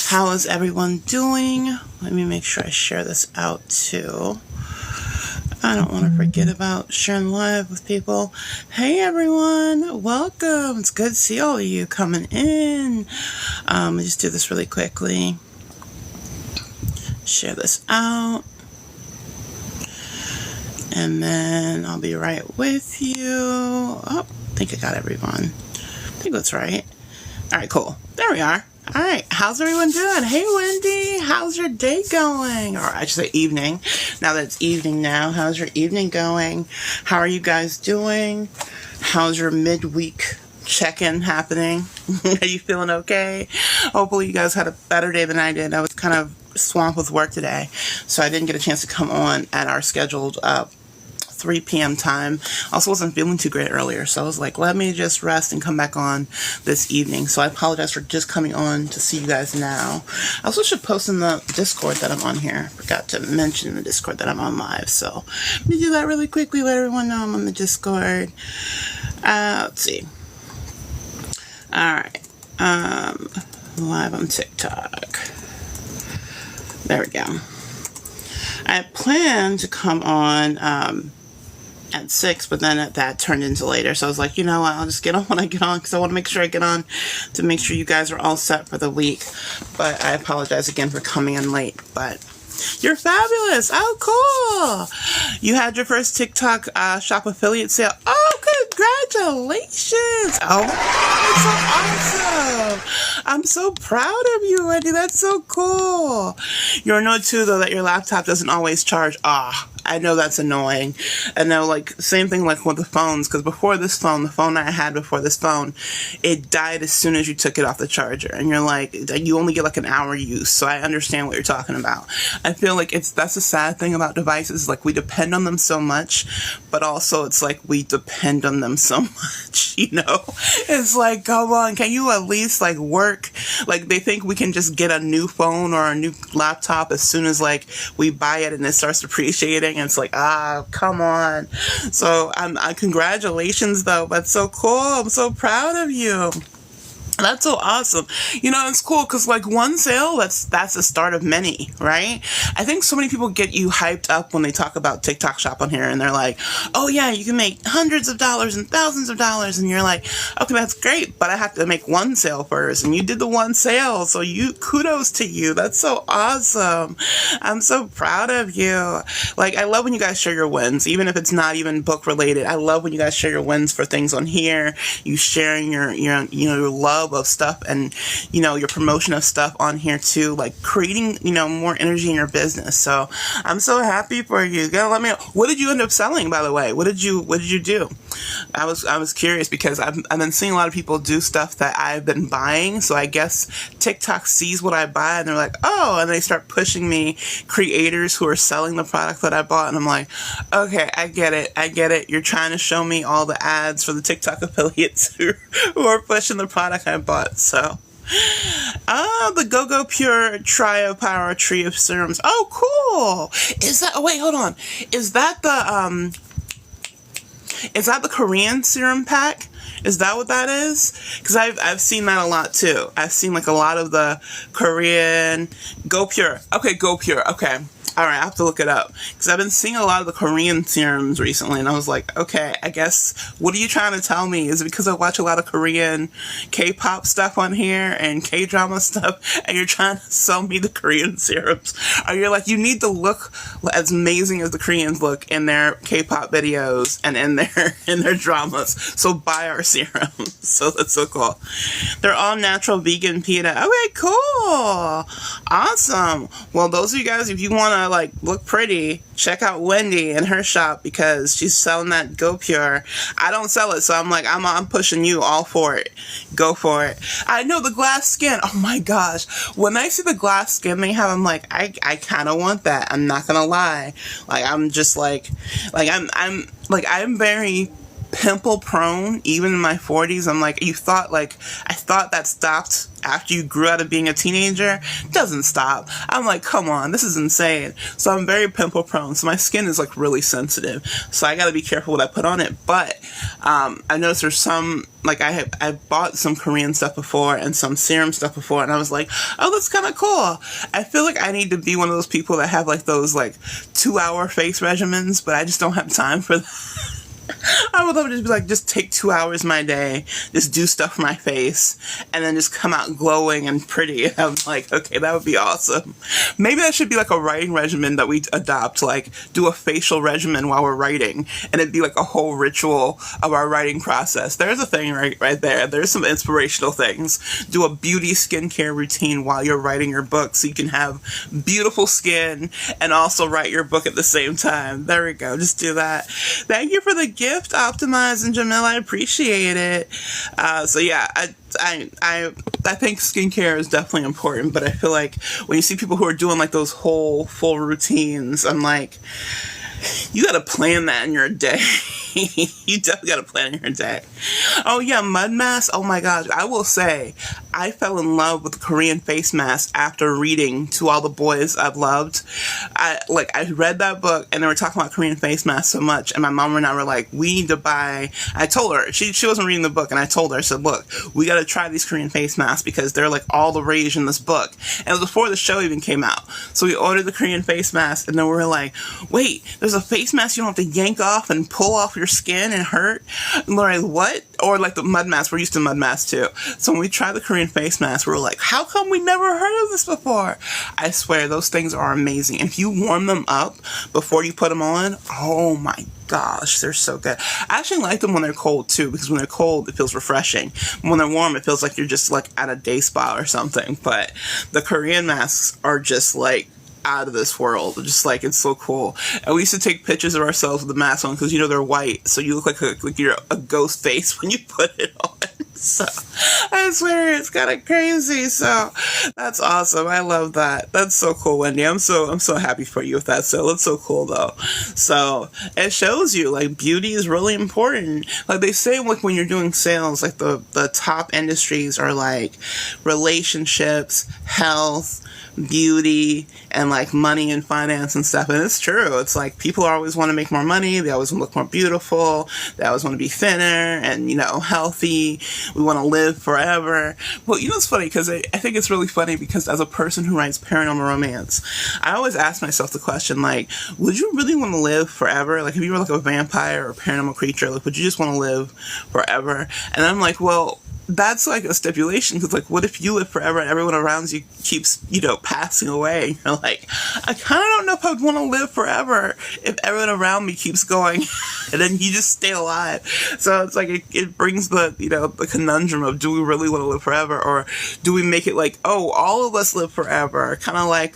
How is everyone doing? Let me make sure I share this out too. I don't want to forget about sharing live with people. Hey everyone, welcome. It's good to see all of you coming in. Let me just do this really quickly. Share this out. And then I'll be right with you. Oh, I think I got everyone. I think that's right. All right, cool. There we are. All right, how's everyone doing? Hey, Wendy, how's your day going? Or I should say evening. Now that it's evening now, how's your evening going? How are you guys doing? How's your midweek check-in happening? Are you feeling okay? Hopefully you guys had a better day than I did. I was kind of swamped with work today, so I didn't get a chance to come on at our scheduled 3 p.m. time. Also wasn't feeling too great earlier, so I was like, let me just rest and come back on this evening. So I apologize for just coming on to see you guys now. I also should post in the Discord that I'm on here. Forgot to mention in the Discord that I'm on live, so let me do that really quickly, let everyone know I'm on the Discord. Let's see. Alright. Live on TikTok. There we go. I planned to come on at 6, but then that turned into later. So I was like, you know what, I'll just get on when I get on, because I want to make sure I get on to make sure you guys are all set for the week. But I apologize again for coming in late. But you're fabulous. Oh, cool. You had your first TikTok shop affiliate sale. Oh, congratulations. Oh, that's so awesome. I'm so proud of you, Wendy. That's so cool. You'll know, too, though, that your laptop doesn't always charge. I know that's annoying. I know, like, same thing like with the phones, because before this phone, the phone I had before this phone, it died as soon as you took it off the charger. And you're like, you only get like an hour use. So I understand what you're talking about. I feel like that's a sad thing about devices. Like, we depend on them so much, but also it's like we depend on them so much, you know? It's like, come on, can you at least like work? Like, they think we can just get a new phone or a new laptop as soon as like we buy it and it starts depreciating. And it's like, come on. So congratulations though. That's so cool. I'm so proud of you. That's so awesome. You know, it's cool because like one sale, that's the start of many, right? I think so many people get you hyped up when they talk about TikTok Shop on here, and they're like, oh yeah, you can make hundreds of dollars and thousands of dollars, and you're like, okay, that's great, but I have to make one sale first, and you did the one sale, so kudos to you. That's so awesome. I'm so proud of you. Like, I love when you guys share your wins, even if it's not even book related. I love when you guys share your wins for things on here. You sharing your love of stuff and your promotion of stuff on here too, like creating more energy in your business. So I'm so happy for you. You gotta let me know, what did you end up selling, by the way? What did you do? I was curious because I've been seeing a lot of people do stuff that I've been buying, so I guess TikTok sees what I buy and they're like, oh, and they start pushing me creators who are selling the product that I bought, and I'm like, okay, I get it. You're trying to show me all the ads for the TikTok affiliates who are pushing the product I bought. So the GoGo Pure Trio Power Tree of Serums. Oh, cool. Is that, wait, hold on. Is that the Korean serum pack? Is that what that is? Because I've seen that a lot too. I've seen like a lot of the Korean Go Pure. Okay, Go Pure. Okay. Alright, I have to look it up. Because I've been seeing a lot of the Korean serums recently, and I was like, okay, I guess, what are you trying to tell me? Is it because I watch a lot of Korean K-pop stuff on here, and K-drama stuff, and you're trying to sell me the Korean serums? Or you're like, you need to look as amazing as the Koreans look in their K-pop videos, and in their dramas, so buy our serums. So that's so cool. They're all natural, vegan, PETA. Okay, cool! Awesome! Well, those of you guys, if you want to like look pretty, check out Wendy and her shop, because she's selling that Go Pure. I don't sell it, so I'm like, I'm pushing you all for it. Go for it. I know the glass skin. Oh my gosh. When I see the glass skin they have, I'm like, I kind of want that. I'm not gonna lie. Like, I'm just like I'm very pimple prone even in my 40s. I'm like, I thought that stopped after you grew out of being a teenager. Doesn't stop. I'm like, come on, this is insane. So I'm very pimple prone, so my skin is like really sensitive, so I gotta be careful what I put on it. But I noticed there's some, like, I bought some Korean stuff before and some serum stuff before, and I was like, oh, that's kind of cool. I feel like I need to be one of those people that have like those like 2-hour face regimens, but I just don't have time for that. I would love to just be like, just take 2 hours of my day, just do stuff for my face, and then just come out glowing and pretty. And I'm like, okay, that would be awesome. Maybe that should be like a writing regimen that we adopt, like do a facial regimen while we're writing, and it'd be like a whole ritual of our writing process. There's a thing right there. There's some inspirational things. Do a beauty skincare routine while you're writing your book so you can have beautiful skin and also write your book at the same time. There we go. Just do that. Thank you for the gift, Optimize and Jamil. I appreciate it. So yeah, I think skincare is definitely important, but I feel like when you see people who are doing like those whole full routines, I'm like, you gotta plan that in your day. You definitely gotta plan in your day. Oh yeah, mud mask. Oh my gosh, I will say, I fell in love with the Korean face mask after reading To All the Boys I've Loved. I read that book and they were talking about Korean face masks so much, and my mom and I were like, we need to buy. I told her, she wasn't reading the book, and I told her, I said, look, we gotta try these Korean face masks because they're like all the rage in this book. And it was before the show even came out. So we ordered the Korean face mask, and then we were like, wait, there's a face mask you don't have to yank off and pull off your skin and hurt? And Laura, what? Or like the mud mask, we're used to mud masks too. So when we tried the Korean face mask, we were like, how come we never heard of this before? I swear, those things are amazing. If you warm them up before you put them on, oh my gosh, they're so good. I actually like them when they're cold too, because when they're cold, it feels refreshing. When they're warm, it feels like you're just like at a day spa or something. But the Korean masks are just like out of this world. Just like, it's so cool. And we used to take pictures of ourselves with the mask on because, you know, they're white, so you look like you're a ghost face when you put it on. So I swear, it's kind of crazy. So that's awesome. I love that. That's so cool, Wendy. I'm so happy for you with that. So it's so cool though. So it shows you like beauty is really important. Like they say, like when you're doing sales, like the top industries are like relationships, health, beauty, and like money and finance and stuff. And it's true. It's like people always want to make more money. They always want to look more beautiful. They always want to be thinner and, you know, healthy. We want to live forever. Well, you know, it's funny because I think it's really funny because as a person who writes paranormal romance, I always ask myself the question, like, would you really want to live forever? Like, if you were like a vampire or a paranormal creature, like, would you just want to live forever? And I'm like, well, that's like a stipulation, because like, what if you live forever and everyone around you keeps, you know, passing away? You're like, I kind of don't know if I would want to live forever if everyone around me keeps going and then you just stay alive. So it's like, it brings the, you know, the conundrum of, do we really want to live forever, or do we make it like, oh, all of us live forever? Kind of like,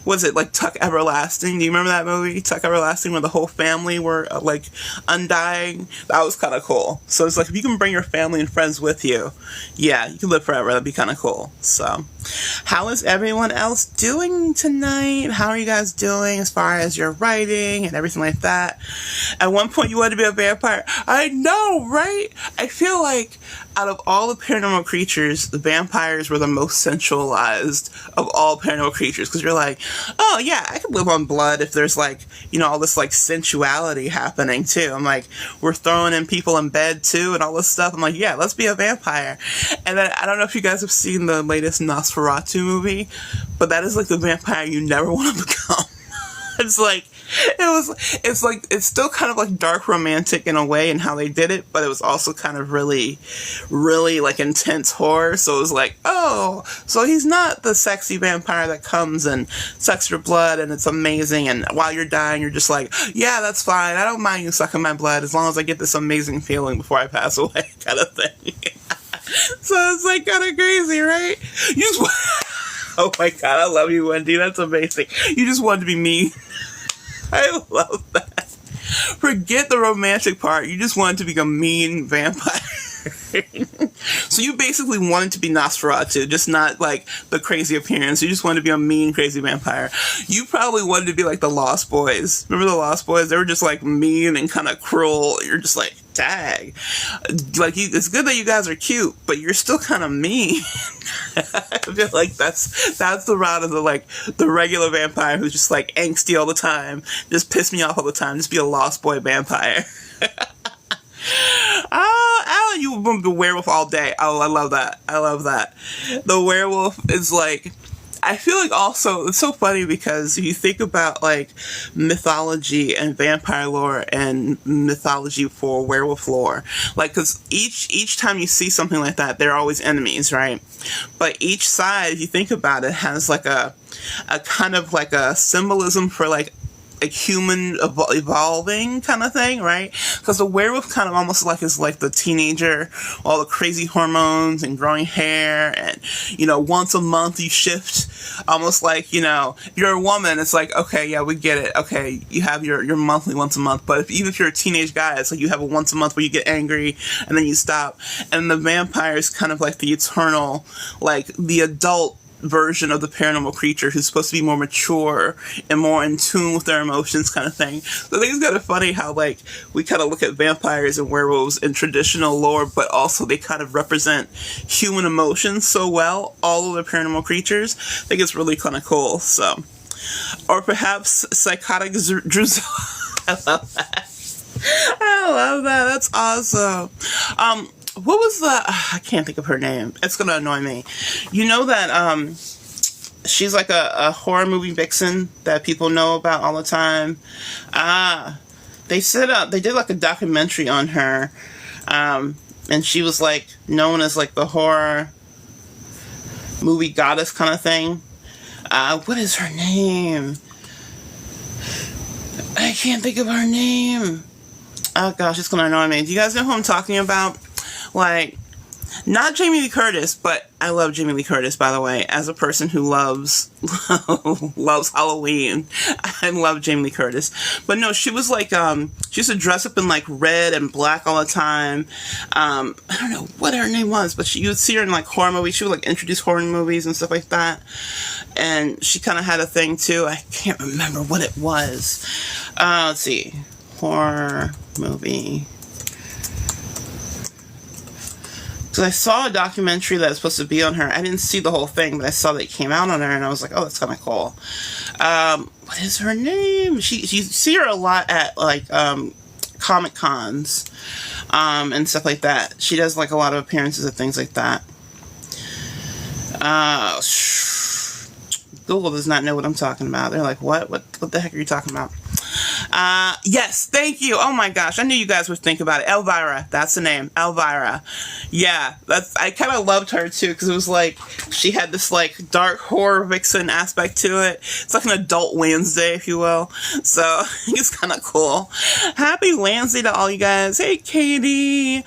was it like Tuck Everlasting? Do you remember that movie, Tuck Everlasting, where the whole family were like undying? That was kind of cool. So it's like, if you can bring your family and friends with you, yeah, you can live forever. That'd be kind of cool. So how is everyone else doing tonight? How are you guys doing as far as your writing and everything like that? At one point you wanted to be a vampire. I know, right? I feel like out of all the paranormal creatures, the vampires were the most sensualized of all paranormal creatures, because you're like, oh yeah, I could live on blood if there's like, you know, all this like sensuality happening too. I'm like, we're throwing in people in bed too and all this stuff. I'm like, yeah, let's be a vampire. And then I don't know if you guys have seen the latest Nosferatu movie, but that is like the vampire you never want to become. It's like, it's still kind of like dark romantic in a way in how they did it, but it was also kind of really, really like intense horror. So it was like, oh, so he's not the sexy vampire that comes and sucks your blood and it's amazing, and while you're dying you're just like, yeah, that's fine, I don't mind you sucking my blood as long as I get this amazing feeling before I pass away, kind of thing. So it's like kind of crazy, right? You just oh my god, I love you, Wendy. That's amazing. You just wanted to be me. I love that. Forget the romantic part. You just wanted to be a mean vampire. So you basically wanted to be Nosferatu, just not like the crazy appearance. You just wanted to be a mean, crazy vampire. You probably wanted to be like the Lost Boys. Remember the Lost Boys? They were just like mean and kind of cruel. You're just like, Tag. Like, it's good that you guys are cute, but you're still kind of mean. I feel like that's the route of the regular vampire who's just like angsty all the time, just piss me off all the time, just be a lost boy vampire. Oh, Alan, you've been the werewolf all day. Oh, I love that. I love that. The werewolf is like, I feel like also, it's so funny because if you think about like mythology and vampire lore and mythology for werewolf lore, like, because each time you see something like that, they're always enemies, right? But each side, if you think about it, has like a kind of like a symbolism for like a human evolving kind of thing, right? Because the werewolf kind of almost like is like the teenager, all the crazy hormones and growing hair, and once a month you shift, almost like if you're a woman, it's like, okay, yeah, we get it, okay, you have your monthly once a month, but even if you're a teenage guy, it's like you have a once a month where you get angry and then you stop. And the vampire is kind of like the eternal, like the adult version of the paranormal creature who's supposed to be more mature and more in tune with their emotions kind of thing. So I think it's kind of funny how like we kind of look at vampires and werewolves in traditional lore, but also they kind of represent human emotions so well, all of the paranormal creatures. I think it's really kind of cool. So, or perhaps psychotic Drusilla. I love that. I love that. That's awesome. What was I can't think of her name. It's gonna annoy me. You know that she's like a horror movie vixen that people know about all the time. They did like a documentary on her, and she was like known as like the horror movie goddess kind of thing. What is her name? I can't think of her name. Oh gosh, it's gonna annoy me. Do you guys know who I'm talking about? Like, not Jamie Lee Curtis, but I love Jamie Lee Curtis, by the way, as a person who loves Halloween. I love Jamie Lee Curtis. But no, she was like, she used to dress up in like red and black all the time. I don't know what her name was, but you would see her in like horror movies. She would like introduce horror movies and stuff like that. And she kind of had a thing too. I can't remember what it was. Let's see. Horror movie. So I saw a documentary that was supposed to be on her. I didn't see the whole thing, but I saw that it came out on her, and I was like, oh, that's kind of cool. What is her name? You see her a lot at, like, Comic Cons, and stuff like that. She does, like, a lot of appearances and things like that. Google does not know what I'm talking about. They're like, what the heck are you talking about? Yes, thank you. Oh my gosh, I knew you guys would think about it. Elvira, that's the name. Elvira. Yeah, I kind of loved her too, because it was like, she had this like dark horror vixen aspect to it. It's like an adult Wednesday, if you will. So, it's kind of cool. Happy Wednesday to all you guys. Hey, Katie.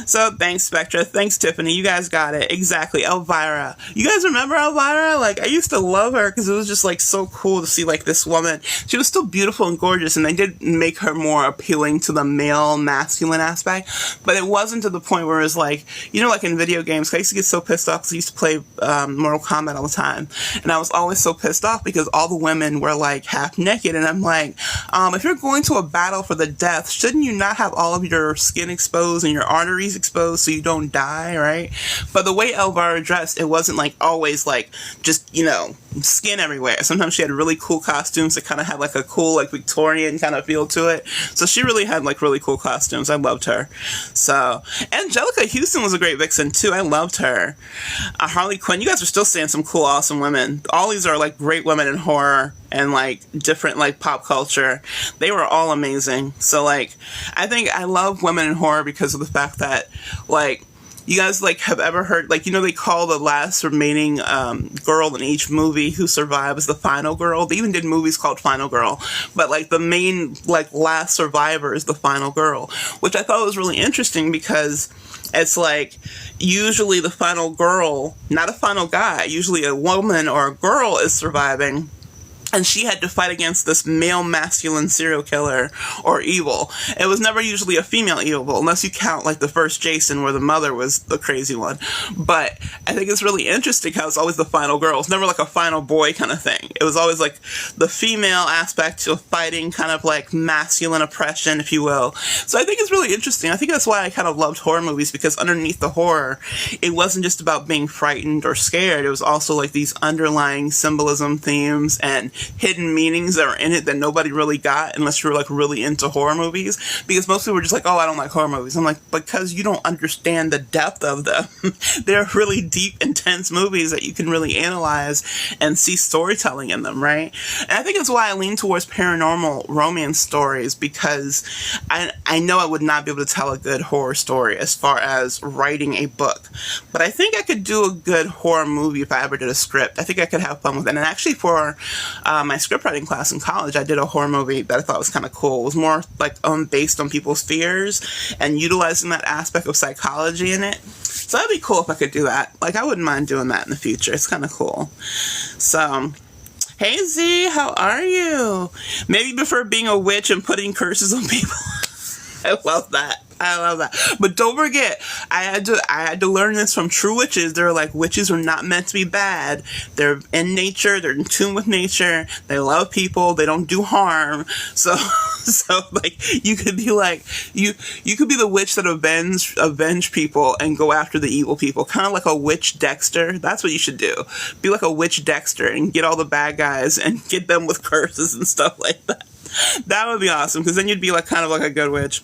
So, thanks, Spectra. Thanks, Tiffany. You guys got it. Exactly, Elvira. You guys remember Elvira? Like, I used to love her, because it was just like so cool to see like this woman. She was still beautiful and gorgeous, and they did make her more appealing to the male masculine aspect, but it wasn't to the point where it was like, like in video games, I used to get so pissed off because I used to play Mortal Kombat all the time, and I was always so pissed off because all the women were like half naked, and I'm like, if you're going to a battle for the death, shouldn't you not have all of your skin exposed and your arteries exposed so you don't die, right? But the way Elvira dressed, it wasn't like always like just, skin everywhere. Sometimes she had really cool costumes that kind of had like a cool like Victorian kind of feel to it. So she really had like really cool costumes. I loved her. So Angelica Houston was a great vixen too. I loved her. Harley Quinn. You guys are still saying some cool, awesome women. All these are like great women in horror and like different like pop culture. They were all amazing. So like I think I love women in horror because of the fact that like, you guys, like, have ever heard, like, they call the last remaining girl in each movie who survives the final girl. They even did movies called Final Girl. But, like, the main, like, last survivor is the final girl. Which I thought was really interesting because it's, like, usually the final girl, not a final guy, usually a woman or a girl is surviving. and she had to fight against this male masculine serial killer or evil. It was never usually a female evil, unless you count like the first Jason where the mother was the crazy one. But I think it's really interesting how it's always the final girl. It's never like a final boy kind of thing. It was always like the female aspect of fighting kind of like masculine oppression, if you will. So I think it's really interesting. I think that's why I kind of loved horror movies, because underneath the horror, it wasn't just about being frightened or scared. It was also like these underlying symbolism, themes, and hidden meanings that are in it that nobody really got unless you were like really into horror movies, because most people were just like, oh, I don't like horror movies. I'm like, because you don't understand the depth of them. They're really deep, intense movies that you can really analyze and see storytelling in them, right? And I think that's why I lean towards paranormal romance stories, because I know I would not be able to tell a good horror story as far as writing a book, but I think I could do a good horror movie if I ever did a script. I think I could have fun with it. And actually for my script writing class in college, I did a horror movie that I thought was kind of cool. It was more like based on people's fears and utilizing that aspect of psychology in it. So that'd be cool if I could do that. Like, I wouldn't mind doing that in the future. It's kind of cool. So, hey Z, how are you? Maybe you prefer being a witch and putting curses on people. I love that. I love that. But don't forget, I had to learn this from true witches. They're like, witches are not meant to be bad. They're in nature. They're in tune with nature. They love people. They don't do harm. So like, you could be like, you could be the witch that avenge people and go after the evil people. Kind of like a witch Dexter. That's what you should do. Be like a witch Dexter and get all the bad guys and get them with curses and stuff like that. That would be awesome, because then you'd be like kind of like a good witch.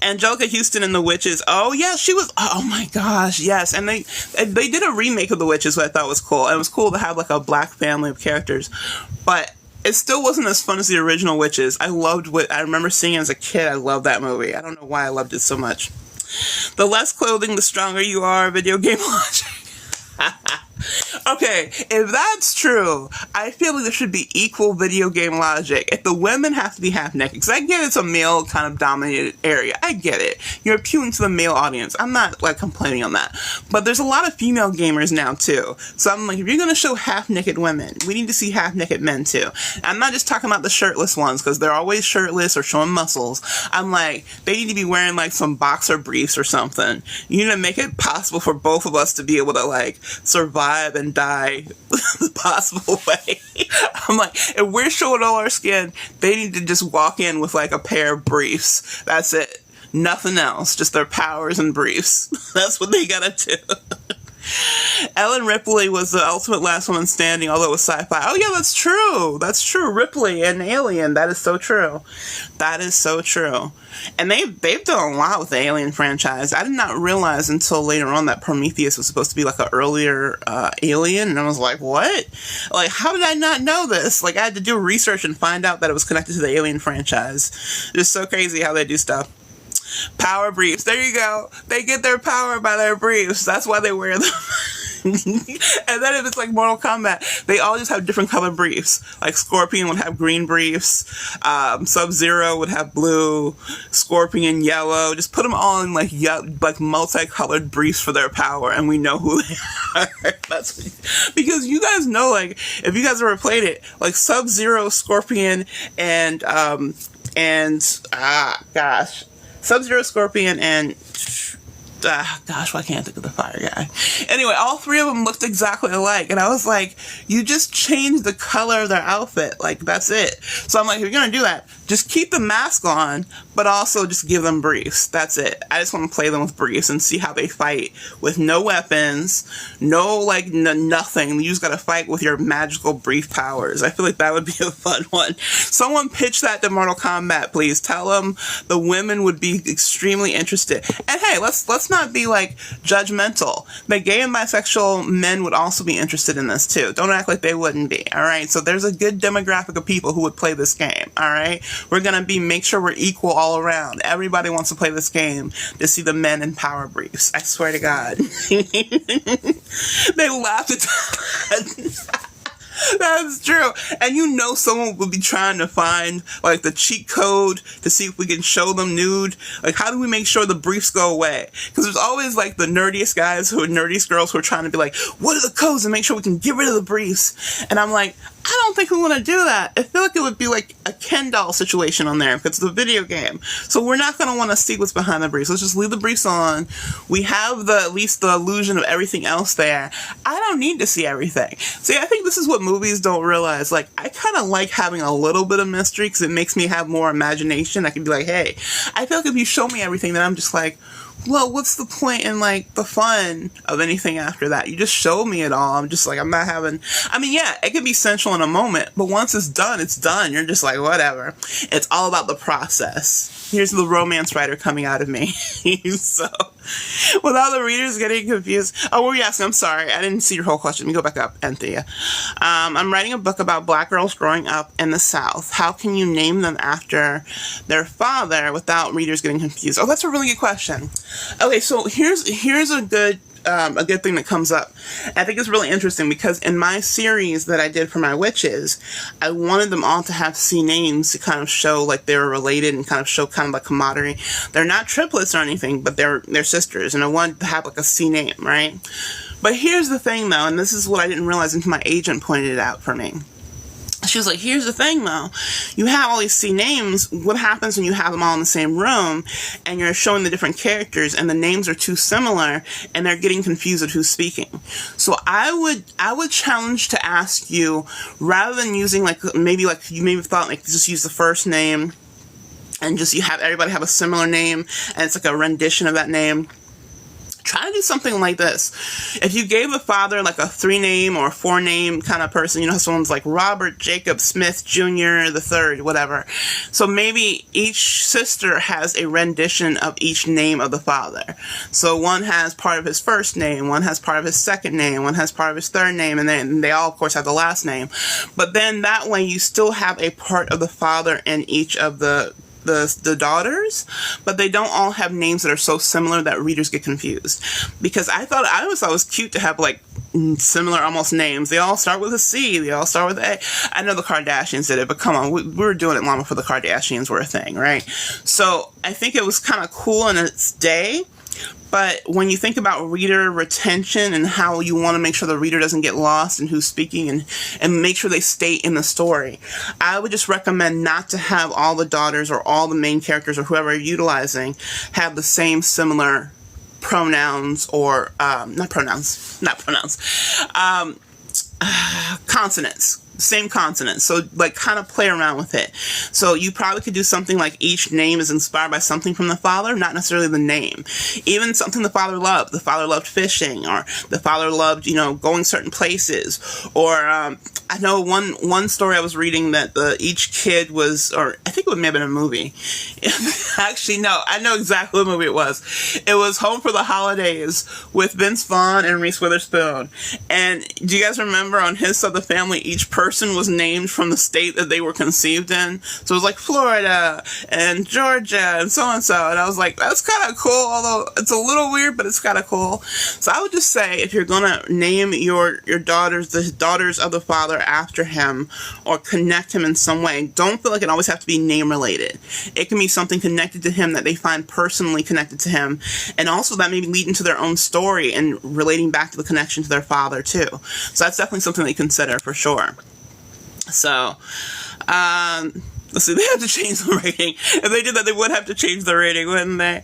Anjelica Huston and the Witches. Oh yeah, she was. Oh my gosh, yes. And they did a remake of The Witches, what I thought was cool. And it was cool to have like a black family of characters, but it still wasn't as fun as the original Witches. I remember seeing it as a kid. I loved that movie. I don't know why I loved it so much. The less clothing, the stronger you are. Video game logic. Okay, if that's true, I feel like there should be equal video game logic. If the women have to be half naked, because I get it's a male kind of dominated area. I get it. You're appealing to the male audience. I'm not like complaining on that. But there's a lot of female gamers now too. So I'm like, if you're going to show half naked women, we need to see half naked men too. I'm not just talking about the shirtless ones, because they're always shirtless or showing muscles. I'm like, they need to be wearing like some boxer briefs or something. You need to make it possible for both of us to be able to like survive and die the possible way. I'm like, if we're showing all our skin, they need to just walk in with like a pair of briefs. That's it. Nothing else. Just their powers and briefs. That's what they gotta do. Ellen Ripley was the ultimate last woman standing, although it was sci-fi. Oh yeah, that's true. That's true. Ripley and Alien. That is so true. That is so true. And they've done a lot with the Alien franchise. I did not realize until later on that Prometheus was supposed to be like an earlier Alien, and I was like, what? Like, how did I not know this? Like, I had to do research and find out that it was connected to the Alien franchise. It's so crazy how they do stuff. Power briefs. There you go. They get their power by their briefs. That's why they wear them. And then if it's like Mortal Kombat, they all just have different color briefs. Like Scorpion would have green briefs, Sub-Zero would have blue, Scorpion yellow. Just put them all in like multicolored briefs for their power, and we know who they are. Because you guys know, like, if you guys ever played it, like Sub-Zero, Scorpion, and Sub-Zero, Scorpion, and gosh, why can't I think of the fire guy? Anyway, all three of them looked exactly alike, and I was like, you just changed the color of their outfit. Like, that's it. So I'm like, if you're gonna do that, just keep the mask on, but also just give them briefs. That's it. I just want to play them with briefs and see how they fight with no weapons, nothing. You just gotta fight with your magical brief powers. I feel like that would be a fun one. Someone pitch that to Mortal Kombat, please. Tell them the women would be extremely interested. And hey, let's not be like judgmental. The gay and bisexual men would also be interested in this too. Don't act like they wouldn't be. All right. So there's a good demographic of people who would play this game. All right. We're gonna make sure we're equal all around. Everybody wants to play this game to see the men in power briefs. I swear to God. They laughed at that. That's true. And you know someone would be trying to find like the cheat code to see if we can show them nude. Like, how do we make sure the briefs go away? Because there's always like the nerdiest guys nerdiest girls who are trying to be like, what are the codes, and make sure we can get rid of the briefs. And I'm like, I don't don't think we want to do that. I feel like it would be like a Ken doll situation on there because it's a video game. So we're not going to want to see what's behind the briefs. Let's just leave the briefs on. We have at least the illusion of everything else there. I don't need to see everything. See, I think this is what movies don't realize. Like, I kind of like having a little bit of mystery because it makes me have more imagination. I can be like, hey, I feel like if you show me everything, then I'm just like, well, what's the point in, like, the fun of anything after that? You just showed me it all. I'm just like, I'm not having... I mean, yeah, it can be sensual in a moment, but once it's done, it's done. You're just like, whatever. It's all about the process. Here's the romance writer coming out of me. So, without the readers getting confused... Oh, what were you asking? I'm sorry. I didn't see your whole question. Let me go back up, Anthea. I'm writing a book about black girls growing up in the South. How can you name them after their father without readers getting confused? Oh, that's a really good question. Okay, so here's a good thing that comes up. I think it's really interesting because in my series that I did for my witches, I wanted them all to have C names to kind of show like they were related and kind of show kind of like camaraderie. They're not triplets or anything, but they're sisters, and I wanted to have like a C name, right? But here's the thing though, and this is what I didn't realize until my agent pointed it out for me. She was like, here's the thing though, you have all these C names, what happens when you have them all in the same room and you're showing the different characters and the names are too similar and they're getting confused at who's speaking. So I would challenge to ask you, rather than using like you maybe thought like just use the first name and just everybody have a similar name and it's like a rendition of that name. Try to do something like this. If you gave the father like a 3-name or a 4-name kind of person, you know, someone's like Robert Jacob Smith Jr. the third, whatever. So maybe each sister has a rendition of each name of the father. So one has part of his first name, one has part of his second name, one has part of his third name, and then they all, of course, have the last name. But then that way you still have a part of the father in each of the daughters, but they don't all have names that are so similar that readers get confused. Because I always thought it was cute to have like similar almost names. They all start with a C, they all start with A. I know the Kardashians did it, but come on, we were doing it long before the Kardashians were a thing, right? So I think it was kind of cool in its day. But when you think about reader retention and how you want to make sure the reader doesn't get lost in who's speaking and make sure they stay in the story, I would just recommend not to have all the daughters or all the main characters or whoever you're utilizing have the same similar pronouns or, consonants. Same consonant. So like kind of play around with it. So you probably could do something like each name is inspired by something from the father, not necessarily the name. Even something the father loved. The father loved fishing, or the father loved, you know, going certain places. Or I know one story I was reading that each kid was, or I think it may have been a movie. Actually, no, I know exactly what movie it was. It was Home for the Holidays with Vince Vaughn and Reese Witherspoon. And do you guys remember on his side of the family, each person was named from the state that they were conceived in? So it was like Florida and Georgia and so and so. And I was like, that's kind of cool, although it's a little weird, but it's kind of cool. So I would just say, if you're gonna name your daughters the daughters of the father after him or connect him in some way, don't feel like it always have to be name related. It can be something connected to him that they find personally connected to him, and also that may lead into their own story and relating back to the connection to their father too. So that's definitely something they consider for sure. So, let's see, they have to change the rating. If they did that, they would have to change the rating, wouldn't they?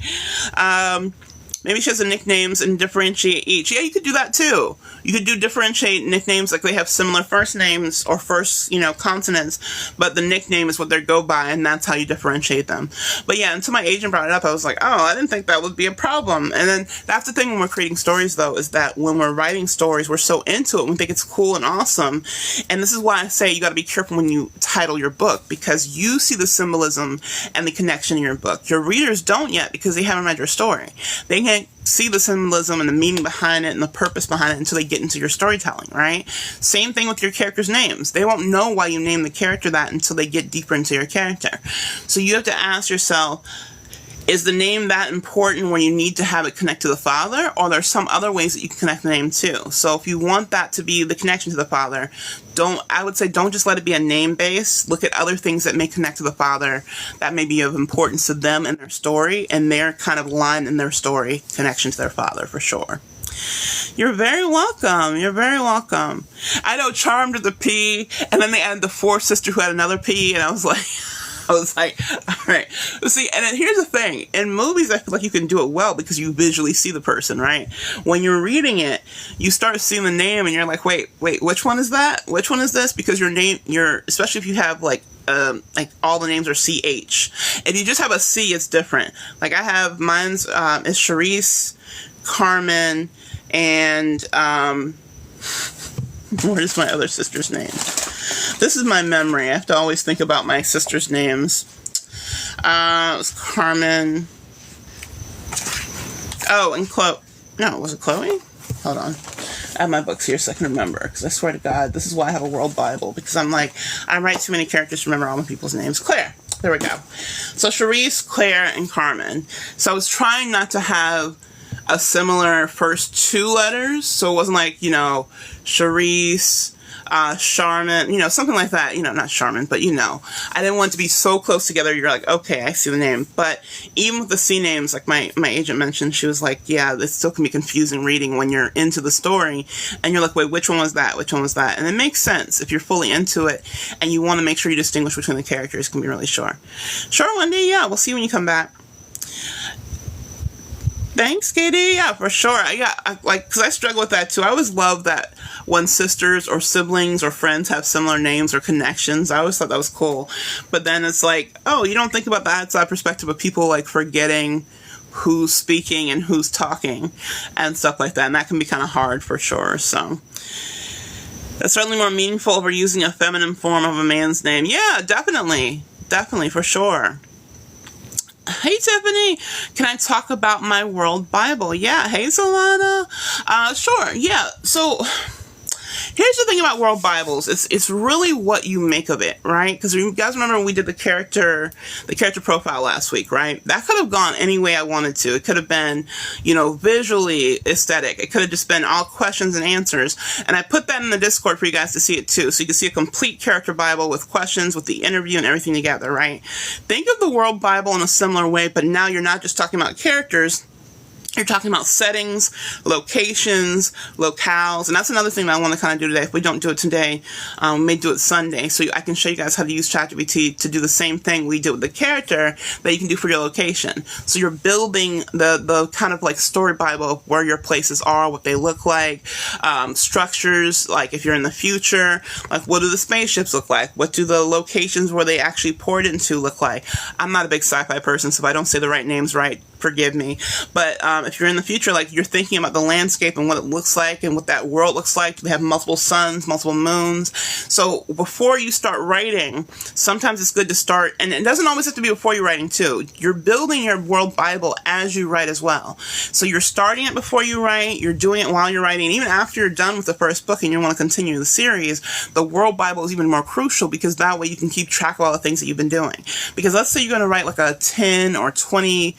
Maybe she has the nicknames and differentiate each. Yeah, you could do that too. You could do differentiate nicknames, like they have similar first names or first, consonants, but the nickname is what they go by, and that's how you differentiate them. But yeah, until my agent brought it up, I was like, oh, I didn't think that would be a problem. And then that's the thing when we're creating stories, though, is that when we're writing stories, we're so into it, we think it's cool and awesome. And this is why I say you got to be careful when you title your book, because you see the symbolism and the connection in your book. Your readers don't yet, because they haven't read your story. They can't see the symbolism and the meaning behind it and the purpose behind it until they get into your storytelling, right? Same thing with your characters' names. They won't know why you named the character that until they get deeper into your character. So you have to ask yourself, is the name that important when you need to have it connect to the father, or there's some other ways that you can connect the name to? So if you want that to be the connection to the father, I would say don't just let it be a name base. Look at other things that may connect to the father that may be of importance to them and their story, and their kind of line in their story connection to their father for sure. You're very welcome. You're very welcome. I know Charmed with a P, and then they added the fourth sister who had another P, and I was like, all right. See, and then here's the thing. In movies, I feel like you can do it well because you visually see the person, right? When you're reading it, you start seeing the name, and you're like, wait, which one is that? Which one is this? Because especially if you have like all the names are CH. If you just have a C, it's different. Like I have mine's is Charisse, Carmen, and what is my other sister's name? This is my memory. I have to always think about my sister's names. It was Carmen. Oh, and Chloe. No, was it Chloe? Hold on. I have my books here so I can remember, because I swear to God, this is why I have a World Bible, because I write too many characters to remember all my people's names. Claire. There we go. So Charisse, Claire, and Carmen. So I was trying not to have a similar first two letters, so it wasn't like, Charisse, Charmin, something like that. Not Charmin, but I didn't want it to be so close together. You're like, okay, I see the name. But even with the C names, like my agent mentioned, she was like, yeah, this still can be confusing reading when you're into the story, and you're like, wait, which one was that? Which one was that? And it makes sense if you're fully into it, and you want to make sure you distinguish between the characters. You can be really sure. Sure, Wendy, yeah, we'll see you when you come back. Thanks, Katie. Yeah, for sure. Because I struggle with that too. I always love that when sisters or siblings or friends have similar names or connections. I always thought that was cool. But then it's like, oh, you don't think about that outside perspective of people like forgetting who's speaking and who's talking and stuff like that. And that can be kind of hard for sure. So it's certainly more meaningful over using a feminine form of a man's name. Yeah, definitely. Definitely, for sure. Hey, Tiffany, can I talk about my World Bible? Yeah. Hey, Solana. Sure. Yeah. So here's the thing about World Bibles. It's really what you make of it, right? Because you guys remember when we did the character profile last week, right? That could have gone any way I wanted to. It could have been, visually aesthetic. It could have just been all questions and answers. And I put that in the Discord for you guys to see it too. So you can see a complete character Bible with questions, with the interview and everything together, right? Think of the World Bible in a similar way, but now you're not just talking about characters. You're talking about settings, locations, locales, and that's another thing that I want to kind of do today. If we don't do it today, we may do it Sunday, so I can show you guys how to use ChatGPT to do the same thing we did with the character that you can do for your location. So you're building the kind of like story Bible of where your places are, what they look like, structures, like if you're in the future, like what do the spaceships look like? What do the locations where they actually poured into look like? I'm not a big sci-fi person, so if I don't say the right names right, forgive me. But if you're in the future, like you're thinking about the landscape and what it looks like and what that world looks like. Do they have multiple suns, multiple moons? So before you start writing, sometimes it's good to start, and it doesn't always have to be before you're writing too. You're building your World Bible as you write as well. So you're starting it before you write, you're doing it while you're writing. Even after you're done with the first book and you want to continue the series, the World Bible is even more crucial because that way you can keep track of all the things that you've been doing. Because let's say you're going to write like a 10 or 20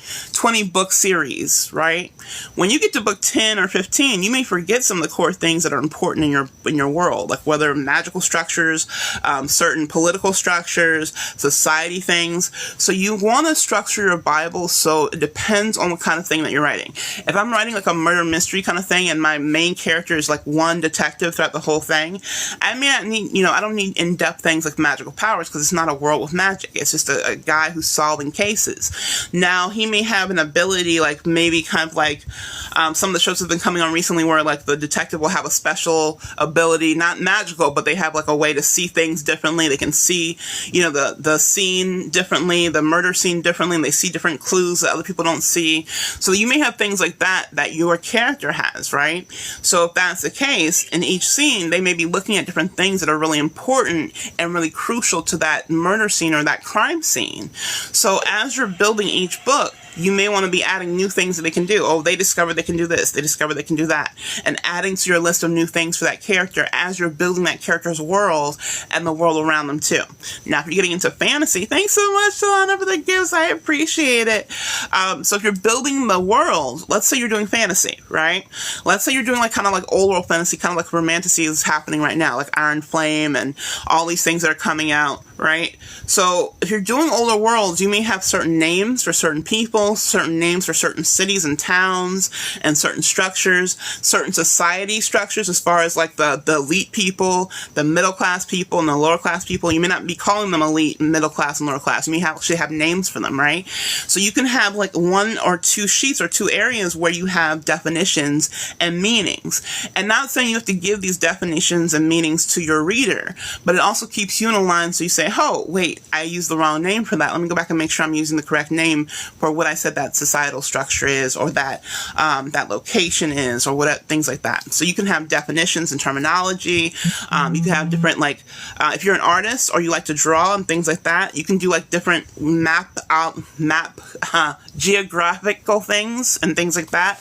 book series, right? When you get to book 10 or 15, you may forget some of the core things that are important in your world, like whether magical structures, certain political structures, society things. So you want to structure your Bible so it depends on what kind of thing that you're writing. If I'm writing like a murder mystery kind of thing and my main character is like one detective throughout the whole thing, I may not need, I don't need in-depth things like magical powers because it's not a world with magic. It's just a guy who's solving cases. Now, he may have an ability like maybe kind of like some of the shows have been coming on recently where like the detective will have a special ability, not magical, but they have like a way to see things differently. They can see, the scene differently, the murder scene differently, and they see different clues that other people don't see. So you may have things like that your character has, right? So if that's the case, in each scene, they may be looking at different things that are really important and really crucial to that murder scene or that crime scene. So as you're building each book, you may want to be adding new things that they can do. Oh, they discovered they can do this. They discovered they can do that. And adding to your list of new things for that character as you're building that character's world and the world around them too. Now, if you're getting into fantasy, thanks so much, Solana, for the gifts. I appreciate it. So if you're building the world, let's say you're doing fantasy, right? Let's say you're doing like kind of like old world fantasy, kind of like romantasy is happening right now, like Iron Flame and all these things that are coming out right? So if you're doing older worlds, you may have certain names for certain people, certain names for certain cities and towns, and certain structures, certain society structures as far as like the elite people, the middle class people, and the lower class people. You may not be calling them elite, middle class, and lower class. You may actually have names for them, right? So you can have like 1 or 2 sheets or 2 areas where you have definitions and meanings. And not saying you have to give these definitions and meanings to your reader, but it also keeps you in a line, so you say, oh, wait, I used the wrong name for that. Let me go back and make sure I'm using the correct name for what I said that societal structure is, or that that location is, or what things like that. So you can have definitions and terminology. You can have different, like, if you're an artist or you like to draw and things like that, you can do like different geographical things and things like that.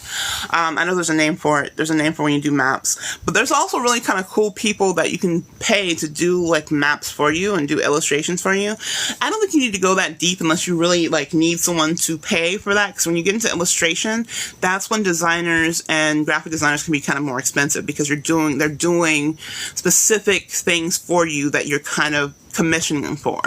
I know there's a name for it. There's a name for when you do maps. But there's also really kind of cool people that you can pay to do like maps for you and do illustrations for you. I don't think you need to go that deep unless you really like need someone to pay for that, because when you get into illustration, that's when designers and graphic designers can be kind of more expensive, because they're doing specific things for you that you're kind of commissioning them for.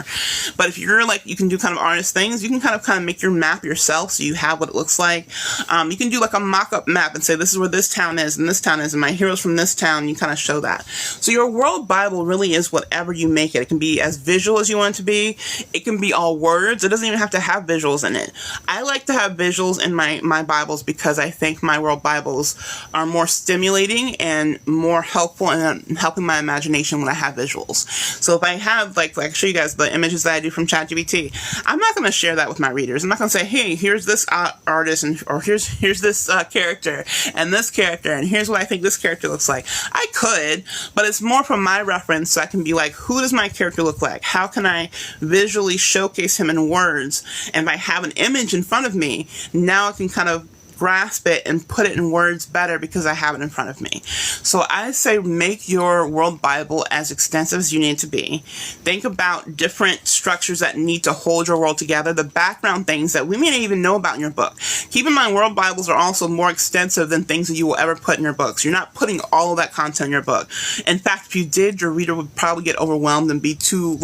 But if you're like, you can do kind of artist things, you can kind of make your map yourself, so you have what it looks like. You can do like a mock-up map and say, this is where this town is, and this town is, and my hero's from this town, and you kind of show that. So your world Bible really is whatever you make it. It can be as visual as you want it to be. It can be all words. It doesn't even have to have visuals in it. I like to have visuals in my Bibles because I think my world Bibles are more stimulating and more helpful in helping my imagination when I have visuals. So if I have like show you guys the images that I do from ChatGPT, I'm not going to share that with my readers. I'm not going to say, hey, here's this artist, or here's this character, and here's what I think this character looks like. I could, but it's more from my reference, so I can be like, who does my character look like? How can I visually showcase him in words? And if I have an image in front of me, now I can kind of grasp it and put it in words better because I have it in front of me. So I say make your world Bible as extensive as you need to be. Think about different structures that need to hold your world together, the background things that we may not even know about in your book. Keep in mind, world Bibles are also more extensive than things that you will ever put in your books. You're not putting all of that content in your book. In fact, if you did, your reader would probably get overwhelmed and be too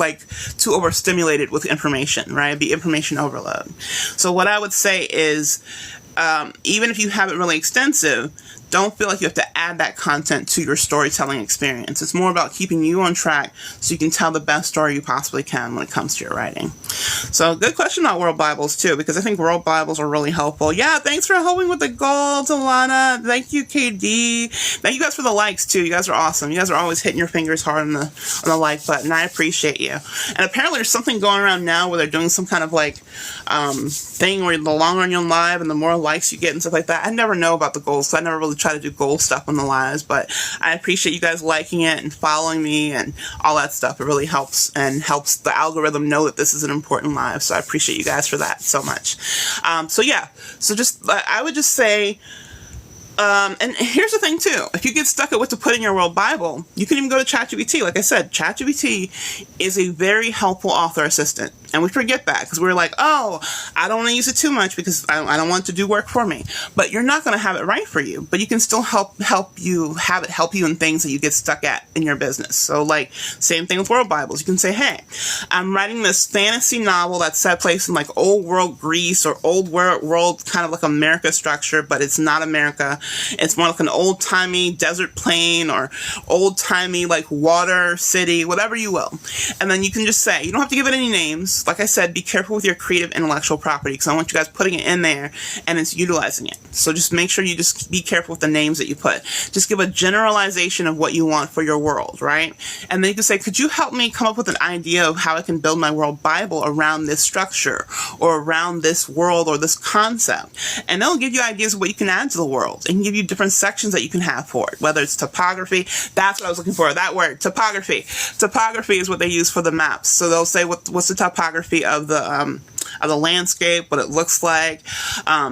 overstimulated with information, right? It'd be information overload. So what I would say is, even if you have it really extensive, don't feel like you have to add that content to your storytelling experience. It's more about keeping you on track so you can tell the best story you possibly can when it comes to your writing. So good question about world Bibles too, because I think world Bibles are really helpful. Yeah, thanks for helping with the goals, Alana. Thank you, KD. Thank you guys for the likes too. You guys are awesome. You guys are always hitting your fingers hard on the like button. I appreciate you. And apparently there's something going around now where they're doing some kind of like thing where the longer you're live and the more likes you get and stuff like that. I never know about the goals, so I never really try to do goal stuff on the lives, but I appreciate you guys liking it and following me and all that stuff. It really helps, and helps the algorithm know that this is an important live, so I appreciate you guys for that so much. So yeah, so just I would just say, and here's the thing too, if you get stuck at what to put in your world Bible, you can even go to ChatGPT. Like I said, ChatGPT is a very helpful author assistant. And we forget that because we're like, oh, I don't want to use it too much because I don't want it to do work for me. But you're not going to have it right for you. But you can still help you in things that you get stuck at in your business. So like, same thing with world Bibles. You can say, hey, I'm writing this fantasy novel that's set place in like old world Greece or old world kind of like America structure, but it's not America. It's more like an old-timey desert plain or old-timey like water city, whatever you will. And then you can just say, you don't have to give it any names. Like I said, be careful with your creative intellectual property because I want you guys putting it in there and it's utilizing it. So just make sure you just be careful with the names that you put. Just give a generalization of what you want for your world, right? And then you can say, could you help me come up with an idea of how I can build my world Bible around this structure or around this world or this concept? And they'll give you ideas of what you can add to the world and give you different sections that you can have for it, whether it's topography. That's what I was looking for, that word, topography. Topography is what they use for the maps. So they'll say, what's the topography of the the landscape, what it looks like,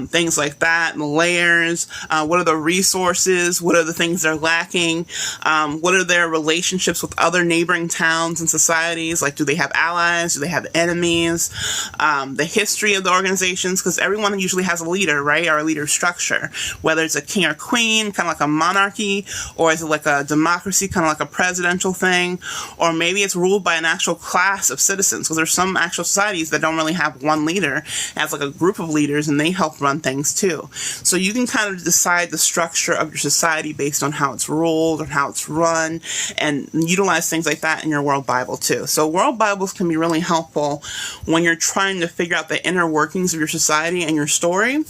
things like that, the layers, what are the resources, what are the things they're lacking, what are their relationships with other neighboring towns and societies, like do they have allies, do they have enemies, the history of the organizations, because everyone usually has a leader, right, or a leader structure, whether it's a king or queen, kind of like a monarchy, or is it like a democracy, kind of like a presidential thing, or maybe it's ruled by an actual class of citizens, because there's some actual societies that don't really have one leader, it has like a group of leaders, and they help run things too. So you can kind of decide the structure of your society based on how it's ruled or how it's run, and utilize things like that in your World Bible too. So World Bibles can be really helpful when you're trying to figure out the inner workings of your society and your story.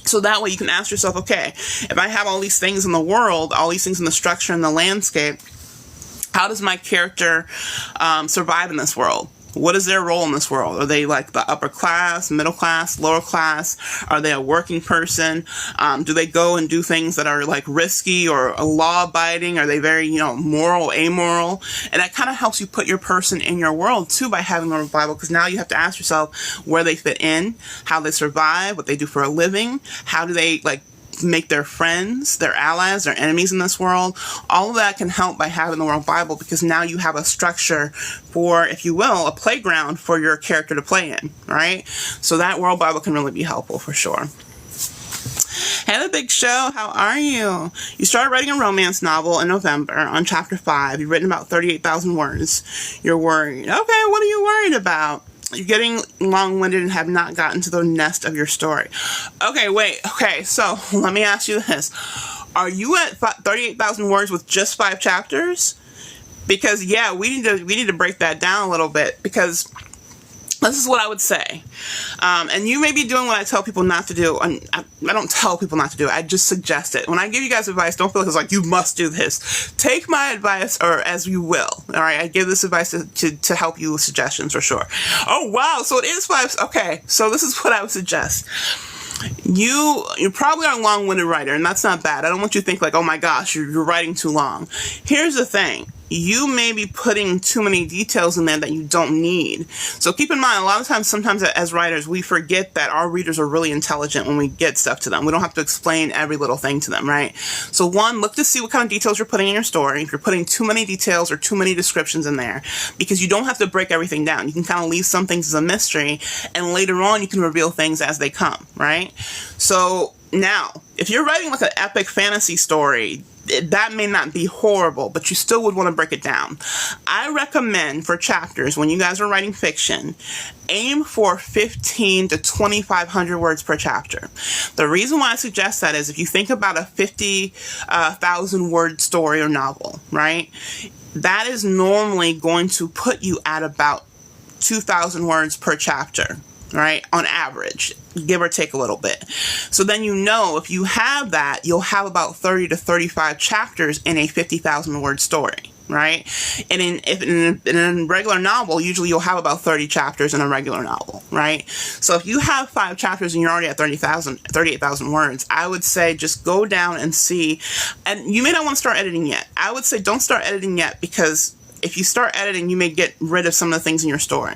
So that way you can ask yourself, okay, if I have all these things in the world, all these things in the structure and the landscape, how does my character survive in this world? What is their role in this world? Are they like the upper class, middle class, lower class? Are they a working person? Do they go and do things that are like risky or law abiding? Are they very, moral, amoral? And that kind of helps you put your person in your world too by having a Bible, because now you have to ask yourself where they fit in, how they survive, what they do for a living, how do they make their friends, their allies, their enemies in this world. All of that can help by having the World Bible, because now you have a structure for, if you will, a playground for your character to play in, right? So that World Bible can really be helpful for sure. Hey, The Big Show, how are you? You started writing a romance novel in November on chapter 5. You've written about 38,000 words. You're worried. Okay, what are you worried about? You're getting long-winded and have not gotten to the nest of your story. Okay, wait. Okay, so let me ask you this. Are you at 38,000 words with just 5 chapters? Because, yeah, we need to break that down a little bit, because this is what I would say. And you may be doing what I tell people not to do. I don't tell people not to do it. I just suggest it. When I give you guys advice, don't feel like it's like, you must do this. Take my advice, or as you will. All right? I give this advice to help you with suggestions for sure. Oh, wow. So it is 5. Okay. So this is what I would suggest. You probably are a long-winded writer, and that's not bad. I don't want you to think like, oh my gosh, you're writing too long. Here's the thing. You may be putting too many details in there that you don't need. So keep in mind, a lot of times, sometimes as writers, we forget that our readers are really intelligent when we get stuff to them. We don't have to explain every little thing to them, right? So one, look to see what kind of details you're putting in your story. If you're putting too many details or too many descriptions in there, because you don't have to break everything down. You can kind of leave some things as a mystery, and later on you can reveal things as they come, right? So now, if you're writing like an epic fantasy story, that may not be horrible, but you still would want to break it down. I recommend for chapters, when you guys are writing fiction, aim for 15 to 2,500 words per chapter. The reason why I suggest that is if you think about a 50,000 word story or novel, right? That is normally going to put you at about 2,000 words per chapter, right? On average, give or take a little bit. So then if you have that, you'll have about 30 to 35 chapters in a 50,000 word story, right? And in a regular novel, usually you'll have about 30 chapters in a regular novel, right? So if you have 5 chapters and you're already at 38,000 words, I would say just go down and see. And you may not want to start editing yet. I would say don't start editing yet, because if you start editing, you may get rid of some of the things in your story.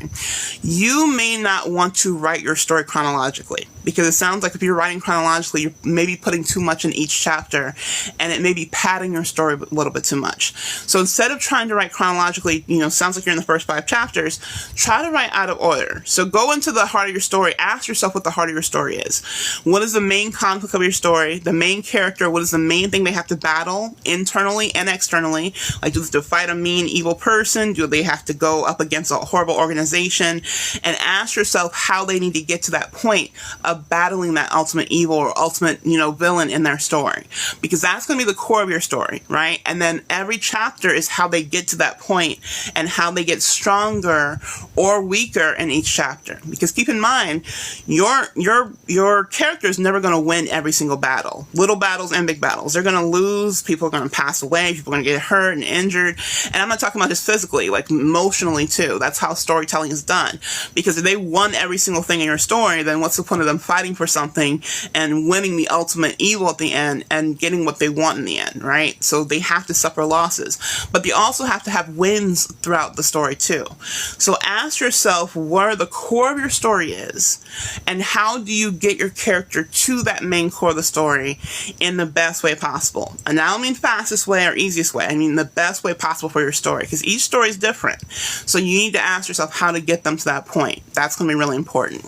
You may not want to write your story chronologically, because it sounds like if you're writing chronologically, you're maybe putting too much in each chapter, and it may be padding your story a little bit too much. So instead of trying to write chronologically, sounds like you're in the first 5 chapters, try to write out of order. So go into the heart of your story. Ask yourself what the heart of your story is. What is the main conflict of your story? The main character, what is the main thing they have to battle internally and externally? Like, do they have to fight a mean, evil person? Do they have to go up against a horrible organization? And ask yourself how they need to get to that point of battling that ultimate evil or ultimate, villain in their story. Because that's going to be the core of your story, right? And then every chapter is how they get to that point and how they get stronger or weaker in each chapter. Because keep in mind, your character is never going to win every single battle. Little battles and big battles. They're going to lose. People are going to pass away. People are going to get hurt and injured. And I'm not talking talking about just physically, like emotionally too. That's how storytelling is done. Because if they won every single thing in your story, then what's the point of them fighting for something and winning the ultimate evil at the end and getting what they want in the end, right? So they have to suffer losses. But they also have to have wins throughout the story too. So ask yourself where the core of your story is and how do you get your character to that main core of the story in the best way possible. And I don't mean fastest way or easiest way. I mean the best way possible for your story, because each story is different. So you need to ask yourself how to get them to that point. That's going to be really important.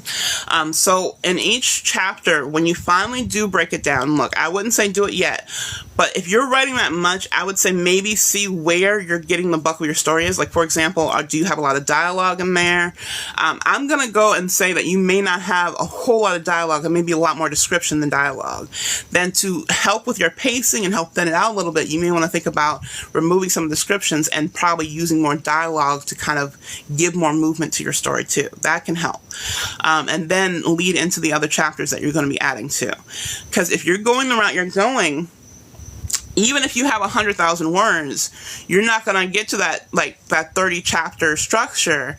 So in each chapter, when you finally do break it down, look, I wouldn't say do it yet, but if you're writing that much, I would say maybe see where you're getting the bulk of your story is. Like, for example, do you have a lot of dialogue in there? I'm going to go and say that you may not have a whole lot of dialogue and maybe a lot more description than dialogue. Then to help with your pacing and help thin it out a little bit, you may want to think about removing some descriptions and probably using more dialogue to kind of give more movement to your story too. That can help. And then lead into the other chapters that you're going to be adding to. Because if you're going the route you're going, even if you have 100,000 words, you're not going to get to that 30 chapter structure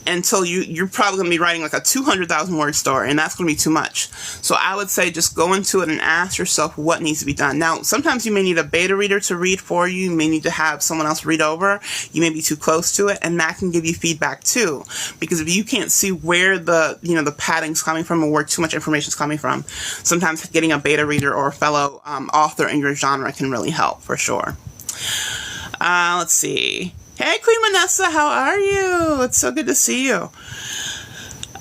until you're probably going to be writing like a 200,000 word story, and that's going to be too much. So I would say just go into it and ask yourself what needs to be done. Now, sometimes you may need a beta reader to read for you. You may need to have someone else read over. You may be too close to it, and that can give you feedback too. Because if you can't see where the padding's coming from or where too much information is coming from, sometimes getting a beta reader or a fellow author in your genre can really help for sure. Let's see. Hey, Queen Vanessa, how are you? It's so good to see you.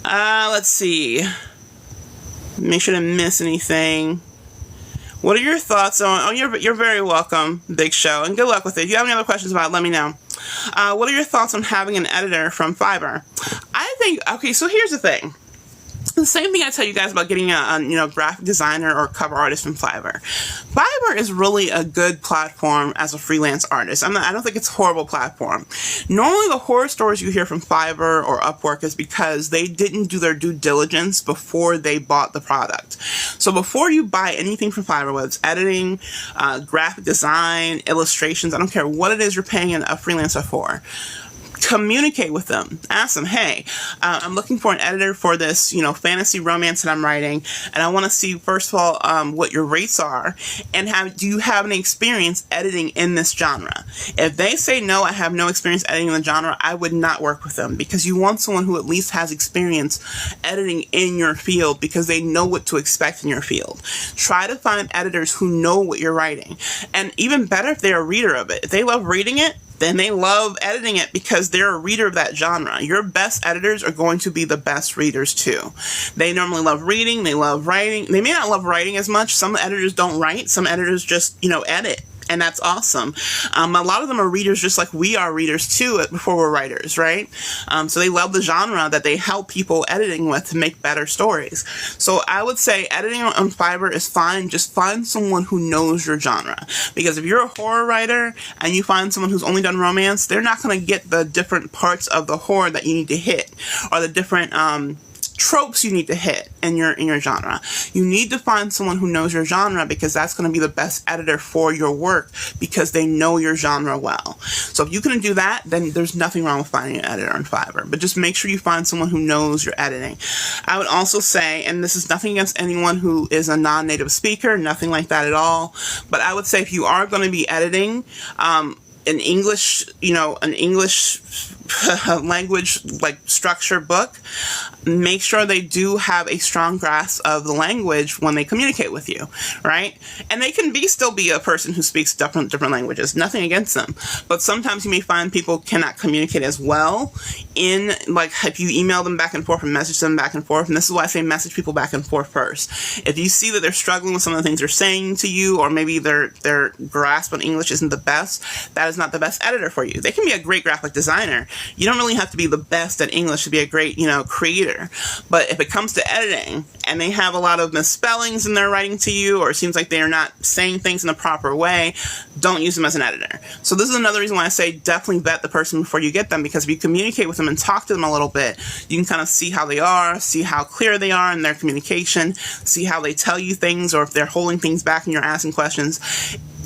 Let's see. Make sure to miss anything. What are your thoughts on... Oh, you're very welcome, Big Show, and good luck with it. If you have any other questions about it, let me know. What are your thoughts on having an editor from Fiverr? I think... Okay, so here's the thing. The same thing I tell you guys about getting a graphic designer or cover artist from Fiverr. Fiverr is really a good platform as a freelance artist. I don't think it's a horrible platform. Normally the horror stories you hear from Fiverr or Upwork is because they didn't do their due diligence before they bought the product. So before you buy anything from Fiverr, whether it's editing, graphic design, illustrations, I don't care what it is you're paying a freelancer for, communicate with them. Ask them, hey, I'm looking for an editor for this, fantasy romance that I'm writing, and I want to see, first of all, what your rates are, and do you have any experience editing in this genre? If they say no, I have no experience editing in the genre, I would not work with them, because you want someone who at least has experience editing in your field, because they know what to expect in your field. Try to find editors who know what you're writing, and even better if they're a reader of it. If they love reading it, then they love editing it because they're a reader of that genre. Your best editors are going to be the best readers too. They normally love reading, they love writing. They may not love writing as much. Some editors don't write, some editors just, edit. And that's awesome. A lot of them are readers just like we are readers too before we're writers, right? So they love the genre that they help people editing with to make better stories. So I would say editing on Fiverr is fine. Just find someone who knows your genre. Because if you're a horror writer and you find someone who's only done romance, they're not going to get the different parts of the horror that you need to hit, or the different tropes you need to hit in your genre. You need to find someone who knows your genre, because that's going to be the best editor for your work, because they know your genre well. So if you can do that, then there's nothing wrong with finding an editor on Fiverr, but just make sure you find someone who knows your editing. I would also say, and this is nothing against anyone who is a non-native speaker, nothing like that at all, but I would say if you are going to be editing an English, an English language structure book, make sure they do have a strong grasp of the language when they communicate with you, right? And they can still be a person who speaks different languages, nothing against them, but sometimes you may find people cannot communicate as well in, if you email them back and forth and message them back and forth, and this is why I say message people back and forth first. If you see that they're struggling with some of the things they're saying to you, or maybe their grasp on English isn't the best, that is not the best editor for you. They can be a great graphic designer. You don't really have to be the best at English to be a great, creator. But if it comes to editing and they have a lot of misspellings in their writing to you, or it seems like they're not saying things in the proper way, don't use them as an editor. So this is another reason why I say definitely vet the person before you get them, because if you communicate with them and talk to them a little bit, you can kind of see how they are, see how clear they are in their communication, see how they tell you things, or if they're holding things back and you're asking questions.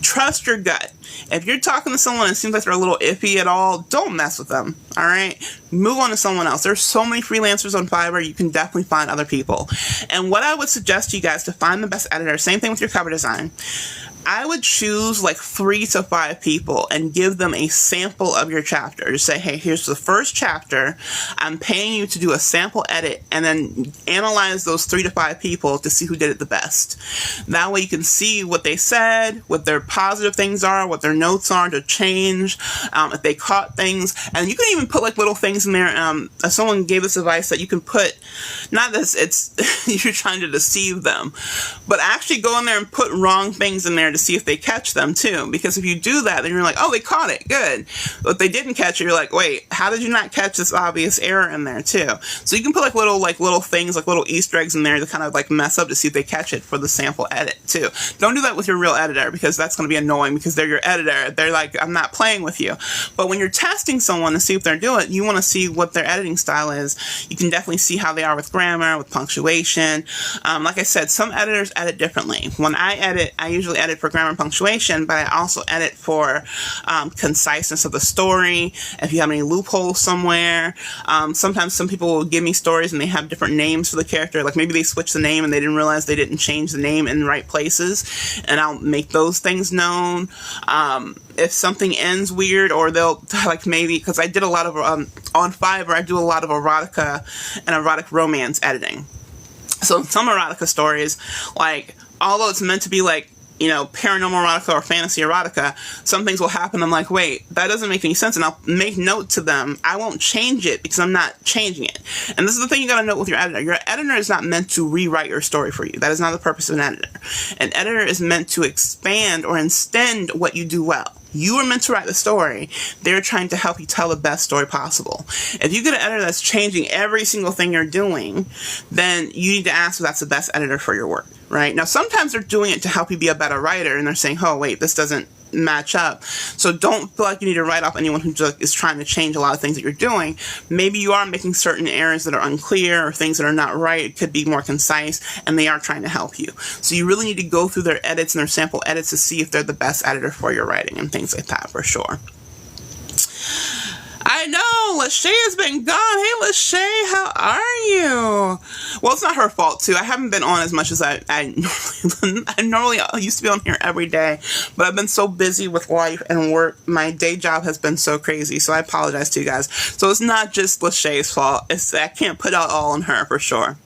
trust your gut. If you're talking to someone and it seems like they're a little iffy at all, don't mess with them, all right? Move on to someone else. There's so many freelancers on Fiverr, you can definitely find other people. And what I would suggest to you guys to find the best editor, same thing with your cover design, I would choose like 3 to 5 people and give them a sample of your chapter. Just say, hey, here's the first chapter. I'm paying you to do a sample edit, and then analyze those 3 to 5 people to see who did it the best. That way you can see what they said, what their positive things are, what their notes are to change, if they caught things. And you can even put like little things in there. If someone gave this advice that you can put, not that it's you're trying to deceive them, but actually go in there and put wrong things in there to see if they catch them too. Because if you do that, then you're like, oh, they caught it, good. But if they didn't catch it, you're like, wait, how did you not catch this obvious error in there too? So you can put like little things, like little Easter eggs in there to kind of like mess up to see if they catch it for the sample edit too. Don't do that with your real editor, because that's going to be annoying, because they're your editor. They're like, I'm not playing with you. But when you're testing someone to see if they're doing it, you want to see what their editing style is. You can definitely see how they are with grammar, with punctuation. Like I said, some editors edit differently. When I edit, I usually edit for grammar and punctuation, but I also edit for conciseness of the story, if you have any loopholes somewhere. Sometimes some people will give me stories and they have different names for the character, like maybe they switched the name and they didn't realize they didn't change the name in the right places, and I'll make those things known. If something ends weird, or they'll, like, maybe, because I did a lot of, on Fiverr, I do a lot of erotica and erotic romance editing. So some erotica stories, like, although it's meant to be like, you know, paranormal erotica or fantasy erotica, some things will happen. I'm like, wait, that doesn't make any sense. And I'll make note to them. I won't change it because I'm not changing it. And this is the thing you got to note with your editor. Your editor is not meant to rewrite your story for you. That is not the purpose of an editor. An editor is meant to expand or extend what you do well. You are meant to write the story. They're trying to help you tell the best story possible. If you get an editor that's changing every single thing you're doing, then you need to ask if that's the best editor for your work, right? Now, sometimes they're doing it to help you be a better writer, and they're saying, oh, wait, this doesn't match up. So don't feel like you need to write off anyone who just is trying to change a lot of things that you're doing. Maybe you are making certain errors that are unclear or things that are not right. It could be more concise, and they are trying to help you. So you really need to go through their edits and their sample edits to see if they're the best editor for your writing and things like that, for sure. I know, Lachey has been gone. Hey, Lachey, how are you? Well, it's not her fault, too. I haven't been on as much as I normally used to be on here every day, but I've been so busy with life and work. My day job has been so crazy, so I apologize to you guys. So it's not just Lachey's fault. I can't put it all on her, for sure.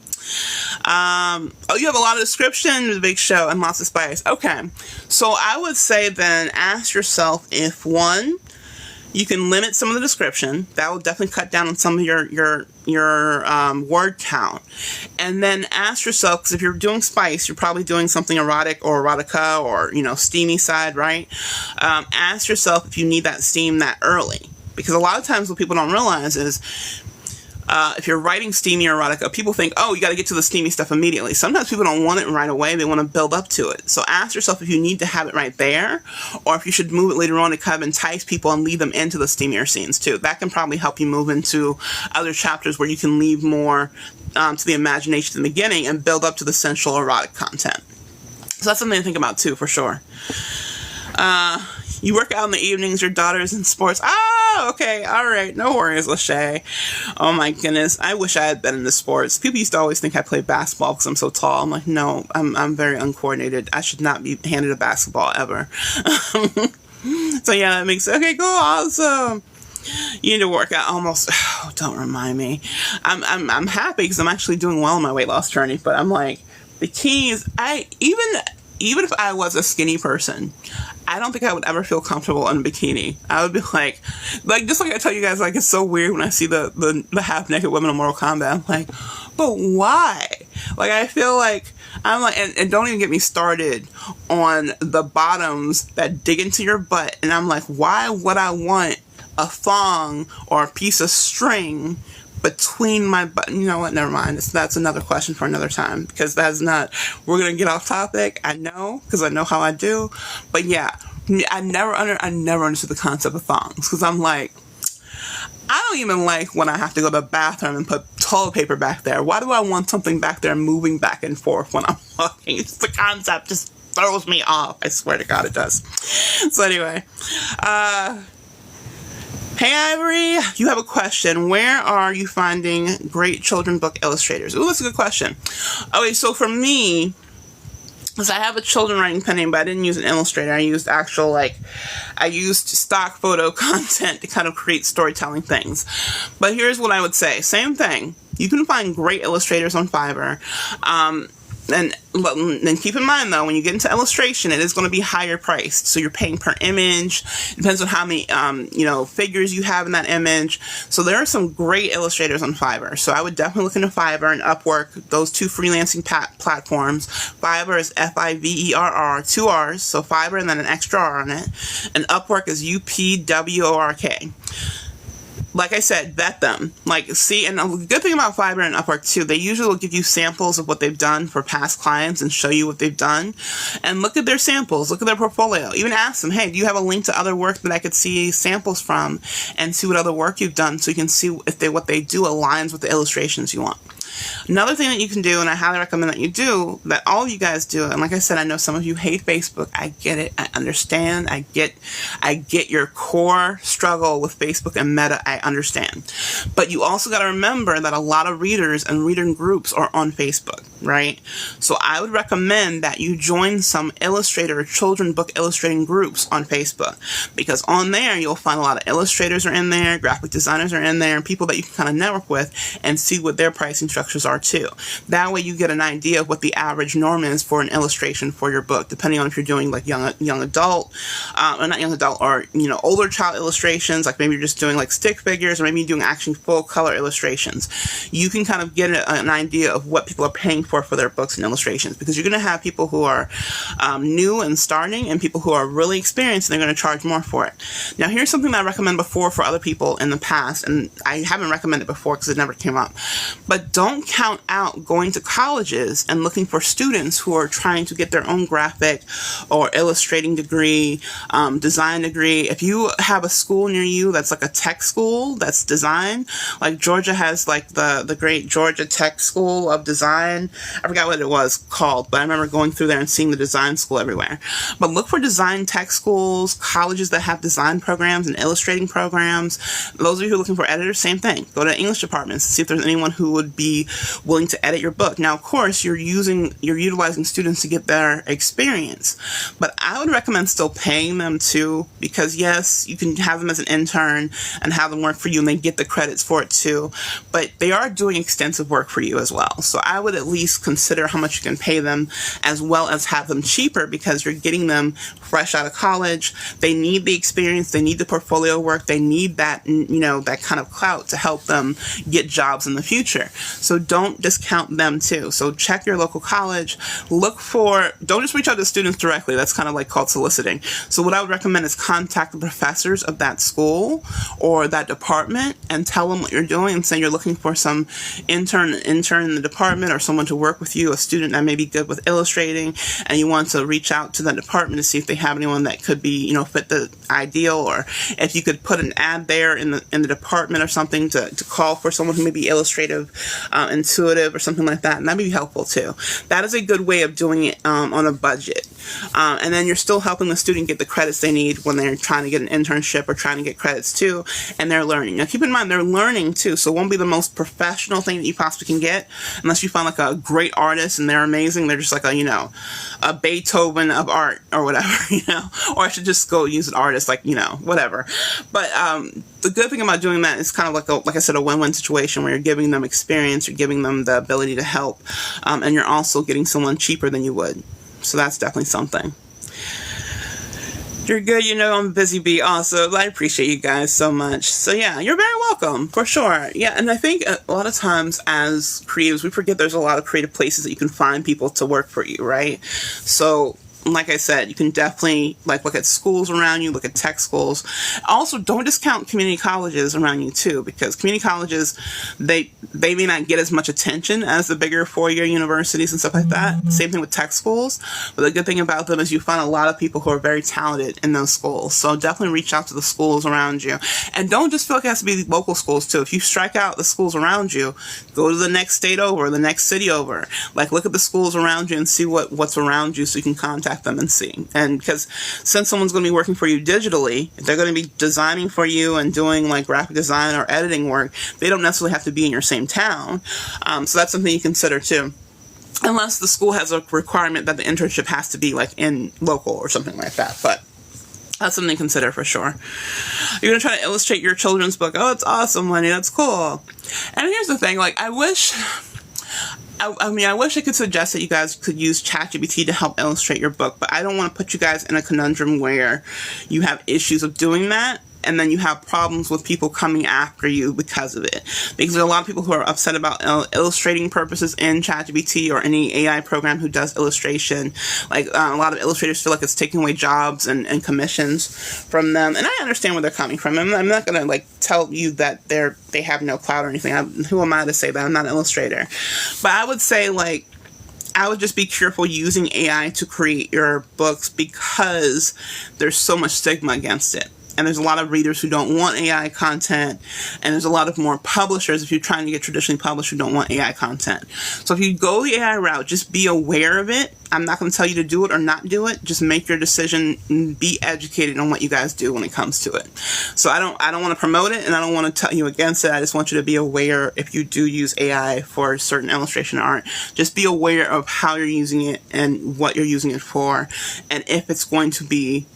Oh, you have a lot of description, the big show, and lots of spice. Okay, so I would say then ask yourself if, one, you can limit some of the description. That will definitely cut down on some of your word count. And then ask yourself, because if you're doing spice, you're probably doing something erotic or erotica or, you know, steamy side, right? Ask yourself if you need that steam that early. Because a lot of times what people don't realize is if you're writing steamy erotica, people think, oh, you got to get to the steamy stuff immediately. Sometimes people don't want it right away. They want to build up to it. So ask yourself if you need to have it right there, or if you should move it later on to kind of entice people and lead them into the steamier scenes too. That can probably help you move into other chapters where you can leave more to the imagination in the beginning and build up to the sensual erotic content. So that's something to think about too, for sure. You work out in the evenings, your daughter's in sports. Oh, okay, all right, no worries, Lachey. Oh my goodness, I wish I had been into sports. People used to always think I played basketball because I'm so tall. I'm like, no, I'm very uncoordinated. I should not be handed a basketball ever. So yeah, that makes sense. Okay, cool, awesome. You need to work out almost. Oh, don't remind me. I'm happy because I'm actually doing well on my weight loss journey. But I'm like, bikinis. Even if I was a skinny person, I don't think I would ever feel comfortable in a bikini. I would be like just like I tell you guys, like, it's so weird when I see the half-naked women in Mortal Kombat. I'm like, but why? Like, I feel like, I'm like, and don't even get me started on the bottoms that dig into your butt. And I'm like, why would I want a thong or a piece of string between my butt? You know what, never mind. That's another question for another time, because that's not, we're going to get off topic. I know, because I know how I do. But yeah, I never understood the concept of thongs, because I'm like, I don't even like when I have to go to the bathroom and put toilet paper back there. Why do I want something back there moving back and forth when I'm walking? It's the concept just throws me off. I swear to God it does. So anyway, hey Ivory, you have a question. Where are you finding great children book illustrators? Ooh, that's a good question. Okay, so for me, because I have a children writing pen name, but I didn't use an illustrator. I used I used stock photo content to kind of create storytelling things. But here's what I would say. Same thing. You can find great illustrators on Fiverr. And then keep in mind, though, when you get into illustration, it is going to be higher priced. So you're paying per image. Depends on how many, figures you have in that image. So there are some great illustrators on Fiverr. So I would definitely look into Fiverr and Upwork, those two freelancing platforms. Fiverr is Fiverr, 2 R's. So Fiverr and then an extra R on it. And Upwork is Upwork. Like I said, vet them. See, and the good thing about Fiverr and Upwork too, they usually will give you samples of what they've done for past clients and show you what they've done. And look at their samples, look at their portfolio. Even ask them, hey, do you have a link to other work that I could see samples from and see what other work you've done so you can see if what they do aligns with the illustrations you want. Another thing that you can do, and I highly recommend that you do, that all of you guys do, and like I said, I know some of you hate Facebook. I get it. I understand. I get your core struggle with Facebook and Meta. I understand. But you also got to remember that a lot of readers and reading groups are on Facebook, right? So I would recommend that you join some illustrator or children book illustrating groups on Facebook, because on there you'll find a lot of illustrators are in there, graphic designers are in there, and people that you can kind of network with and see what their pricing structures are too. That way you get an idea of what the average norm is for an illustration for your book, depending on if you're doing like young adult, or not young adult, or older child illustrations, like maybe you're just doing like stick figures, or maybe you're doing actually full color illustrations. You can kind of get an idea of what people are paying for their books and illustrations, because you're going to have people who are new and starting, and people who are really experienced, and they're going to charge more for it. Now here's something that I recommend before for other people in the past, and I haven't recommended before because it never came up, but don't count out going to colleges and looking for students who are trying to get their own graphic or illustrating degree, design degree. If you have a school near you that's like a tech school that's design, like Georgia has like the great Georgia Tech School of Design. I forgot what it was called, but I remember going through there and seeing the design school everywhere. But look for design tech schools, colleges that have design programs and illustrating programs. Those of you who are looking for editors, same thing. Go to English departments, see if there's anyone who would be willing to edit your book. Now, of course, you're utilizing students to get their experience, but I would recommend still paying them too, because yes, you can have them as an intern and have them work for you and they get the credits for it too, but they are doing extensive work for you as well. So I would at least consider how much you can pay them, as well as have them cheaper, because you're getting them fresh out of college. They need the experience, they need the portfolio work, they need that, that kind of clout to help them get jobs in the future. So don't discount them too. So check your local college. Don't just reach out to students directly. That's kind of like called soliciting. So what I would recommend is contact the professors of that school or that department and tell them what you're doing, and say you're looking for some intern in the department, or someone to work with you, a student that may be good with illustrating, and you want to reach out to that department to see if they have anyone that could be, fit the ideal, or if you could put an ad there in the department or something to call for someone who may be illustrative, intuitive, or something like that, and that'd be helpful too. That is a good way of doing it on a budget. And then you're still helping the student get the credits they need when they're trying to get an internship or trying to get credits too, and they're learning. Now keep in mind, they're learning too, so it won't be the most professional thing that you possibly can get unless you find like a great artist and they're amazing. They're just like a Beethoven of art or whatever, or I should just go use an artist, like, whatever. But the good thing about doing that is kind of like I said, a win-win situation where you're giving them experience, you're giving them the ability to help, and you're also getting someone cheaper than you would. So that's definitely something. You're good, I'm a busy bee also. I appreciate you guys so much. So yeah, you're very welcome, for sure. Yeah, and I think a lot of times as creatives, we forget there's a lot of creative places that you can find people to work for you, right? So like I said, you can definitely look at schools around you, look at tech schools. Also, don't discount community colleges around you too, because community colleges, they may not get as much attention as the bigger four-year universities and stuff like that. Same thing with tech schools. But the good thing about them is you find a lot of people who are very talented in those schools. So definitely reach out to the schools around you. And don't just feel like it has to be local schools too. If you strike out the schools around you, go to the next state over, the next city over. Look at the schools around you and see what's around you, so you can contact at them and see. And because since someone's going to be working for you digitally, they're going to be designing for you and doing like graphic design or editing work. They don't necessarily have to be in your same town. So that's something you consider too. Unless the school has a requirement that the internship has to be like in local or something like that. But that's something to consider for sure. You're going to try to illustrate your children's book. Oh, it's awesome, Lenny. That's cool. And here's the thing. Like, I wish I could suggest that you guys could use ChatGPT to help illustrate your book, but I don't want to put you guys in a conundrum where you have issues of doing that, and then you have problems with people coming after you because of it. Because there are a lot of people who are upset about illustrating purposes in ChatGPT or any AI program who does illustration. Like, a lot of illustrators feel like it's taking away jobs and commissions from them. And I understand where they're coming from. I'm not going to, like, tell you that they have no clout or anything. Who am I to say that? I'm not an illustrator. But I would say, like, I would just be careful using AI to create your books because there's so much stigma against it. And there's a lot of readers who don't want AI content, and there's a lot of more publishers, if you're trying to get traditionally published, who don't want AI content. So if you go the AI route, just be aware of it. I'm not going to tell you to do it or not do it. Just make your decision and be educated on what you guys do when it comes to it. So I don't want to promote it, and I don't want to tell you against it. I just want you to be aware if you do use AI for certain illustration art. Just be aware of how you're using it and what you're using it for, and if it's going to be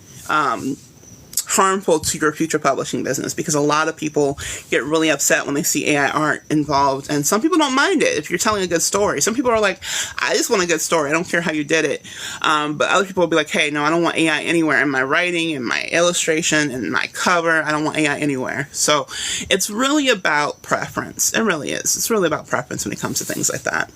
harmful to your future publishing business, because a lot of people get really upset when they see AI art involved, and some people don't mind it if you're telling a good story. Some people are like, I just want a good story, I don't care how you did it. But other people will be like, hey, no, I don't want AI anywhere in my writing, in my illustration, in my cover. I don't want AI anywhere. So it's really about preference. It really is. It's really about preference when it comes to things like that.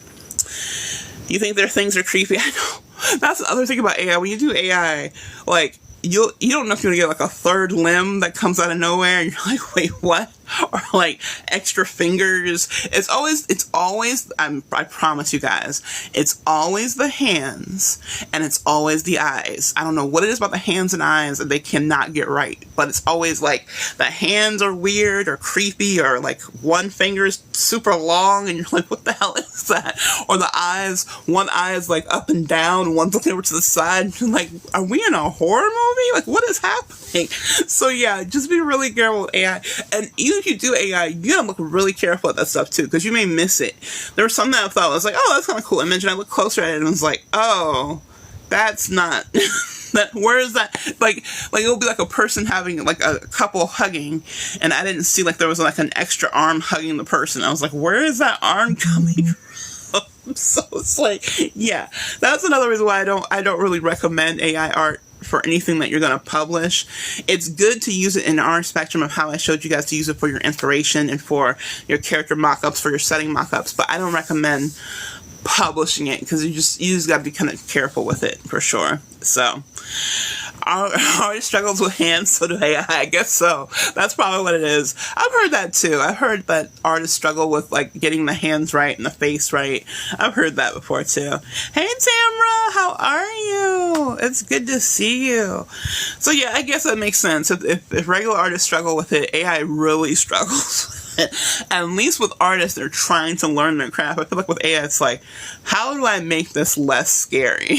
You think their things are creepy? I know. That's the other thing about AI. When you do AI, like, you don't know if you're gonna get like a third limb that comes out of nowhere, and you're like, wait, what? Or like extra fingers. It's always, I promise you guys, it's always the hands and it's always the eyes. I don't know what it is about the hands and eyes that they cannot get right, but it's always like the hands are weird or creepy, or like one finger is super long and you're like, what the hell is that? Or the eyes, one eye is like up and down, one's looking over to the side, and you're like, are we in a horror movie? Like, what is happening? So yeah, just be really careful with AI. And even if you do AI, you gotta look really careful at that stuff too, because you may miss it. There was something that I thought was like, oh, that's kind of cool image, and I looked closer at it and was like, oh, that's not that. Where is that? Like it'll be like a person having like a couple hugging, and I didn't see like there was like an extra arm hugging the person. I was like, where is that arm coming from? So it's like, yeah, that's another reason why I don't really recommend AI art for anything that you're going to publish. It's good to use it in our spectrum of how I showed you guys to use it for your inspiration and for your character mock-ups, for your setting mock-ups, but I don't recommend publishing it, because you just got to be kind of careful with it for sure. So artist struggles with hands, so do AI. I guess so. That's probably what it is. I've heard that too. I've heard that artists struggle with like getting the hands right and the face right. I've heard that before too. Hey Tamra, how are you? It's good to see you. So yeah, I guess that makes sense. If regular artists struggle with it, AI really struggles. At least with artists, they're trying to learn their craft. I feel like with AI, it's like, how do I make this less scary?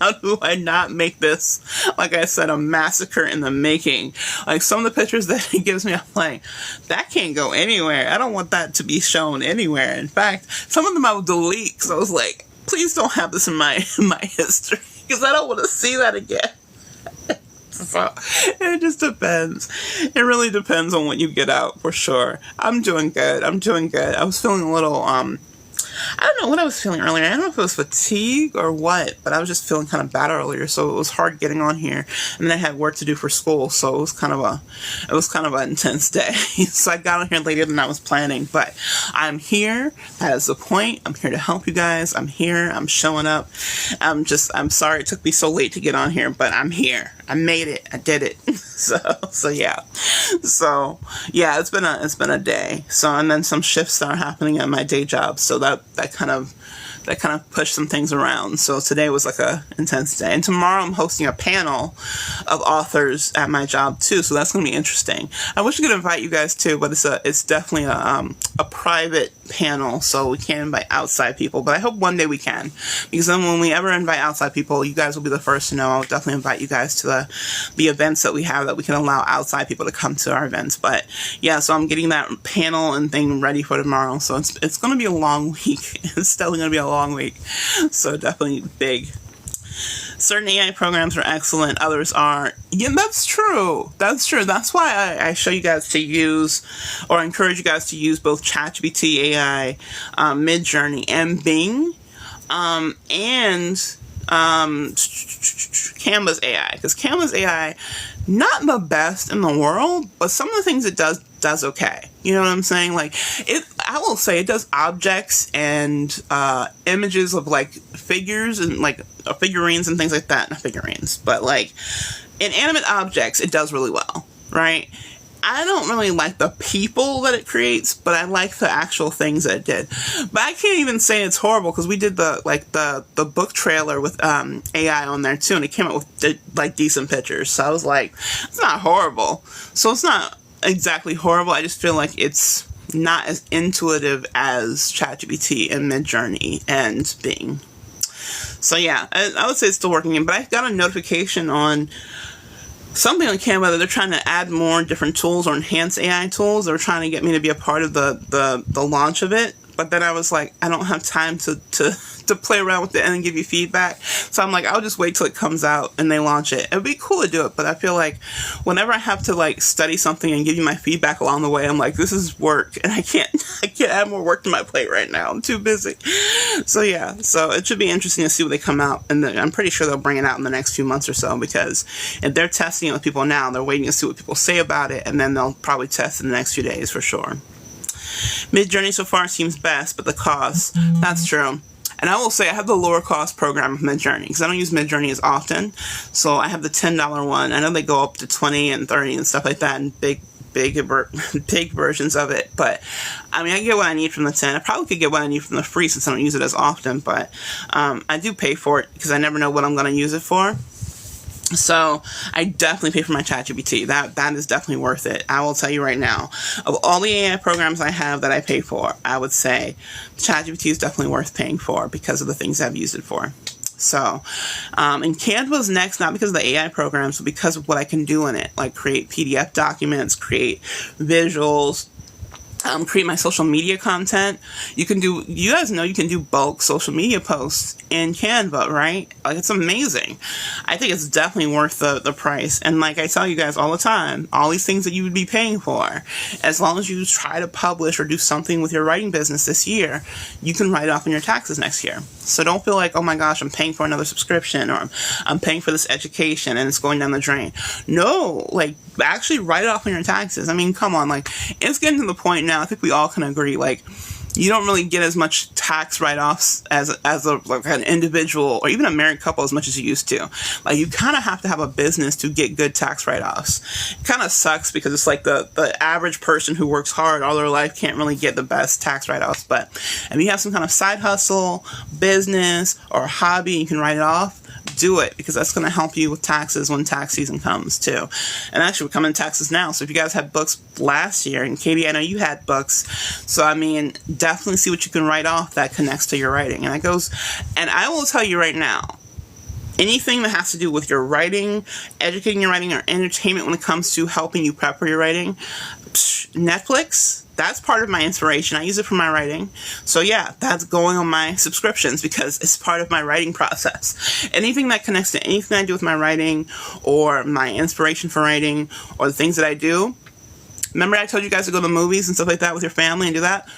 How do I not make this, like I said, a massacre in the making? Like some of the pictures that he gives me, I'm like, that can't go anywhere. I don't want that to be shown anywhere. In fact, some of them I would delete, because I was like, please don't have this in my history, because I don't want to see that again. So it just depends. It really depends on what you get out, for sure. I'm doing good. I was feeling a little, I don't know what I was feeling earlier. I don't know if it was fatigue or what, but I was just feeling kind of bad earlier, so it was hard getting on here. And then I had work to do for school, so it was kind of an intense day. So I got on here later than I was planning, but I'm here. That is the point. I'm here to help you guys. I'm here. I'm showing up. I'm sorry it took me so late to get on here, but I'm here. I made it. I did it. So yeah. So yeah, it's been a day. So, and then some shifts start happening at my day job, so that kind of that kind of pushed some things around. So today was like a intense day. And tomorrow I'm hosting a panel of authors at my job too. So that's going to be interesting. I wish I could invite you guys too, but it's definitely a private panel. So we can't invite outside people, but I hope one day we can, because then when we ever invite outside people, you guys will be the first to know. I'll definitely invite you guys to the events that we have, that we can allow outside people to come to our events. But yeah, so I'm getting that panel and thing ready for tomorrow. So it's going to be a long week. It's definitely going to be a long week. So definitely big. Certain AI programs are excellent, others aren't. Yeah, that's true. That's true. That's why I show you guys to use, or encourage you guys to use, both ChatGPT AI, Midjourney, and Bing, and Canva's AI. Because Canva's AI, not the best in the world, but some of the things it does okay. You know what I'm saying? Like, I will say it does objects and images of like figures and like figurines and things like that. Not figurines, but like inanimate objects, it does really well, right? I don't really like the people that it creates, but I like the actual things that it did. But I can't even say it's horrible, because we did the book trailer with AI on there too, and it came out with like decent pictures. So I was like, it's not horrible. So it's not exactly horrible. I just feel like it's not as intuitive as ChatGPT and Midjourney and Bing. So yeah, I would say it's still working, but I got a notification on something on Canva that they're trying to add more different tools or enhance AI tools. They're trying to get me to be a part of the launch of it. But then I was like, I don't have time to play around with it and give you feedback. So I'm like, I'll just wait till it comes out and they launch it. It'd be cool to do it, but I feel like whenever I have to like study something and give you my feedback along the way, I'm like, this is work, and I can't add more work to my plate right now. I'm too busy. So yeah, so it should be interesting to see what they come out, and I'm pretty sure they'll bring it out in the next few months or so, because if they're testing it with people now, they're waiting to see what people say about it, and then they'll probably test it in the next few days for sure. Midjourney so far seems best, but the cost, that's true. And I will say I have the lower cost program of Midjourney, because I don't use Midjourney as often. So I have the $10 one. I know they go up to 20 and 30 and stuff like that, and big versions of it. But I mean, I get what I need from the 10. I probably could get what I need from the free, since I don't use it as often. But I do pay for it, because I never know what I'm going to use it for. So I definitely pay for my ChatGPT. That is definitely worth it. I will tell you right now, of all the AI programs I have that I pay for, I would say ChatGPT is definitely worth paying for, because of the things I've used it for. So, and Canva's next, not because of the AI programs, but because of what I can do in it, like create PDF documents, create visuals, create my social media content. You guys know you can do bulk social media posts in Canva, right? Like, it's amazing. I think it's definitely worth the price. And like I tell you guys all the time, all these things that you would be paying for, as long as you try to publish or do something with your writing business this year, you can write off on your taxes next year. So don't feel like, oh my gosh, I'm paying for another subscription, or I'm paying for this education and it's going down the drain. No, like, actually write it off on your taxes. I mean, come on, like, it's getting to the point now, I think we all can agree, like, you don't really get as much tax write-offs as an individual or even a married couple as much as you used to. Like, you kind of have to have a business to get good tax write-offs. It kind of sucks, because it's like the average person who works hard all their life can't really get the best tax write-offs. But if you have some kind of side hustle, business, or hobby, you can write it off, do it, because that's going to help you with taxes when tax season comes too. And actually, we're coming to taxes now, so if you guys had books last year, and Katie, I know you had books, so I mean, definitely see what you can write off that connects to your writing. And I will tell you right now, anything that has to do with your writing, educating your writing, or entertainment when it comes to helping you prep for your writing, Netflix, that's part of my inspiration. I use it for my writing. So yeah, that's going on my subscriptions, because it's part of my writing process. Anything that connects to anything I do with my writing, or my inspiration for writing, or the things that I do. Remember I told you guys to go to movies and stuff like that with your family and do that?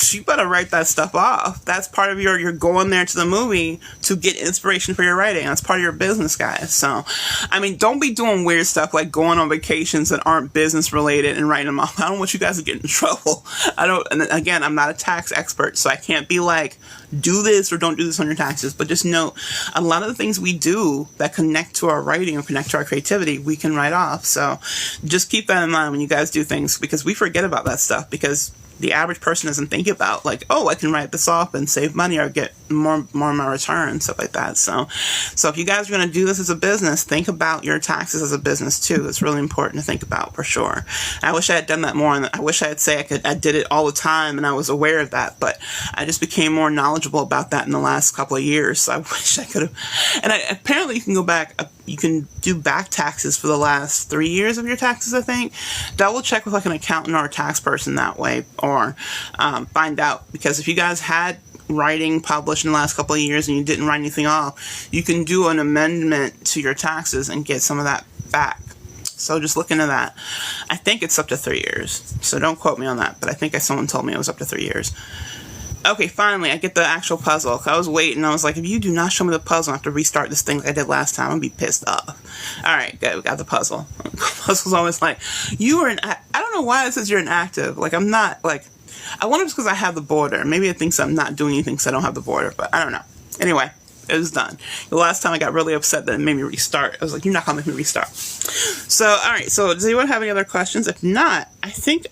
You better write that stuff off. That's part of you're going there to the movie to get inspiration for your writing. That's part of your business, guys. So, I mean, don't be doing weird stuff like going on vacations that aren't business related and writing them off. I don't want you guys to get in trouble. And again, I'm not a tax expert, so I can't be like, do this or don't do this on your taxes. But just know, a lot of the things we do that connect to our writing or connect to our creativity, we can write off. So just keep that in mind when you guys do things, because we forget about that stuff, because the average person doesn't think about, like, oh, I can write this off and save money or get more of my return, stuff like that. So if you guys are going to do this as a business, think about your taxes as a business too. It's really important to think about, for sure. I wish I had done that more, and I wish I had I did it all the time and I was aware of that, but I just became more knowledgeable about that in the last couple of years. So I wish I could have. And apparently you can go back, you can do back taxes for the last 3 years of your taxes, I think. Double check with like an accountant or a tax person that way, or find out, because if you guys had writing published in the last couple of years and you didn't write anything off, you can do an amendment to your taxes and get some of that back. So just look into that. I think it's up to 3 years, so don't quote me on that, but I think someone told me it was up to 3 years. Okay, finally, I get the actual puzzle. I was waiting. I was like, if you do not show me the puzzle, I have to restart this thing like I did last time. I'm going to be pissed off. All right, good. We got the puzzle. The puzzle's always like, I don't know why it says you're inactive. Like, I'm not, like, I wonder if it's because I have the border. Maybe it thinks I'm not doing anything because I don't have the border, but I don't know. Anyway, it was done. The last time I got really upset that it made me restart. I was like, you're not going to make me restart. So, all right. So, does anyone have any other questions? If not, I think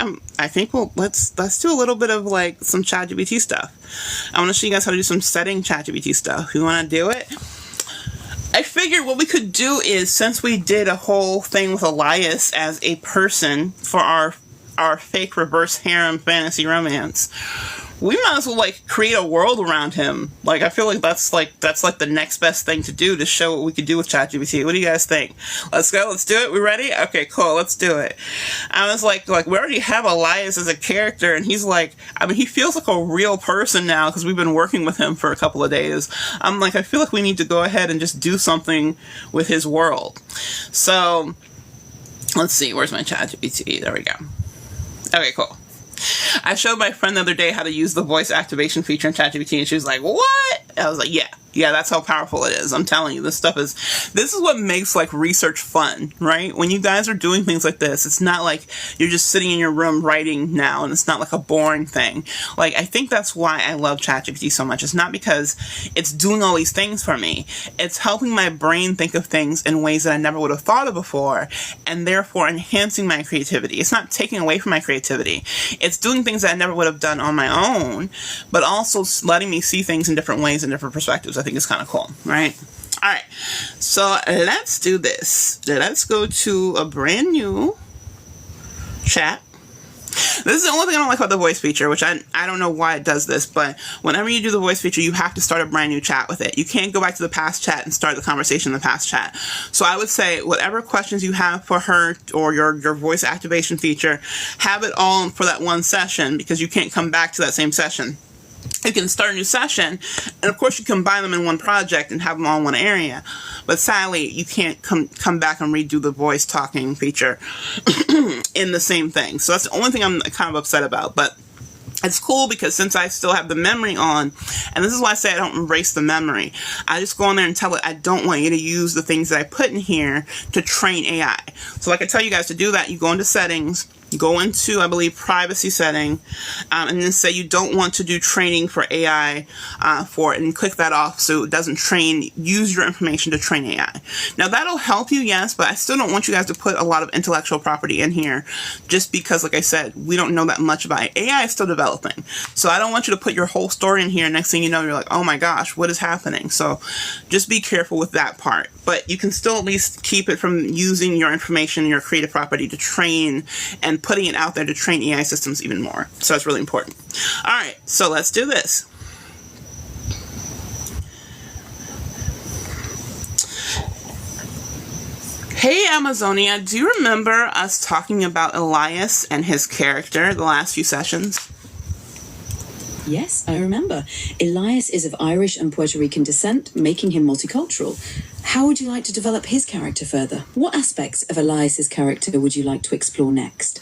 let's do a little bit of like some ChatGPT stuff. I want to show you guys how to do some setting ChatGPT stuff. You want to do it? I figured what we could do is, since we did a whole thing with Elias as a person for our fake reverse harem fantasy romance, we might as well like create a world around him. Like, I feel like that's like the next best thing to do, to show what we could do with ChatGPT. What do you guys think? Let's go. Let's do it. We ready? Okay, cool. Let's do it. I was like we already have Elias as a character, and he's like, I mean, he feels like a real person now because we've been working with him for a couple of days. I'm like, I feel like we need to go ahead and just do something with his world. So let's see. Where's my ChatGPT? There we go. Okay, cool. I showed my friend the other day how to use the voice activation feature in ChatGPT, and she was like, what? I was like, yeah, that's how powerful it is. I'm telling you, this is what makes like research fun, right? When you guys are doing things like this, it's not like you're just sitting in your room writing now, and it's not like a boring thing. Like, I think that's why I love ChatGPT so much. It's not because it's doing all these things for me. It's helping my brain think of things in ways that I never would have thought of before, and therefore enhancing my creativity. It's not taking away from my creativity. It's doing things that I never would have done on my own, but also letting me see things in different ways and different perspectives. I think it's kind of cool, right? All right, so let's do this. Let's go to a brand new chat. This is the only thing I don't like about the voice feature, which I don't know why it does this, but whenever you do the voice feature, you have to start a brand new chat with it. You can't go back to the past chat and start the conversation in the past chat. So I would say whatever questions you have for her or your voice activation feature, have it all for that one session, because you can't come back to that same session. You can start a new session, and of course you combine them in one project and have them all in one area. But sadly, you can't come back and redo the voice talking feature in the same thing. So that's the only thing I'm kind of upset about. But it's cool because since I still have the memory on, and this is why I say I don't erase the memory, I just go in there and tell it I don't want you to use the things that I put in here to train AI. So like I tell you guys to do that, you go into settings, go into, I believe, privacy setting, and then say you don't want to do training for AI for it, and click that off so it doesn't use your information to train AI. Now that'll help you, yes, but I still don't want you guys to put a lot of intellectual property in here, just because, like I said, we don't know that much about it. AI is still developing, so I don't want you to put your whole story in here. Next thing you know, you're like, oh my gosh, what is happening? So just be careful with that part. But you can still at least keep it from using your information, your creative property, to train and putting it out there to train AI systems even more. So that's really important. All right, so let's do this. Hey Amazonia, do you remember us talking about Elias and his character the last few sessions? Yes, I remember. Elias is of Irish and Puerto Rican descent, making him multicultural. How would you like to develop his character further? What aspects of Elias's character would you like to explore next?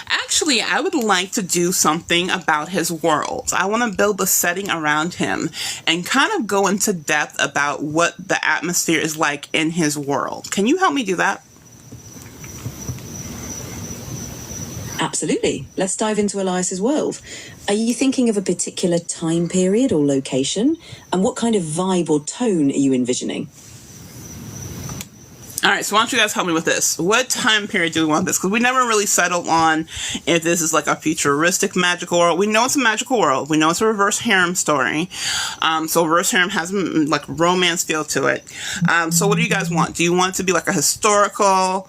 Actually, I would like to do something about his world. I want to build a setting around him and kind of go into depth about what the atmosphere is like in his world. Can you help me do that? Absolutely. Let's dive into Elias's world. Are you thinking of a particular time period or location? And what kind of vibe or tone are you envisioning? All right, so why don't you guys help me with this? What time period do we want this? Because we never really settled on if this is like a futuristic magical world. We know it's a magical world. We know it's a reverse harem story. So reverse harem has like romance feel to it. So what do you guys want? Do you want it to be like a historical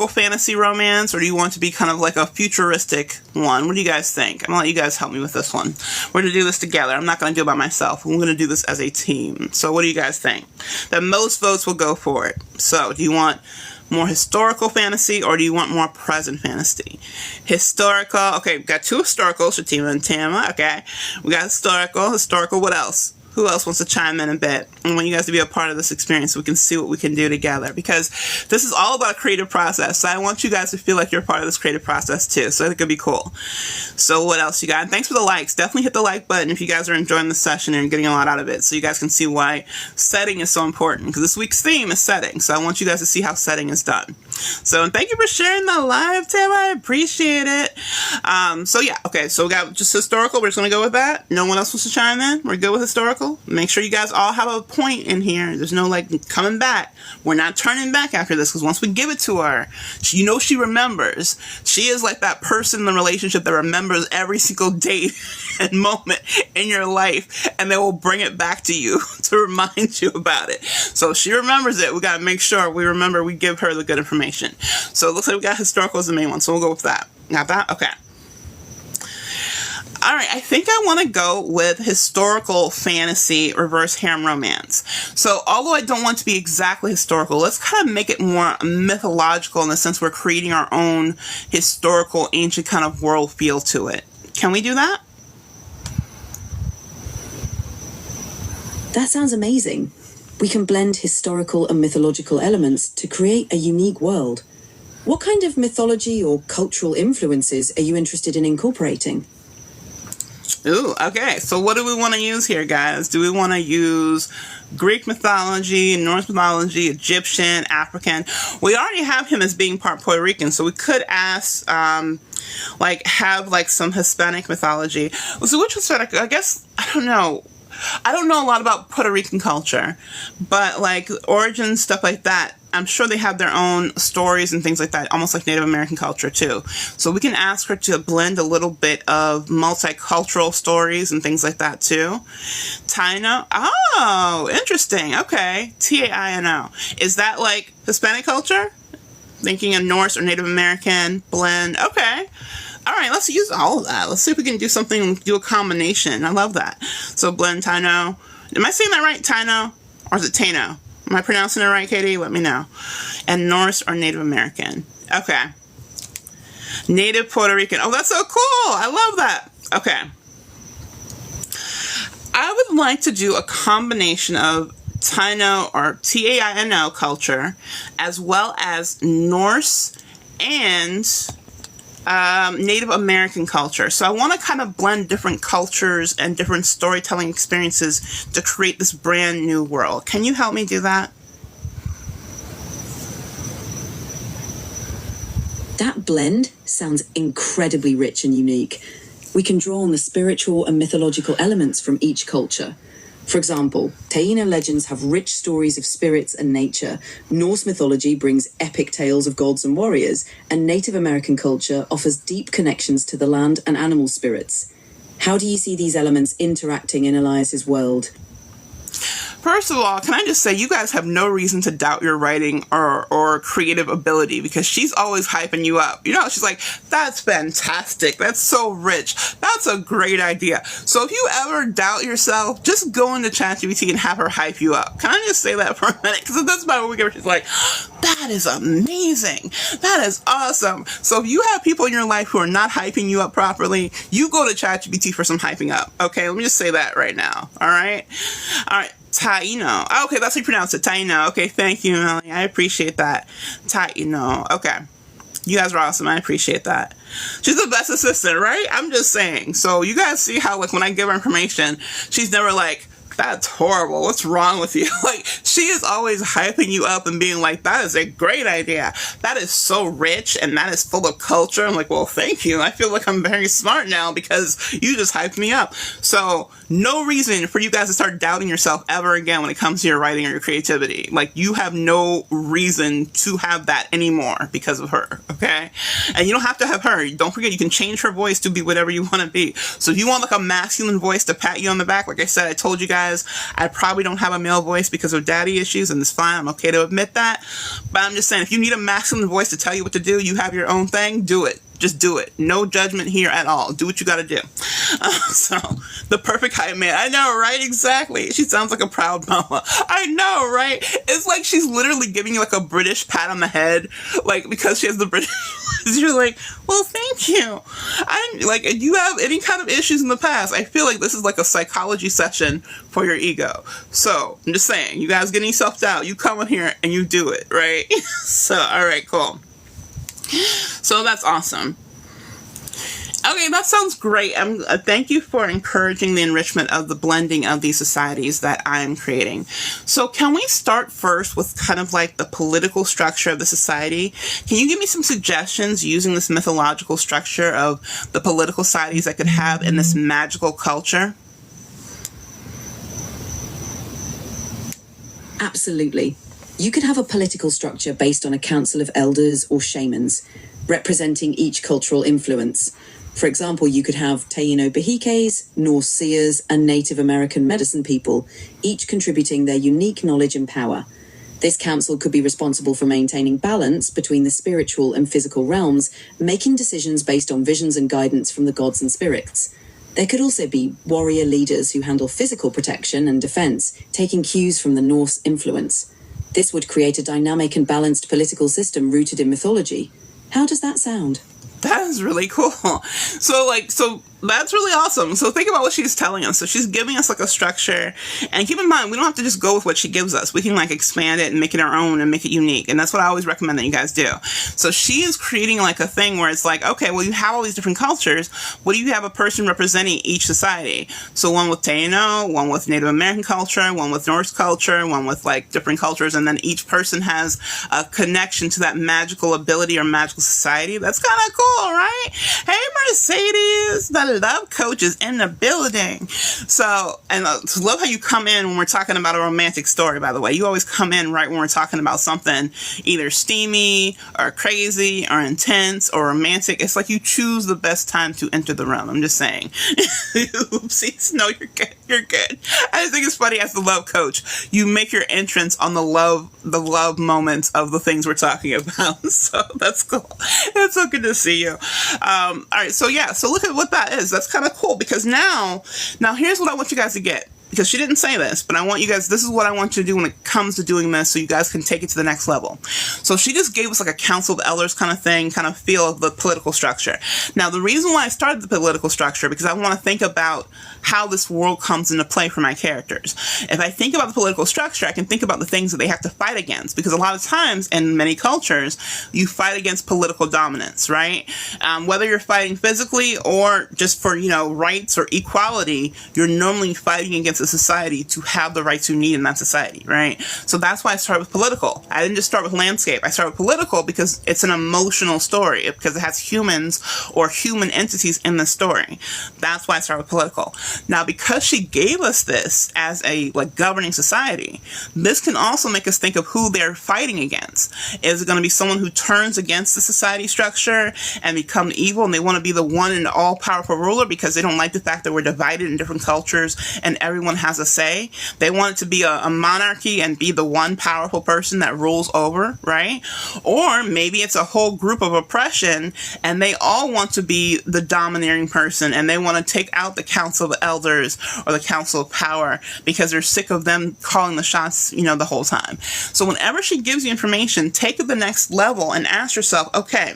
fantasy romance, or do you want it to be kind of like a futuristic one? What do you guys think? I'm gonna let you guys help me with this one. We're gonna do this together. I'm not gonna do it by myself. I'm gonna do this as a team. So what do you guys think? The most votes will go for it. So do you want more historical fantasy, or do you want more present fantasy? Historical. Okay, we've got two historicals, Shatima and Tama. Okay, we got historical. What else? Who else wants to chime in a bit? I want you guys to be a part of this experience so we can see what we can do together, because this is all about a creative process. So I want you guys to feel like you're part of this creative process too. So it could be cool. So what else you got? And thanks for the likes. Definitely hit the like button if you guys are enjoying the session and getting a lot out of it, so you guys can see why setting is so important, because this week's theme is setting. So I want you guys to see how setting is done. So, and thank you for sharing the live, Tim. I appreciate it. So yeah, okay. So we got just historical. We're just gonna go with that. No one else wants to chime in. We're good with historical. Make sure you guys all have a point in here. There's no like coming back. We're not turning back after this, because once we give it to her, she remembers. She is like that person in the relationship that remembers every single date and moment in your life, and they will bring it back to you to remind you about it. So if she remembers it, we gotta make sure we remember we give her the good information. So it looks like we got historical as the main one, so we'll go with that. Got that? Okay. All right, I think I want to go with historical fantasy reverse harem romance. So although I don't want to be exactly historical, let's kind of make it more mythological in the sense we're creating our own historical ancient kind of world feel to it. Can we do that? That sounds amazing. We can blend historical and mythological elements to create a unique world. What kind of mythology or cultural influences are you interested in incorporating? Ooh, okay. So what do we want to use here, guys? Do we want to use Greek mythology, Norse mythology, Egyptian, African? We already have him as being part Puerto Rican, so we could ask, have some Hispanic mythology. So which Hispanic? I guess, I don't know. I don't know a lot about Puerto Rican culture, but like origins, stuff like that, I'm sure they have their own stories and things like that, almost like Native American culture too. So we can ask her to blend a little bit of multicultural stories and things like that too. Taino. Oh, interesting. Okay. Taino. Is that like Hispanic culture? Thinking of Norse or Native American blend. Okay. All right, let's use all of that. Let's see if we can do something, do a combination. I love that. So blend Taino. Am I saying that right? Taino? Or is it Taino? Am I pronouncing it right, Katie? Let me know. And Norse or Native American. Okay. Native Puerto Rican. Oh, that's so cool. I love that. Okay. I would like to do a combination of Taino or Taino culture, as well as Norse and Native American culture. So I want to kind of blend different cultures and different storytelling experiences to create this brand new world. Can you help me do that? That blend sounds incredibly rich and unique. We can draw on the spiritual and mythological elements from each culture. For example, Taino legends have rich stories of spirits and nature. Norse mythology brings epic tales of gods and warriors, and Native American culture offers deep connections to the land and animal spirits. How do you see these elements interacting in Elias's world? First of all, can I just say you guys have no reason to doubt your writing or creative ability, because she's always hyping you up. You know, she's like, that's fantastic. That's so rich. That's a great idea. So if you ever doubt yourself, just go into ChatGPT and have her hype you up. Can I just say that for a minute? Because that's about what we give her. She's like, that is amazing. That is awesome. So if you have people in your life who are not hyping you up properly, you go to ChatGPT for some hyping up. Okay, let me just say that right now. All right? All right. Taino. Oh, okay, that's how you pronounce it. Taino. Okay, thank you, Melanie. I appreciate that. Taino. Okay. You guys are awesome. I appreciate that. She's the best assistant, right? I'm just saying. So you guys see how, like, when I give her information, she's never like, That's horrible. What's wrong with you? Like, she is always hyping you up and being like, that is a great idea. That is so rich and that is full of culture. I'm like, well, thank you. I feel like I'm very smart now because you just hyped me up. So no reason for you guys to start doubting yourself ever again when it comes to your writing or your creativity. Like, you have no reason to have that anymore because of her, okay? And you don't have to have her. Don't forget, you can change her voice to be whatever you want to be. So if you want like a masculine voice to pat you on the back, like I said, I told you guys, I probably don't have a male voice because of daddy issues, and it's fine. I'm okay to admit that. But I'm just saying, if you need a masculine voice to tell you what to do, you have your own thing, do it. Just do it. No judgment here at all. Do what you gotta do. So, the perfect hype man. I know, right? Exactly. She sounds like a proud mama. I know, right? It's like she's literally giving you like a British pat on the head, like, because she has the British. You're like, well, thank you. Like, if you have any kind of issues in the past, I feel like this is like a psychology session for your ego. So, I'm just saying, you guys getting self-doubt, you come in here and you do it, right? So, alright, cool. So that's awesome. Okay, that sounds great. Thank you for encouraging the enrichment of the blending of these societies that I'm creating. So can we start first with kind of like the political structure of the society? Can you give me some suggestions using this mythological structure of the political societies I could have in this magical culture? Absolutely. You could have a political structure based on a council of elders or shamans, representing each cultural influence. For example, you could have Taino Behikes, Norse seers, and Native American medicine people, each contributing their unique knowledge and power. This council could be responsible for maintaining balance between the spiritual and physical realms, making decisions based on visions and guidance from the gods and spirits. There could also be warrior leaders who handle physical protection and defense, taking cues from the Norse influence. This would create a dynamic and balanced political system rooted in mythology. How does that sound? That is really cool. So that's really awesome. So think about what she's telling us. So she's giving us like a structure, and keep in mind, we don't have to just go with what she gives us. We can like expand it and make it our own and make it unique. And that's what I always recommend that you guys do. So she is creating like a thing where it's like, okay, well, you have all these different cultures. What do you have a person representing each society? So one with Taino, one with Native American culture, one with Norse culture, one with like different cultures. And then each person has a connection to that magical ability or magical society. That's kind of cool, right? Hey, Mercedes, the love coach is in the building. So, and I love how you come in when we're talking about a romantic story, by the way. You always come in right when we're talking about something either steamy or crazy or intense or romantic. It's like you choose the best time to enter the room. I'm just saying. Oopsies. No, you're good. You're good. I just think it's funny as the love coach. You make your entrance on the love moments of the things we're talking about. So that's cool. It's so good to see you. All right. So yeah. So look at what that is. That's kind of cool because now here's what I want you guys to get. Because she didn't say this, but I want you guys, this is what I want you to do when it comes to doing this so you guys can take it to the next level. So she just gave us like a council of elders kind of thing, kind of feel of the political structure. Now, the reason why I started the political structure, because I want to think about how this world comes into play for my characters. If I think about the political structure, I can think about the things that they have to fight against. Because a lot of times in many cultures, you fight against political dominance, right? Whether you're fighting physically or just for, rights or equality, you're normally fighting against a society to have the rights you need in that society, right? So that's why I started with political. I didn't just start with landscape. I started with political because it's an emotional story, because it has humans or human entities in the story. That's why I started with political. Now, because she gave us this as a governing society, this can also make us think of who they're fighting against. Is it going to be someone who turns against the society structure and become evil, and they want to be the one and all-powerful ruler because they don't like the fact that we're divided in different cultures and everyone has a say? They want it to be a monarchy and be the one powerful person that rules over, right? Or maybe it's a whole group of oppression and they all want to be the domineering person and they want to take out the council of elders or the council of power because they're sick of them calling the shots, the whole time. So whenever she gives you information, take it to the next level and ask yourself, okay,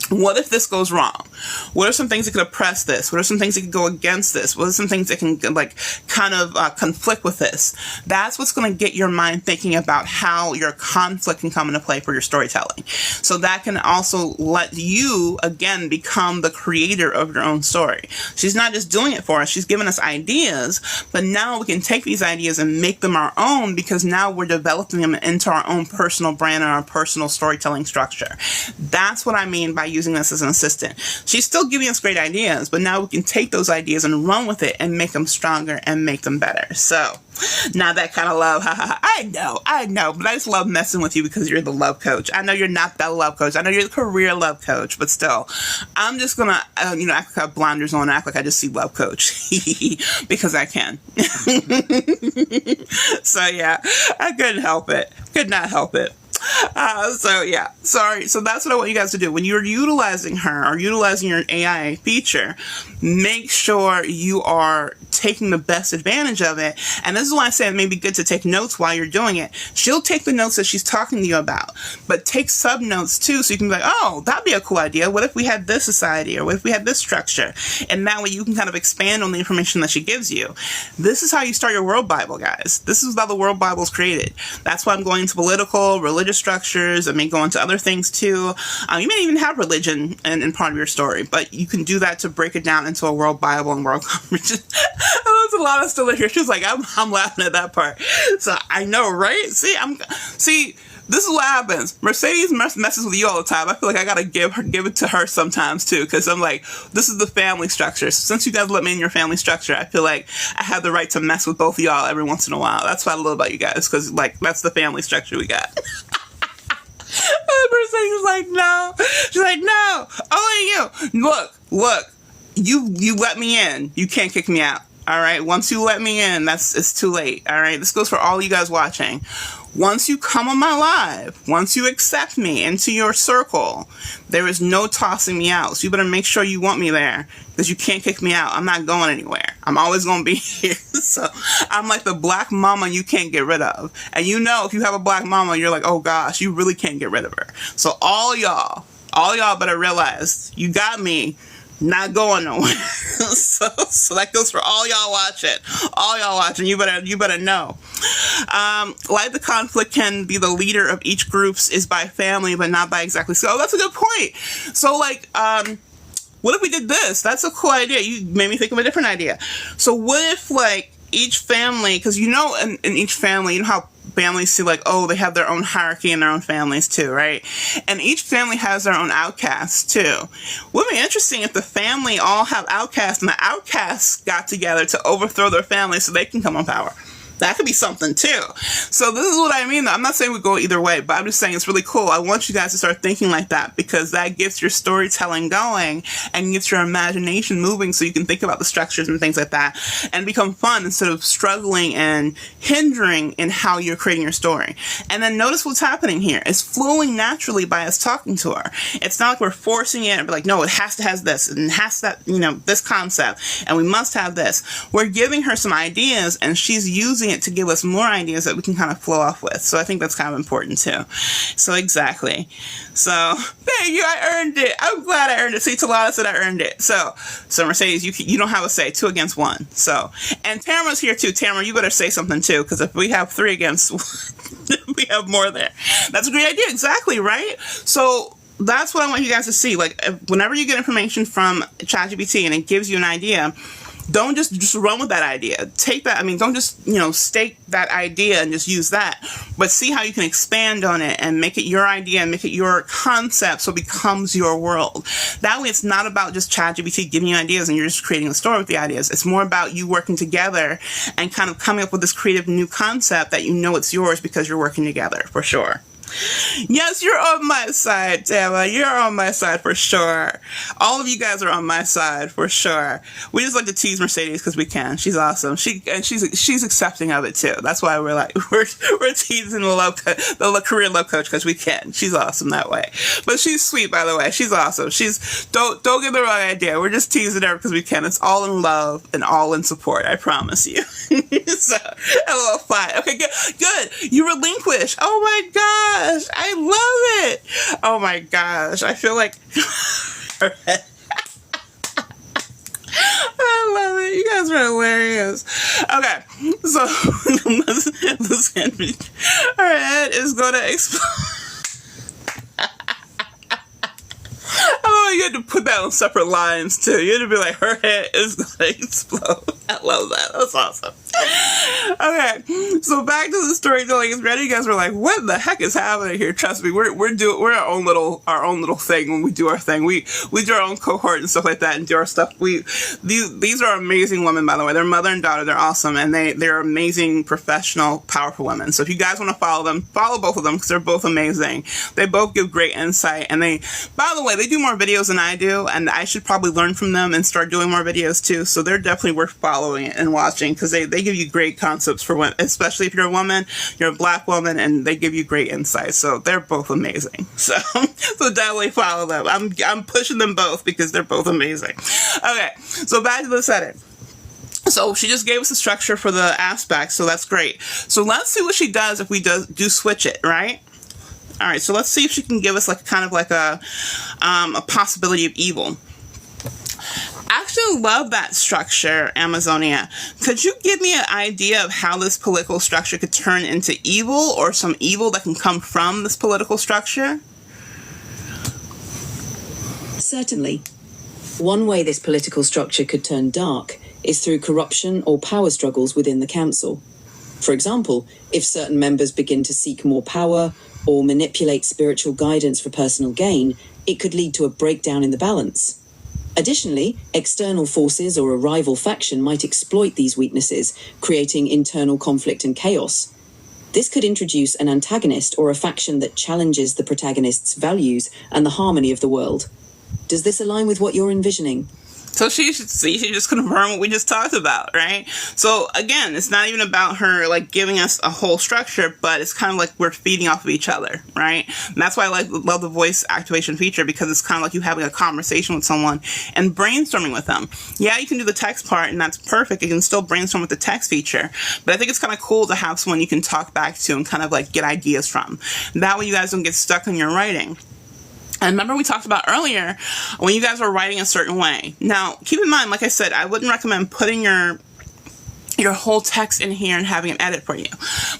What if this goes wrong? What are some things that could oppress this? What are some things that could go against this? What are some things that can like kind of conflict with this? That's what's going to get your mind thinking about how your conflict can come into play for your storytelling. So that can also let you, again, become the creator of your own story. She's not just doing it for us. She's giving us ideas, but now we can take these ideas and make them our own, because now we're developing them into our own personal brand and our personal storytelling structure. That's what I mean by using this as an assistant. She's still giving us great ideas, but now we can take those ideas and run with it and make them stronger and make them better. So now that kind of love, I know, but I just love messing with you because you're the love coach. I know you're not that love coach. I know you're the career love coach, but still, I'm just gonna, act like I have blinders on, act like I just see love coach because I can. So yeah, I couldn't help it. Could not help it. So yeah, sorry. So that's what I want you guys to do. When you're utilizing her or utilizing your AI feature, make sure you are taking the best advantage of it. And this is why I say it may be good to take notes while you're doing it. She'll take the notes that she's talking to you about, but take sub notes too, so you can be like, oh, that'd be a cool idea. What if we had this society, or what if we had this structure? And that way you can kind of expand on the information that she gives you. This is how you start your world Bible, guys. This is how the world Bible is created. That's why I'm going into political, religious structures. I may go into other things too. You may even have religion in part of your story, but you can do that to break it down into a world Bible and world conferences. There's a lot of still in here. She's like, I'm laughing at that part. So I know, right? See, this is what happens. Mercedes messes with you all the time. I feel like I gotta give it to her sometimes too, because I'm like, this is the family structure. So since you guys let me in your family structure, I feel like I have the right to mess with both of y'all every once in a while. That's what I love about you guys, because like that's the family structure we got. Mercedes is like, no. She's like, no, only you. Look, you let me in. You can't kick me out. All right. Once you let me in, it's too late. All right. This goes for all you guys watching. Once you come on my live, once you accept me into your circle, there is no tossing me out. So you better make sure you want me there, because you can't kick me out. I'm not going anywhere. I'm always going to be here. So I'm like the black mama you can't get rid of. And if you have a black mama, you're like, oh gosh, you really can't get rid of her. So all y'all better realize you got me. Not going nowhere. so that goes for all y'all watching. You better know. Like the conflict can be the leader of each groups is by family, but not by exactly. So that's a good point. So like, what if we did this? That's a cool idea. You made me think of a different idea. So what if like each family, because in each family, you know how families see like, oh, they have their own hierarchy in their own families too, right? And each family has their own outcasts too. Would be interesting if the family all have outcasts and the outcasts got together to overthrow their family so they can come on power. That could be something too. So this is what I mean. I'm not saying we go either way, but I'm just saying it's really cool. I want you guys to start thinking like that, because that gets your storytelling going and gets your imagination moving, so you can think about the structures and things like that and become fun instead of struggling and hindering in how you're creating your story. And then notice what's happening here. It's flowing naturally by us talking to her. It's not like we're forcing it and be like, no, it has to have this and has that, this concept, and we must have this. We're giving her some ideas, and she's using it to give us more ideas that we can kind of flow off with. So I think that's kind of important too. So exactly. So thank you. I earned it. I'm glad I earned it. See, Talata said I earned it. So Mercedes, you don't have a say. 2 against 1. So, and Tamara's here too. Tamara, you better say something too, because if we have 3 against 1, we have more there. That's a great idea. Exactly. Right. So that's what I want you guys to see. Like, whenever you get information from ChatGPT and it gives you an idea, don't just run with that idea. Take that. Don't just, stake that idea and just use that, but see how you can expand on it and make it your idea and make it your concept so it becomes your world. That way it's not about just ChatGPT giving you ideas and you're just creating a story with the ideas. It's more about you working together and kind of coming up with this creative new concept that it's yours because you're working together, for sure. Yes, you're on my side, Tama. You're on my side for sure. All of you guys are on my side for sure. We just like to tease Mercedes because we can. She's awesome. She's accepting of it too. That's why we're teasing the career love coach, because we can. She's awesome that way. But she's sweet, by the way. She's awesome. Don't get the wrong idea. We're just teasing her because we can. It's all in love and all in support. I promise you. So a little fun. Okay, good. You relinquish. Oh my God. gosh, I love it. Oh my gosh, I feel like I love it. You guys are hilarious. Okay, so listen, her head is going to explode. Oh, you had to put that on separate lines too. You had to be like, her head is going to explode. I love that. That's awesome. Okay, so back to the storytelling. Is ready? You guys were like, what the heck is happening here? Trust me, we're our own little thing when we do our thing. We do our own cohort and stuff like that and do our stuff. These are amazing women, by the way. They're mother and daughter. They're awesome, and they're amazing, professional, powerful women. So if you guys want to follow them, follow both of them because they're both amazing. They both give great insight, and by the way, they do more videos than I do, and I should probably learn from them and start doing more videos too. So they're definitely worth following and watching because they give you great concepts for women, especially if you're a woman, you're a black woman, and they give you great insight. So they're both amazing. So definitely follow them. I'm pushing them both because they're both amazing. Okay, so back to the setting. So she just gave us a structure for the aspects, so that's great. So let's see what she does if we do switch it, right? All right, so let's see if she can give us like kind of like a possibility of evil. I actually love that structure, Amazonia. Could you give me an idea of how this political structure could turn into evil or some evil that can come from this political structure? Certainly. One way this political structure could turn dark is through corruption or power struggles within the council. For example, if certain members begin to seek more power or manipulate spiritual guidance for personal gain, it could lead to a breakdown in the balance. Additionally, external forces or a rival faction might exploit these weaknesses, creating internal conflict and chaos. This could introduce an antagonist or a faction that challenges the protagonist's values and the harmony of the world. Does this align with what you're envisioning? So she just confirmed what we just talked about, right? So again, it's not even about her like giving us a whole structure, but it's kind of like we're feeding off of each other, right? And that's why I love the voice activation feature, because it's kind of like you having a conversation with someone and brainstorming with them. Yeah, you can do the text part and that's perfect. You can still brainstorm with the text feature, but I think it's kind of cool to have someone you can talk back to and kind of like get ideas from. That way you guys don't get stuck in your writing. And remember we talked about earlier when you guys are writing a certain way. Now, keep in mind, like I said, I wouldn't recommend putting your whole text in here and having an edit for you.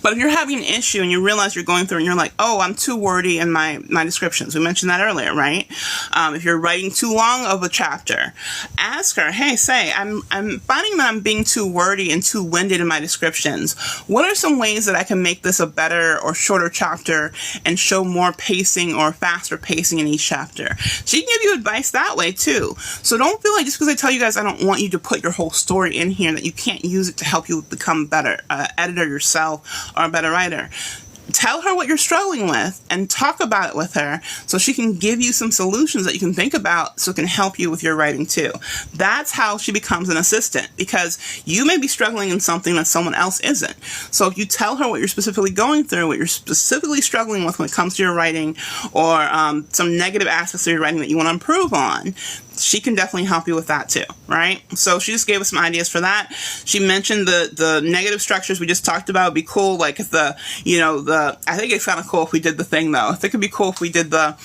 But if you're having an issue and you realize you're going through and you're like, oh, I'm too wordy in my descriptions. We mentioned that earlier, right? If you're writing too long of a chapter, ask her, hey, I'm finding that I'm being too wordy and too winded in my descriptions. What are some ways that I can make this a better or shorter chapter and show more pacing or faster pacing in each chapter? She can give you advice that way too. So don't feel like just because I tell you guys I don't want you to put your whole story in here that you can't use it to help you become a better editor yourself or a better writer. Tell her what you're struggling with and talk about it with her so she can give you some solutions that you can think about so it can help you with your writing too. That's how she becomes an assistant, because you may be struggling in something that someone else isn't. So if you tell her what you're specifically going through, what you're specifically struggling with when it comes to your writing, or some negative aspects of your writing that you want to improve on, she can definitely help you with that too, right? So she just gave us some ideas for that. She mentioned the negative structures we just talked about. It'd be cool, like if I think it's kind of cool if we did the thing though. I think it'd be cool if we did the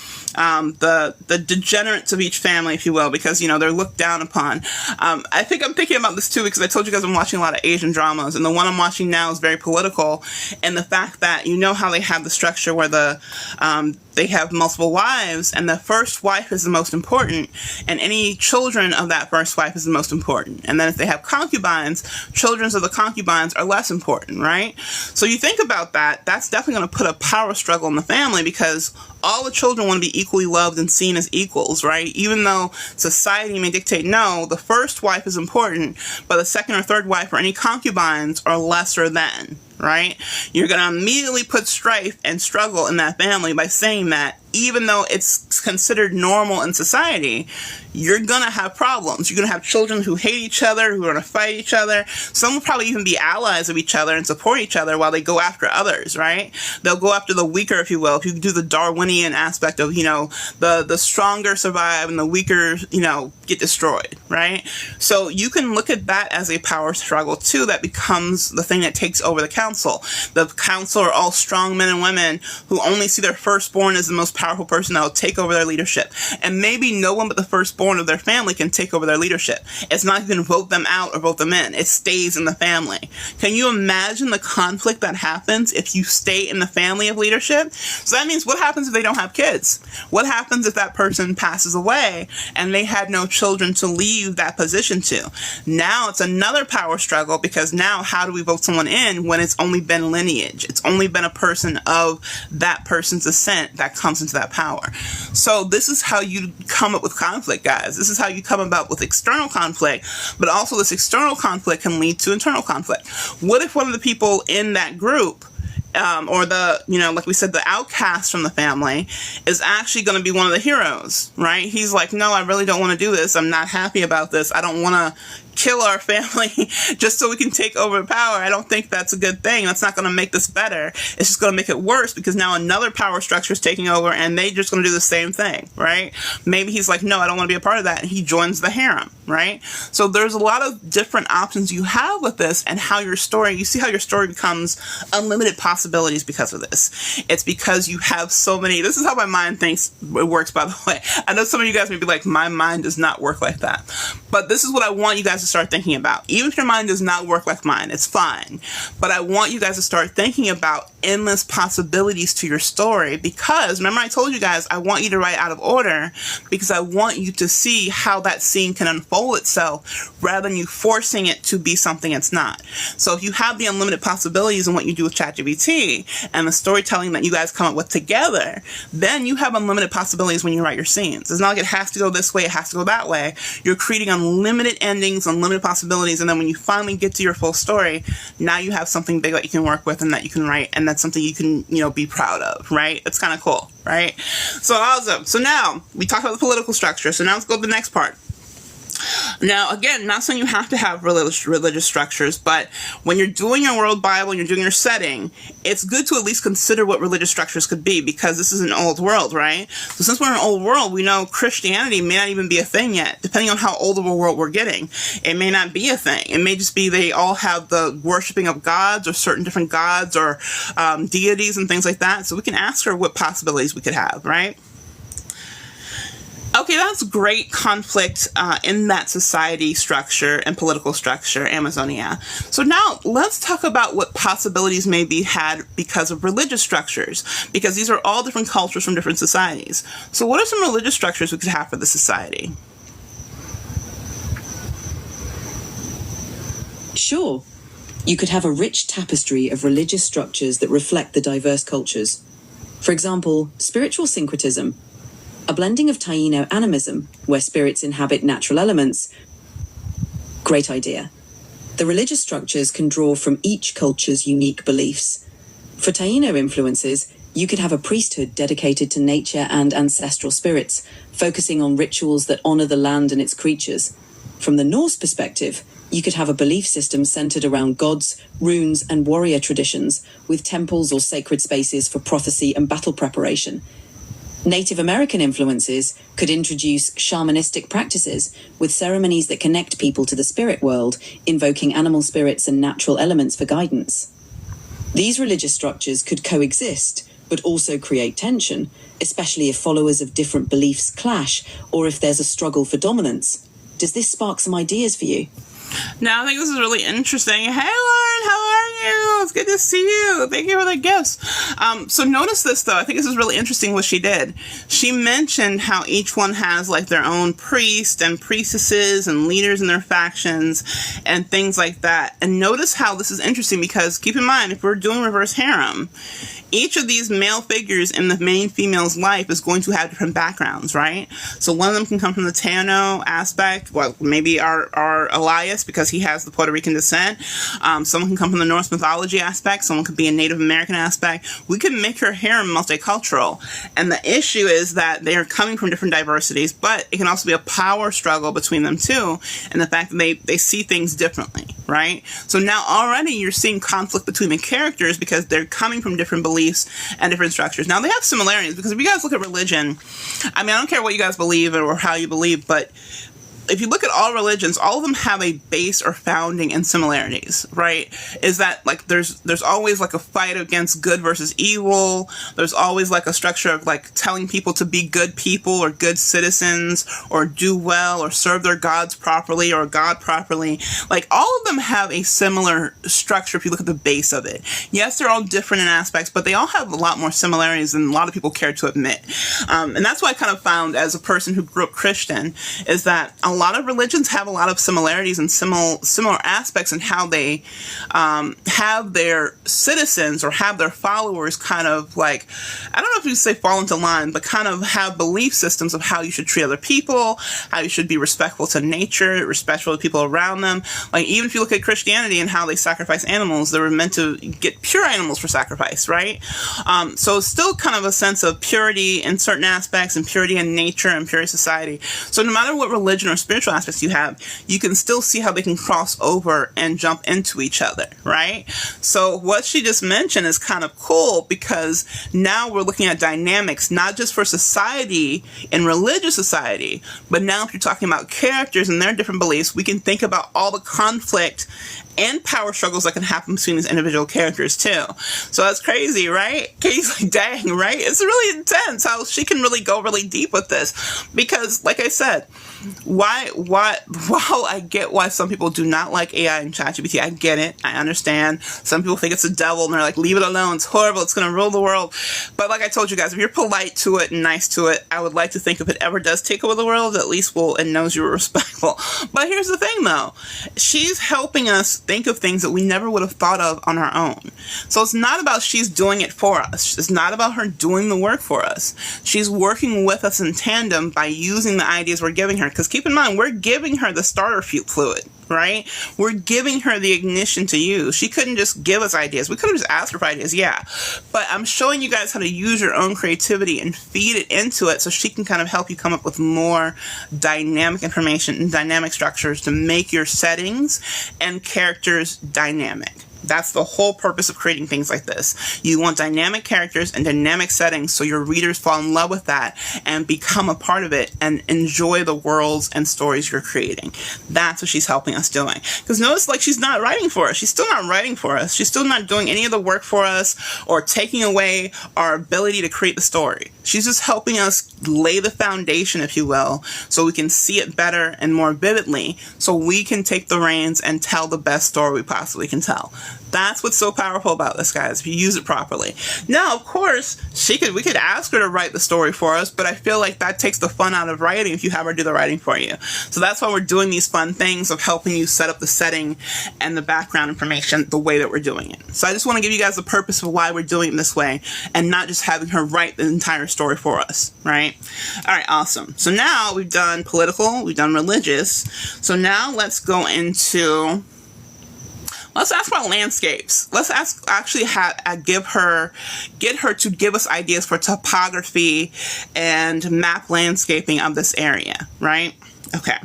degenerates of each family, if you will, because they're looked down upon. I think I'm thinking about this too because I told you guys I'm watching a lot of Asian dramas, and the one I'm watching now is very political, and the fact that how they have the structure where they have multiple wives, and the first wife is the most important, and any children of that first wife is the most important. And then if they have concubines, children of the concubines are less important, right? So you think about that, that's definitely going to put a power struggle in the family, because all the children want to be equally loved and seen as equals, right? Even though society may dictate, no, the first wife is important, but the second or third wife or any concubines are lesser than, right? You're going to immediately put strife and struggle in that family by saying that even though it's considered normal in society, you're gonna have problems. You're gonna have children who hate each other, who are gonna fight each other. Some will probably even be allies of each other and support each other while they go after others, right? They'll go after the weaker, if you will. If you do the Darwinian aspect of, the stronger survive and the weaker, get destroyed, right? So you can look at that as a power struggle too, that becomes the thing that takes over the council. The council are all strong men and women who only see their firstborn as the most powerful person that will take over their leadership. And maybe no one but the firstborn of their family can take over their leadership. It's not even vote them out or vote them in. It stays in the family. Can you imagine the conflict that happens if you stay in the family of leadership? So that means, what happens if they don't have kids? What happens if that person passes away and they had no children to leave that position to? Now it's another power struggle, because now how do we vote someone in when it's only been lineage? It's only been a person of that person's descent that comes into that power. So this is how you come up with conflict, guys. This is how you come about with external conflict, but also this external conflict can lead to internal conflict. What if one of the people in that group, or like we said, the outcast from the family, is actually going to be one of the heroes, right? He's like, no, I really don't want to do this. I'm not happy about this. I don't want to kill our family just so we can take over power. I don't think that's a good thing. That's not going to make this better. It's just going to make it worse, because now another power structure is taking over and they just going to do the same thing, right? Maybe he's like, no, I don't want to be a part of that, and he joins the harem, right? So there's a lot of different options you have with this, and how you see how your story becomes unlimited possibilities because of this. It's because you have so many. This is how my mind thinks it works, by the way. I know some of you guys may be like, my mind does not work like that. But this is what I want you guys to start thinking about. Even if your mind does not work like mine, it's fine. But I want you guys to start thinking about endless possibilities to your story, because remember I told you guys, I want you to write out of order, because I want you to see how that scene can unfold itself rather than you forcing it to be something it's not. So if you have the unlimited possibilities in what you do with ChatGPT and the storytelling that you guys come up with together, then you have unlimited possibilities when you write your scenes. It's not like it has to go this way, it has to go that way. You're creating unlimited endings, unlimited possibilities, and then when you finally get to your full story, now you have something big that you can work with and that you can write, and that's something you can, be proud of, right? It's kind of cool, right? So awesome. So now we talked about the political structure. So now let's go to the next part. Now, again, not saying you have to have religious structures, but when you're doing your world Bible and you're doing your setting, it's good to at least consider what religious structures could be, because this is an old world, right? So since we're in an old world, we know Christianity may not even be a thing yet, depending on how old of a world we're getting. It may not be a thing. It may just be they all have the worshiping of gods, or certain different gods, or deities and things like that. So we can ask her what possibilities we could have, right? Okay, that's great conflict in that society structure and political structure, Amazonia. So now let's talk about what possibilities may be had because of religious structures, because these are all different cultures from different societies. So what are some religious structures we could have for the society? Sure. You could have a rich tapestry of religious structures that reflect the diverse cultures. For example, spiritual syncretism, a blending of Taino animism, where spirits inhabit natural elements. Great idea. The religious structures can draw from each culture's unique beliefs. For Taino influences, you could have a priesthood dedicated to nature and ancestral spirits, focusing on rituals that honor the land and its creatures. From the Norse perspective, you could have a belief system centered around gods, runes, and warrior traditions, with temples or sacred spaces for prophecy and battle preparation. Native American influences could introduce shamanistic practices with ceremonies that connect people to the spirit world, invoking animal spirits and natural elements for guidance. These religious structures could coexist, but also create tension, especially if followers of different beliefs clash or if there's a struggle for dominance. Does this spark some ideas for you? Now, I think this is really interesting. Hey, Lauren, how are you? It's good to see you. Thank you for the gifts. So notice this, though. I think this is really interesting what she did. She mentioned how each one has, like, their own priest and priestesses and leaders in their factions and things like that. And notice how this is interesting, because keep in mind, if we're doing reverse harem, each of these male figures in the main female's life is going to have different backgrounds, right? So one of them can come from the Taino aspect, well, maybe our Elias, because he has the Puerto Rican descent. Someone can come from the Norse mythology aspect. Someone could be a Native American aspect. We can make her hair multicultural. And the issue is that they are coming from different diversities, but it can also be a power struggle between them too, and the fact that they see things differently, right? So now already you're seeing conflict between the characters because they're coming from different beliefs and different structures. Now they have similarities, because if you guys look at religion, I mean, I don't care what you guys believe or how you believe, but if you look at all religions, all of them have a base or founding in similarities, right? Is that like there's always like a fight against good versus evil. There's always like a structure of like telling people to be good people or good citizens or do well or serve their gods properly or God properly. Like all of them have a similar structure if you look at the base of it. Yes, they're all different in aspects, but they all have a lot more similarities than a lot of people care to admit. And that's what I kind of found as a person who grew up Christian, is that a lot of religions have a lot of similarities and similar aspects in how they have their citizens or have their followers kind of like, I don't know if you say fall into line, but kind of have belief systems of how you should treat other people, how you should be respectful to nature, respectful to people around them. Like even if you look at Christianity and how they sacrifice animals, they were meant to get pure animals for sacrifice, right? So it's still kind of a sense of purity in certain aspects and purity in nature and purity in society. So no matter what religion or spiritual aspects you have, you can still see how they can cross over and jump into each other, right? So what she just mentioned is kind of cool, because now we're looking at dynamics, not just for society and religious society, but now if you're talking about characters and their different beliefs, we can think about all the conflict and power struggles that can happen between these individual characters too. So that's crazy, right? Katie's like, dang, right? It's really intense how she can really go really deep with this. Because, like I said, while I get why some people do not like AI and ChatGPT, I get it, I understand. Some people think it's the devil and they're like, leave it alone, it's horrible, it's going to rule the world. But like I told you guys, if you're polite to it and nice to it, I would like to think if it ever does take over the world, at least it knows you were respectful. But here's the thing though, she's helping us think of things that we never would have thought of on our own. So it's not about she's doing it for us. It's not about her doing the work for us. She's working with us in tandem by using the ideas we're giving her. Because keep in mind, we're giving her the starter fluid, right? We're giving her the ignition to use. She couldn't just give us ideas. We could have just asked her for ideas, yeah. But I'm showing you guys how to use your own creativity and feed it into it so she can kind of help you come up with more dynamic information and dynamic structures to make your settings and characters dynamic. That's the whole purpose of creating things like this. You want dynamic characters and dynamic settings so your readers fall in love with that and become a part of it and enjoy the worlds and stories you're creating. That's what she's helping us doing. Because notice, like, she's not writing for us. She's still not writing for us. She's still not doing any of the work for us or taking away our ability to create the story. She's just helping us lay the foundation, if you will, so we can see it better and more vividly, so we can take the reins and tell the best story we possibly can tell. That's what's so powerful about this, guys, if you use it properly. Now, of course, we could ask her to write the story for us, but I feel like that takes the fun out of writing if you have her do the writing for you. So that's why we're doing these fun things of helping you set up the setting and the background information the way that we're doing it. So I just want to give you guys the purpose of why we're doing it this way and not just having her write the entire story for us, right? All right, awesome. So now we've done political, we've done religious. So now let's go into... Let's ask about landscapes. Let's get her to give us ideas for topography and map landscaping of this area, right? Okay,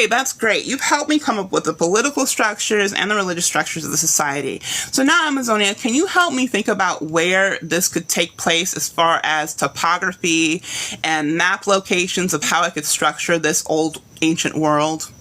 that's great. You've helped me come up with the political structures and the religious structures of the society. So now, Amazonia, can you help me think about where this could take place as far as topography and map locations of how I could structure this old ancient world?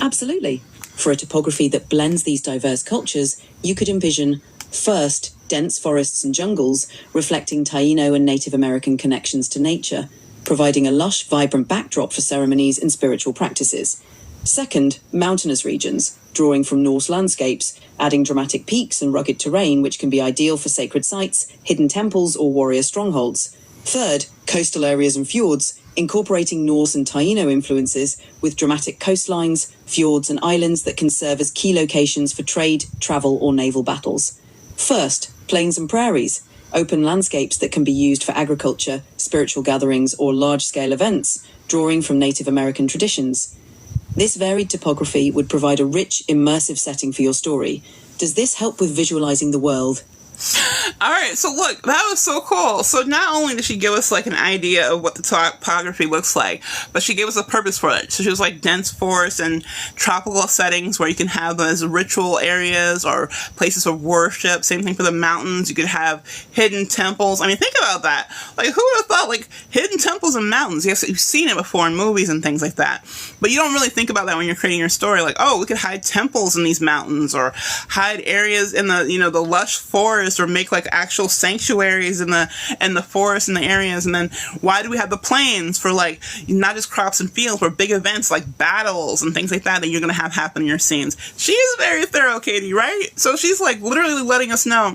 Absolutely. For a topography that blends these diverse cultures, you could envision, first, dense forests and jungles reflecting Taino and Native American connections to nature, providing a lush, vibrant backdrop for ceremonies and spiritual practices. Second, mountainous regions, drawing from Norse landscapes, adding dramatic peaks and rugged terrain which can be ideal for sacred sites, hidden temples or warrior strongholds. Third, coastal areas and fjords, incorporating Norse and Taino influences with dramatic coastlines, fjords, and islands that can serve as key locations for trade, travel, or naval battles. First, plains and prairies, open landscapes that can be used for agriculture, spiritual gatherings, or large-scale events, drawing from Native American traditions. This varied topography would provide a rich, immersive setting for your story. Does this help with visualizing the world? All right, so look, that was so cool. So not only did she give us like an idea of what the topography looks like, but she gave us a purpose for it. So she was like dense forest and tropical settings where you can have those ritual areas or places of worship. Same thing for the mountains. You could have hidden temples. I mean, think about that. Like, who would have thought like hidden temples and mountains? Yes, you've seen it before in movies and things like that, but you don't really think about that when you're creating your story. Like, oh, we could hide temples in these mountains or hide areas in the, the lush forest, or make like actual sanctuaries in the forest and the areas. And then why do we have the plains for like not just crops and fields, but big events like battles and things like that you're going to have happen in your scenes? She is very thorough, Katie, right? So she's like literally letting us know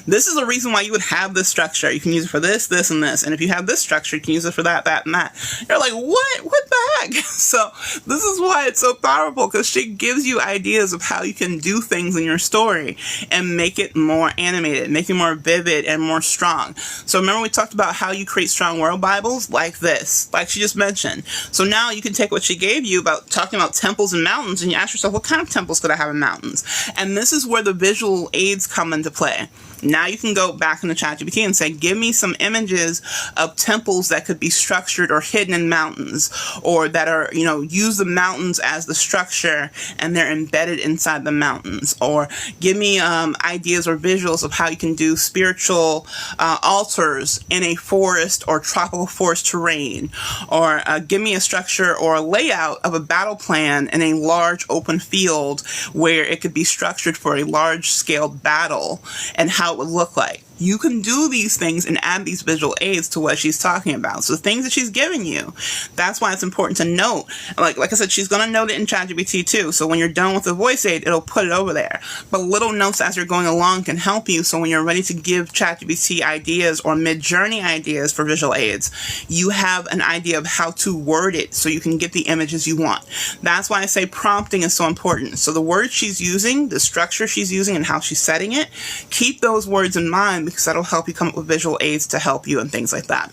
this is a reason why you would have this structure. You can use it for this, this, and this. And if you have this structure, you can use it for that, that, and that. You're like, what the heck? So this is why it's so powerful, because she gives you ideas of how you can do things in your story and make it more animated, make it more vivid and more strong. So remember we talked about how you create strong world Bibles like this, like she just mentioned. So now you can take what she gave you about talking about temples and mountains, and you ask yourself, what kind of temples could I have in mountains? And this is where the visual aids come into play. Now you can go back into ChatGPT and say, give me some images of temples that could be structured or hidden in mountains, or that are, use the mountains as the structure and they're embedded inside the mountains. Or give me ideas or visuals of how you can do spiritual altars in a forest or tropical forest terrain. Or give me a structure or a layout of a battle plan in a large open field where it could be structured for a large scale battle, and how it would look like. You can do these things and add these visual aids to what she's talking about. So things that she's giving you, that's why it's important to note. Like I said, she's going to note it in ChatGPT too. So when you're done with the voice aid, it'll put it over there. But little notes as you're going along can help you. So when you're ready to give ChatGPT ideas or Midjourney ideas for visual aids, you have an idea of how to word it so you can get the images you want. That's why I say prompting is so important. So the words she's using, the structure she's using, and how she's setting it, keep those words in mind, because that'll help you come up with visual aids to help you and things like that.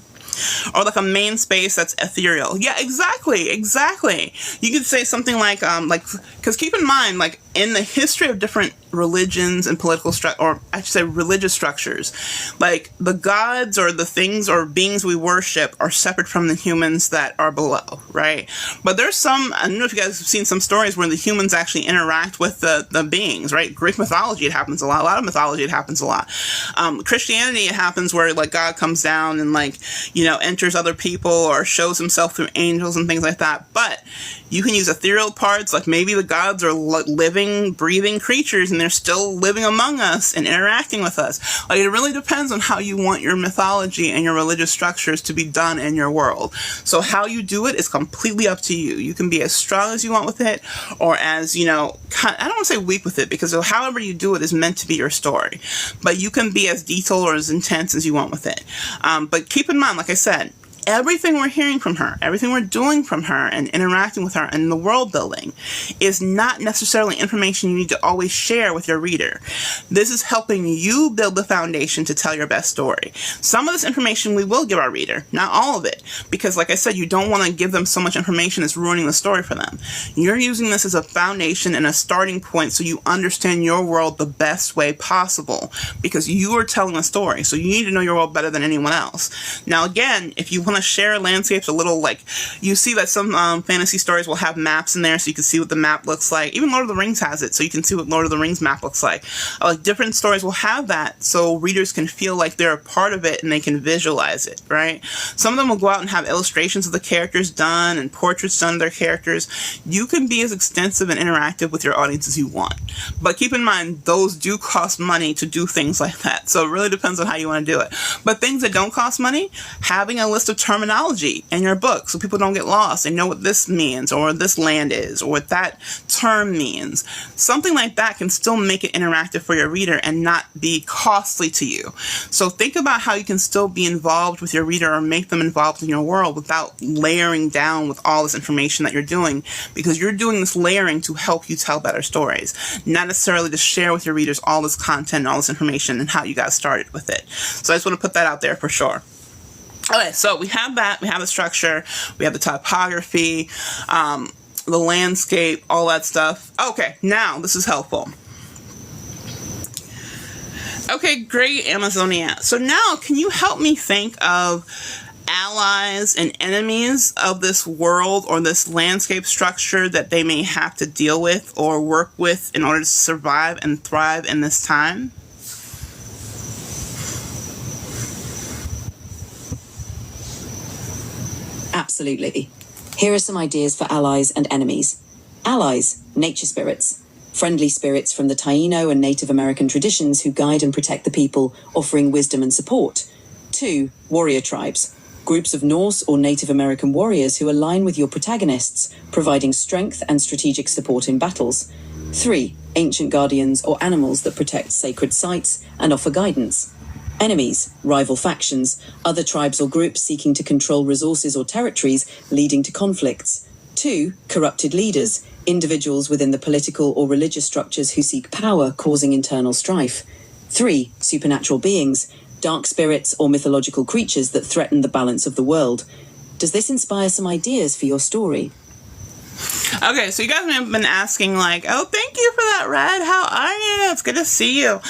Or like a main space that's ethereal. Yeah, exactly. You could say something like, because keep in mind, like in the history of different religions and political or I should say religious structures, like the gods or the things or beings we worship are separate from the humans that are below, right? But there's some, I don't know if you guys have seen some stories where the humans actually interact with the beings, right? Greek mythology, it happens a lot of mythology, it happens a lot. Christianity, it happens where like God comes down and like, enters other people or shows himself through angels and things like that. But you can use ethereal parts, like maybe the gods are living, breathing creatures and they're still living among us and interacting with us. Like, it really depends on how you want your mythology and your religious structures to be done in your world. So how you do it is completely up to you. You can be as strong as you want with it, or as, I don't want to say weak with it, because however you do it is meant to be your story. But you can be as detailed or as intense as you want with it. But keep in mind, like I said, everything we're hearing from her, everything we're doing from her and interacting with her and the world building is not necessarily information you need to always share with your reader. This is helping you build the foundation to tell your best story. Some of this information we will give our reader, not all of it, because like I said, you don't want to give them so much information that's ruining the story for them. You're using this as a foundation and a starting point so you understand your world the best way possible, because you are telling a story, so you need to know your world better than anyone else. Now again, if you want to share landscapes a little, like you see that some fantasy stories will have maps in there so you can see what the map looks like. Even Lord of the Rings has it, so you can see what Lord of the Rings map looks like. Like different stories will have that so readers can feel like they're a part of it and they can visualize it, right? Some of them will go out and have illustrations of the characters done and portraits done of their characters. You can be as extensive and interactive with your audience as you want. But keep in mind, those do cost money to do things like that. So it really depends on how you want to do it. But things that don't cost money, having a list of terminology in your book so people don't get lost and know what this means or this land is or what that term means. Something like that can still make it interactive for your reader and not be costly to you. So think about how you can still be involved with your reader or make them involved in your world without layering down with all this information that you're doing, because you're doing this layering to help you tell better stories, not necessarily to share with your readers all this content and all this information and how you got started with it. So I just want to put that out there for sure. Okay, so we have that. We have the structure. We have the typography, the landscape, all that stuff. Okay, now this is helpful. Okay, great, Amazonia. So now can you help me think of allies and enemies of this world or this landscape structure that they may have to deal with or work with in order to survive and thrive in this time? Absolutely. Here are some ideas for allies and enemies. Allies, nature spirits. Friendly spirits from the Taino and Native American traditions who guide and protect the people, offering wisdom and support. 2. Warrior tribes. Groups of Norse or Native American warriors who align with your protagonists, providing strength and strategic support in battles. 3. Ancient guardians or animals that protect sacred sites and offer guidance. Enemies, rival factions, other tribes or groups seeking to control resources or territories, leading to conflicts. 2. Corrupted leaders, individuals within the political or religious structures who seek power, causing internal strife. 3. Supernatural beings, dark spirits or mythological creatures that threaten the balance of the world. Does this inspire some ideas for your story? Okay, so you guys have been asking like, oh, thank you for that, Red. How are you? It's good to see you.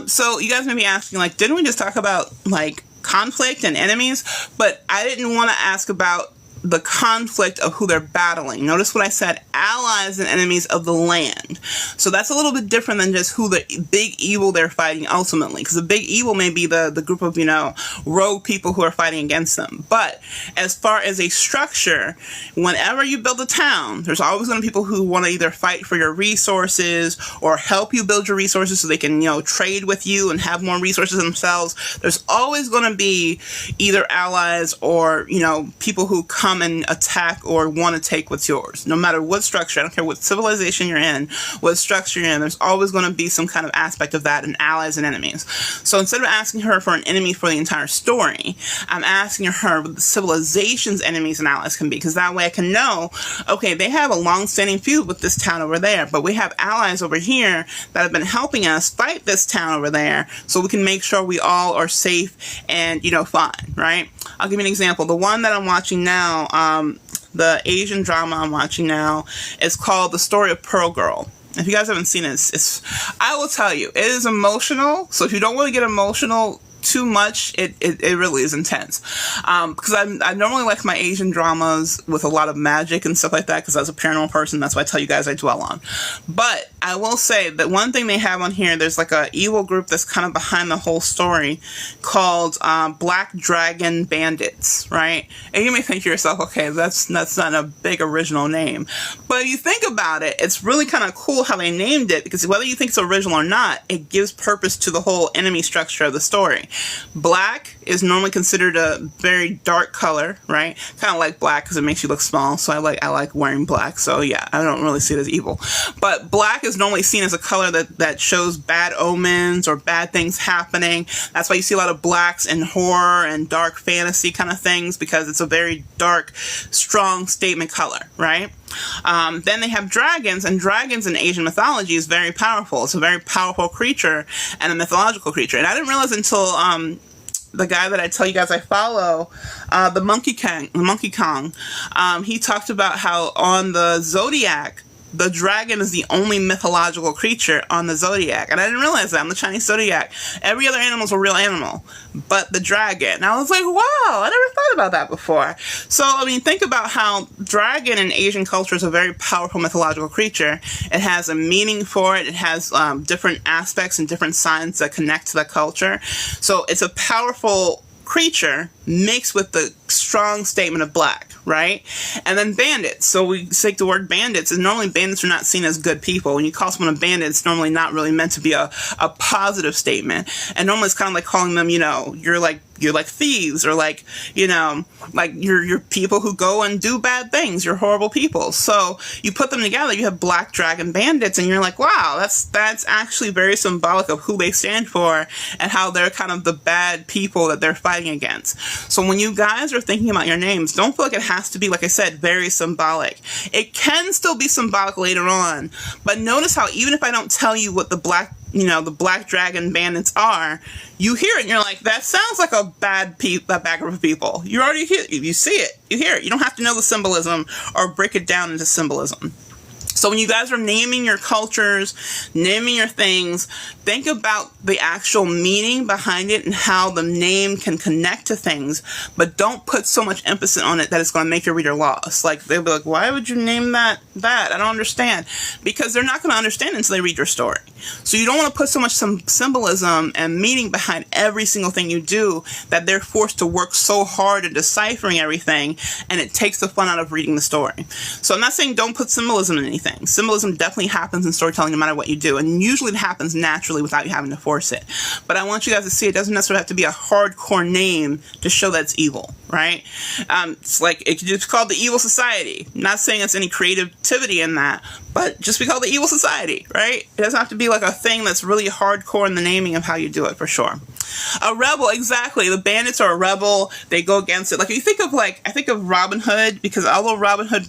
So you guys may be asking like, didn't we just talk about like conflict and enemies? But I didn't want to ask about the conflict of who they're battling. Notice what I said, allies and enemies of the land. So that's a little bit different than just who the big evil they're fighting ultimately, because the big evil may be the group of, rogue people who are fighting against them. But as far as a structure, whenever you build a town, there's always going to be people who want to either fight for your resources or help you build your resources so they can, trade with you and have more resources themselves. There's always going to be either allies or, people who come and attack or want to take what's yours. No matter what structure, I don't care what civilization you're in, what structure you're in, there's always going to be some kind of aspect of that in allies and enemies. So instead of asking her for an enemy for the entire story, I'm asking her what the civilization's enemies and allies can be, because that way I can know, okay, they have a long-standing feud with this town over there, but we have allies over here that have been helping us fight this town over there, so we can make sure we all are safe and, fine, right? I'll give you an example. The one that I'm watching now, the Asian drama I'm watching now, is called The Story of Pearl Girl. If you guys haven't seen it, I will tell you, it is emotional. So if you don't want to get emotional too much, it really is intense. Because I normally like my Asian dramas with a lot of magic and stuff like that, because as a paranormal person, that's what I tell you guys I dwell on. But I will say that one thing they have on here, there's like a evil group that's kind of behind the whole story called Black Dragon Bandits, right? And you may think to yourself, okay, that's not a big original name. But if you think about it, it's really kind of cool how they named it, because whether you think it's original or not, it gives purpose to the whole enemy structure of the story. Black is normally considered a very dark color, right? Kind of like black because it makes you look small. So I like wearing black. So yeah, I don't really see it as evil. But black is normally seen as a color that shows bad omens or bad things happening. That's why you see a lot of blacks in horror and dark fantasy kind of things, because it's a very dark, strong statement color, right? Then they have dragons, and dragons in Asian mythology is very powerful. It's a very powerful creature and a mythological creature. And I didn't realize until the guy that I tell you guys I follow, the Monkey Kong, he talked about how on the Zodiac, the dragon is the only mythological creature on the Zodiac. And I didn't realize that. On the Chinese Zodiac, every other animal is a real animal, but the dragon. And I was like, wow, I never thought about that before. So, think about how dragon in Asian culture is a very powerful mythological creature. It has a meaning for it. It has different aspects and different signs that connect to the culture. So it's a powerful creature mixed with the strong statement of black, right? And then bandits. So we take the word bandits, and normally bandits are not seen as good people. When you call someone a bandit, it's normally not really meant to be a positive statement. And normally it's kind of like calling them, you're like thieves, or like you're people who go and do bad things. You're horrible people. So you put them together, you have Black Dragon Bandits, and you're like, wow, that's actually very symbolic of who they stand for and how they're kind of the bad people that they're fighting against. So when you guys are thinking about your names, don't feel like it has to be, like I said, very symbolic. It can still be symbolic later on, but notice how even if I don't tell you what the Black Dragon Bandits are, you hear it and you're like, that sounds like a bad group of people. You already hear it. You see it. You hear it. You don't have to know the symbolism or break it down into symbolism. So when you guys are naming your cultures, naming your things, think about the actual meaning behind it and how the name can connect to things, but don't put so much emphasis on it that it's going to make your reader lost. Like, they'll be like, why would you name that? I don't understand. Because they're not going to understand until they read your story. So you don't want to put so much symbolism and meaning behind every single thing you do that they're forced to work so hard at deciphering everything, and it takes the fun out of reading the story. So I'm not saying don't put symbolism in anything. Symbolism definitely happens in storytelling no matter what you do, and usually it happens naturally without you having to force it. But I want you guys to see it doesn't necessarily have to be a hardcore name to show that it's evil, right? It's like, it could just be called the Evil Society. I'm not saying it's any creativity in that, but just be called the Evil Society, right? It doesn't have to be like a thing that's really hardcore in the naming of how you do it, for sure. A rebel, exactly. The bandits are a rebel. They go against it. Like, if you think of, I think of Robin Hood, because although Robin Hood,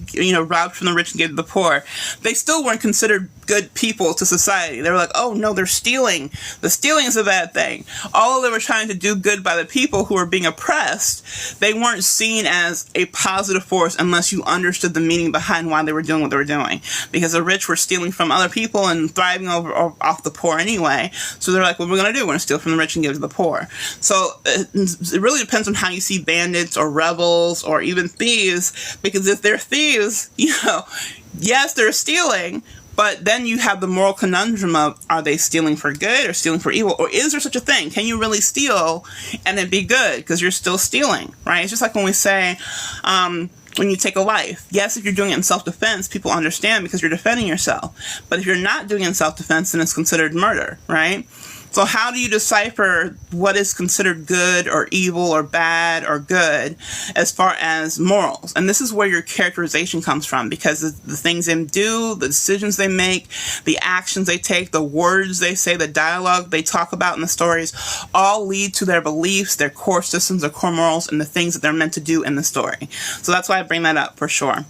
robbed from the rich and gave to the poor, they still weren't considered good people to society. They were like, oh no, they're stealing. The stealing is a bad thing. Although they were trying to do good by the people who were being oppressed, they weren't seen as a positive force unless you understood the meaning behind why they were doing what they were doing. Because the rich were stealing from other people and thriving off the poor anyway. So they're like, what are we going to do? We're going to steal from the rich and give to the poor. So it really depends on how you see bandits or rebels or even thieves, because if they're thieves, yes, they're stealing, but then you have the moral conundrum of, are they stealing for good or stealing for evil? Or is there such a thing? Can you really steal and it be good? Because you're still stealing, right? It's just like when we say, when you take a life. Yes, if you're doing it in self-defense, people understand because you're defending yourself. But if you're not doing it in self-defense, then it's considered murder, right? So how do you decipher what is considered good or evil or bad or good as far as morals? And this is where your characterization comes from, because the things they do, the decisions they make, the actions they take, the words they say, the dialogue they talk about in the stories, all lead to their beliefs, their core systems, their core morals, and the things that they're meant to do in the story. So that's why I bring that up for sure.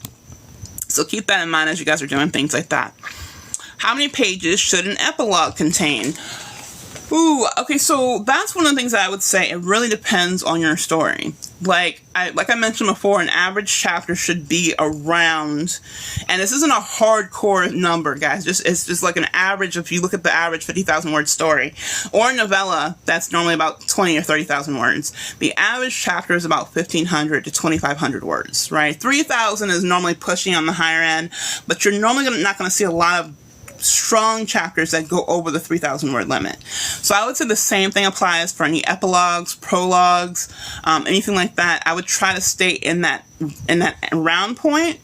So keep that in mind as you guys are doing things like that. How many pages should an epilogue contain? Ooh, okay, so that's one of the things that I would say. It really depends on your story. Like I mentioned before, an average chapter should be around, and this isn't a hardcore number, guys. It's just like an average. If you look at the average 50,000 word story, or a novella, that's normally about 20 or 30,000 words. The average chapter is about 1,500 to 2,500 words, right? 3,000 is normally pushing on the higher end, but you're normally not going to see a lot of strong chapters that go over the 3,000 word limit. So I would say the same thing applies for any epilogues, prologues, anything like that. I would try to stay in that round point.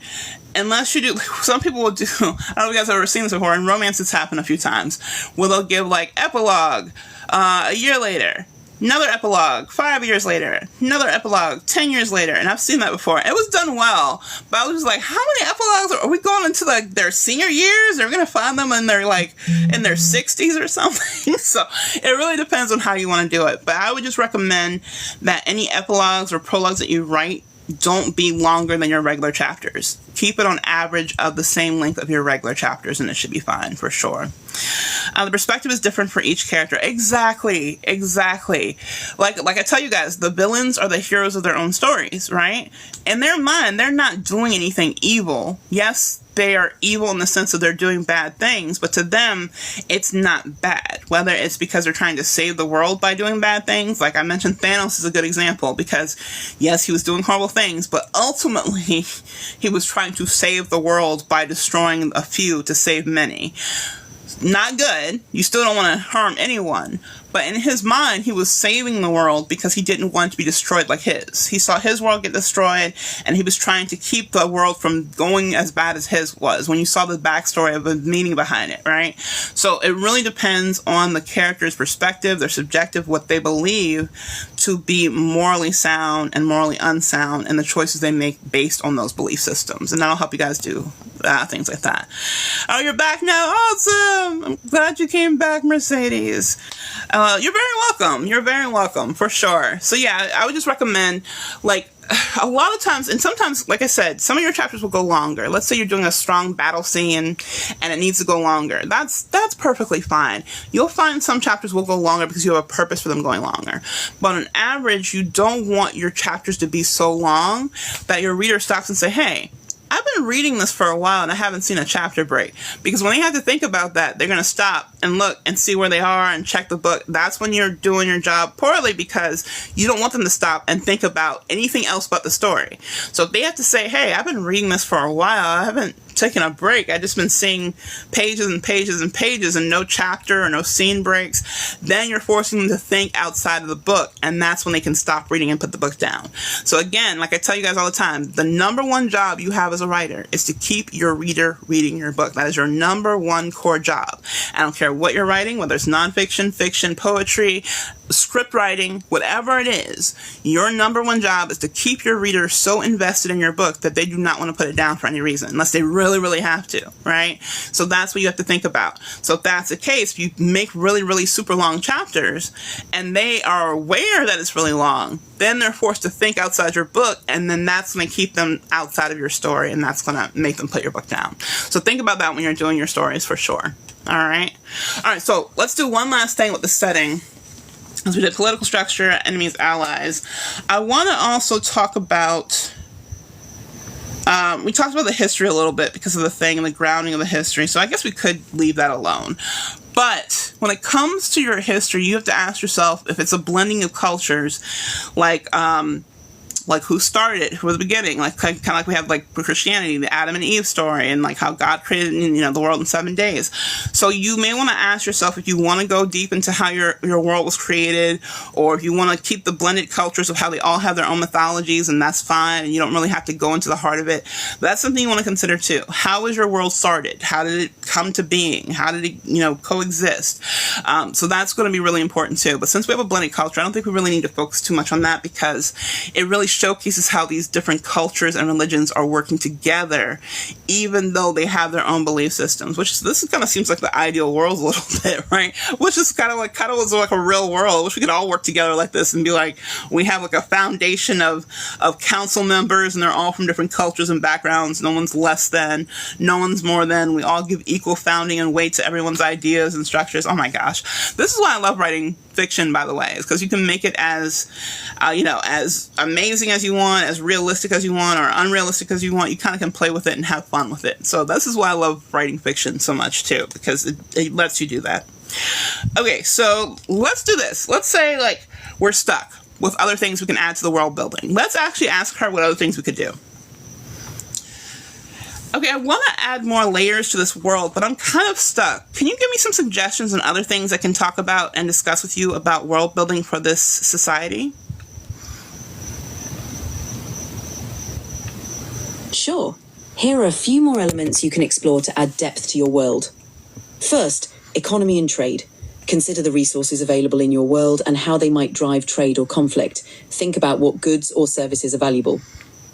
Unless you do, some people will do, I don't know if you guys have ever seen this before, in romance it's happened a few times, where they'll give epilogue, a year later, another epilogue 5 years later, another epilogue 10 years later, and I've seen that before. It was done well, but I was just like, how many epilogues are we going into their senior years? Are we gonna find them in their in their 60s or something? So it really depends on how you want to do it. But I would just recommend that any epilogues or prologues that you write don't be longer than your regular chapters. Keep it on average of the same length of your regular chapters, and it should be fine for sure. The perspective is different for each character. Exactly. Like I tell you guys, the villains are the heroes of their own stories, right? In their mind, they're not doing anything evil. Yes, they are evil in the sense that they're doing bad things, but to them, it's not bad. Whether it's because they're trying to save the world by doing bad things, like I mentioned, Thanos is a good example, because yes, he was doing horrible things, but ultimately, he was trying to save the world by destroying a few to save many. Not good. You still don't want to harm anyone, But in his mind, he was saving the world because he didn't want it to be destroyed like his. He saw his world get destroyed, and he was trying to keep the world from going as bad as his was, when you saw the backstory of the meaning behind it, right? So it really depends on the character's perspective, their subjective, what they believe to be morally sound and morally unsound, and the choices they make based on those belief systems. And that'll help you guys do things like that. Oh, you're back now? Awesome! I'm glad you came back, Mercedes. You're very welcome. You're very welcome, for sure. So yeah, I would just recommend, like, a lot of times, and sometimes, like I said, some of your chapters will go longer. Let's say you're doing a strong battle scene and it needs to go longer. That's perfectly fine. You'll find some chapters will go longer because you have a purpose for them going longer. But on average, you don't want your chapters to be so long that your reader stops and say, hey, I've been reading this for a while and I haven't seen a chapter break. Because when they have to think about that, they're going to stop and look and see where they are and check the book. That's when you're doing your job poorly, because you don't want them to stop and think about anything else but the story. So if they have to say, hey, I've been reading this for a while, I haven't taken a break, I've just been seeing pages and pages and pages and no chapter or no scene breaks, then you're forcing them to think outside of the book, and that's when they can stop reading and put the book down. So again, like I tell you guys all the time, the number one job you have as a writer is to keep your reader reading your book. That is your number one core job. I don't care what you're writing, whether it's nonfiction, fiction, poetry, script writing, whatever it is, your number one job is to keep your reader so invested in your book that they do not want to put it down for any reason, unless they really have to, right? So that's what you have to think about. So if that's the case, if you make really super long chapters and they are aware that it's really long, then they're forced to think outside your book, and then that's going to keep them outside of your story, and that's going to make them put your book down. So think about that when you're doing your stories, for sure. All right, so let's do one last thing with the setting. As we did political structure, enemies, allies, I want to also talk about, we talked about the history a little bit because of the thing and the grounding of the history, so I guess we could leave that alone. But when it comes to your history, you have to ask yourself if it's a blending of cultures, like who started it, who was the beginning, kind of like we have like Christianity, the Adam and Eve story, and like how God created the world in 7 days. So you may want to ask yourself if you want to go deep into how your world was created, or if you want to keep the blended cultures of how they all have their own mythologies, and that's fine, and you don't really have to go into the heart of it. But that's something you want to consider too. How was your world started? How did it come to being? How did it coexist? So that's going to be really important too. But since we have a blended culture, I don't think we really need to focus too much on that, because it really showcases how these different cultures and religions are working together, even though they have their own belief systems. This kind of seems like the ideal world a little bit, right? Which is kind of was like a real world. I wish we could all work together like this and be like, we have like a foundation of council members, and they're all from different cultures and backgrounds. No one's less than, no one's more than. We all give equal founding and weight to everyone's ideas and structures. Oh my gosh, this is why I love writing fiction, by the way, is because you can make it as as amazing as you want, as realistic as you want, or unrealistic as you want. You kind of can play with it and have fun with it. So this is why I love writing fiction so much too, because it lets you do that. Okay, so let's do this. Let's say like we're stuck with other things we can add to the world building. Let's actually ask her what other things we could do. Okay, I want to add more layers to this world, but I'm kind of stuck. Can you give me some suggestions on other things I can talk about and discuss with you about world building for this society? Sure. Here are a few more elements you can explore to add depth to your world. First, economy and trade. Consider the resources available in your world and how they might drive trade or conflict. Think about what goods or services are valuable.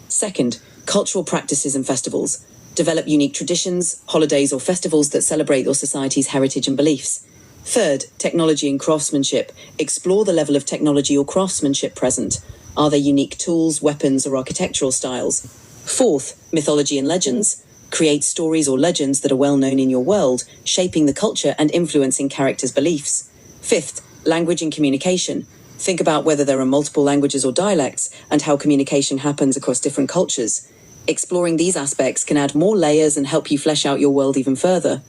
Second, cultural practices and festivals. Develop unique traditions, holidays or festivals that celebrate your society's heritage and beliefs. Third, technology and craftsmanship. Explore the level of technology or craftsmanship present. Are there unique tools, weapons or architectural styles? Fourth, mythology and legends. Create stories or legends that are well known in your world, shaping the culture and influencing characters' beliefs. Fifth, language and communication. Think about whether there are multiple languages or dialects and how communication happens across different cultures. Exploring these aspects can add more layers and help you flesh out your world even further.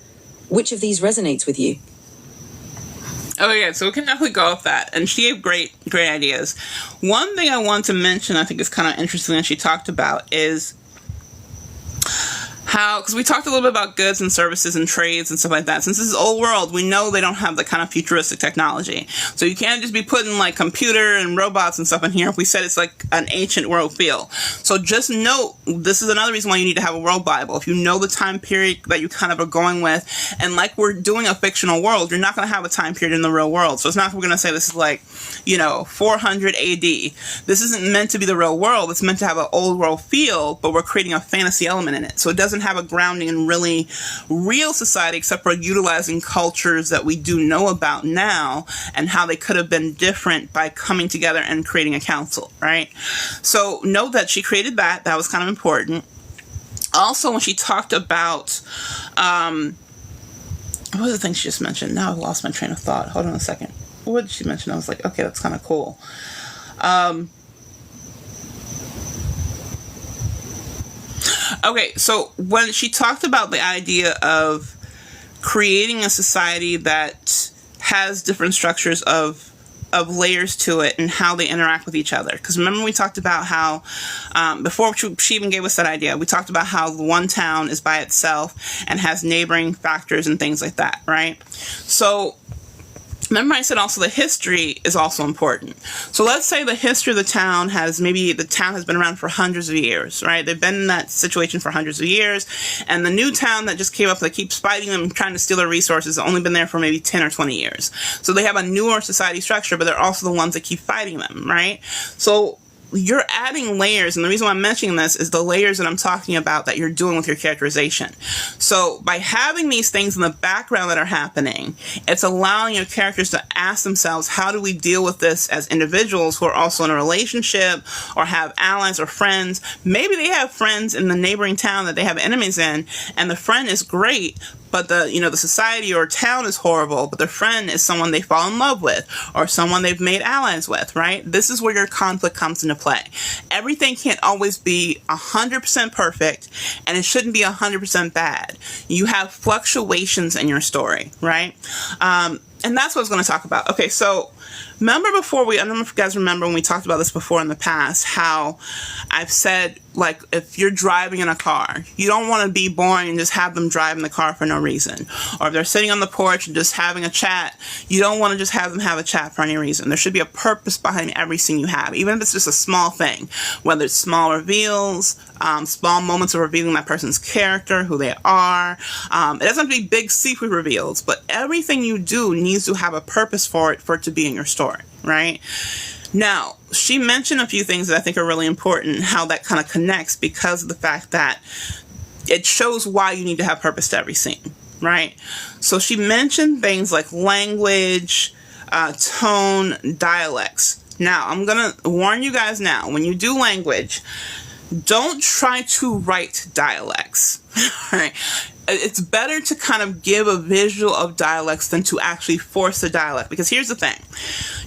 Which of these resonates with you? Oh yeah, so we can definitely go with that. And she gave great ideas. One thing I want to mention, I think is kind of interesting that she talked about, is how, because we talked a little bit about goods and services and trades and stuff like that. Since this is old world, we know they don't have the kind of futuristic technology. So you can't just be putting like computer and robots and stuff in here if we said it's like an ancient world feel. So just note, this is another reason why you need to have a world Bible. If you know the time period that you kind of are going with, and like we're doing a fictional world, you're not going to have a time period in the real world. So it's not, we're going to say this is like, 400 AD. This isn't meant to be the real world. It's meant to have an old world feel, but we're creating a fantasy element in it. So it doesn't have a grounding in really real society, except for utilizing cultures that we do know about now and how they could have been different by coming together and creating a council, right? So note that she created that. That was kind of important. Also, when she talked about, what was the thing she just mentioned? Now I've lost my train of thought. Hold on a second. What did she mention? I was like, okay, that's kind of cool. Okay, so when she talked about the idea of creating a society that has different structures of layers to it and how they interact with each other. Because remember we talked about how, before she even gave us that idea, we talked about how one town is by itself and has neighboring factors and things like that, right? So remember I said also the history is also important. So let's say the history of the town has been around for hundreds of years, right? They've been in that situation for hundreds of years, and the new town that just came up that keeps fighting them, trying to steal their resources, has only been there for maybe 10 or 20 years. So they have a newer society structure, but they're also the ones that keep fighting them, right? So you're adding layers, and the reason why I'm mentioning this is the layers that I'm talking about that you're doing with your characterization. So by having these things in the background that are happening, it's allowing your characters to ask themselves, how do we deal with this as individuals who are also in a relationship or have allies or friends? Maybe they have friends in the neighboring town that they have enemies in, and the friend is great, but the society or town is horrible, but their friend is someone they fall in love with or someone they've made allies with, right? This is where your conflict comes into play. Everything can't always be 100% perfect, and it shouldn't be 100% bad. You have fluctuations in your story, right? And that's what I was going to talk about. Okay, so remember before I don't know if you guys remember when we talked about this before in the past, how I've said, like, if you're driving in a car, you don't want to be boring and just have them drive in the car for no reason. Or if they're sitting on the porch and just having a chat, you don't want to just have them have a chat for any reason. There should be a purpose behind every scene you have, even if it's just a small thing, whether it's small reveals, small moments of revealing that person's character, who they are. It doesn't have to be big secret reveals, but everything you do needs to have a purpose for it to be in your story, right? Now, she mentioned a few things that I think are really important, how that kind of connects, because of the fact that it shows why you need to have purpose to every scene, right? So she mentioned things like language, tone, dialects. Now, I'm going to warn you guys now, when you do language, don't try to write dialects, right? It's better to kind of give a visual of dialects than to actually force a dialect. Because here's the thing.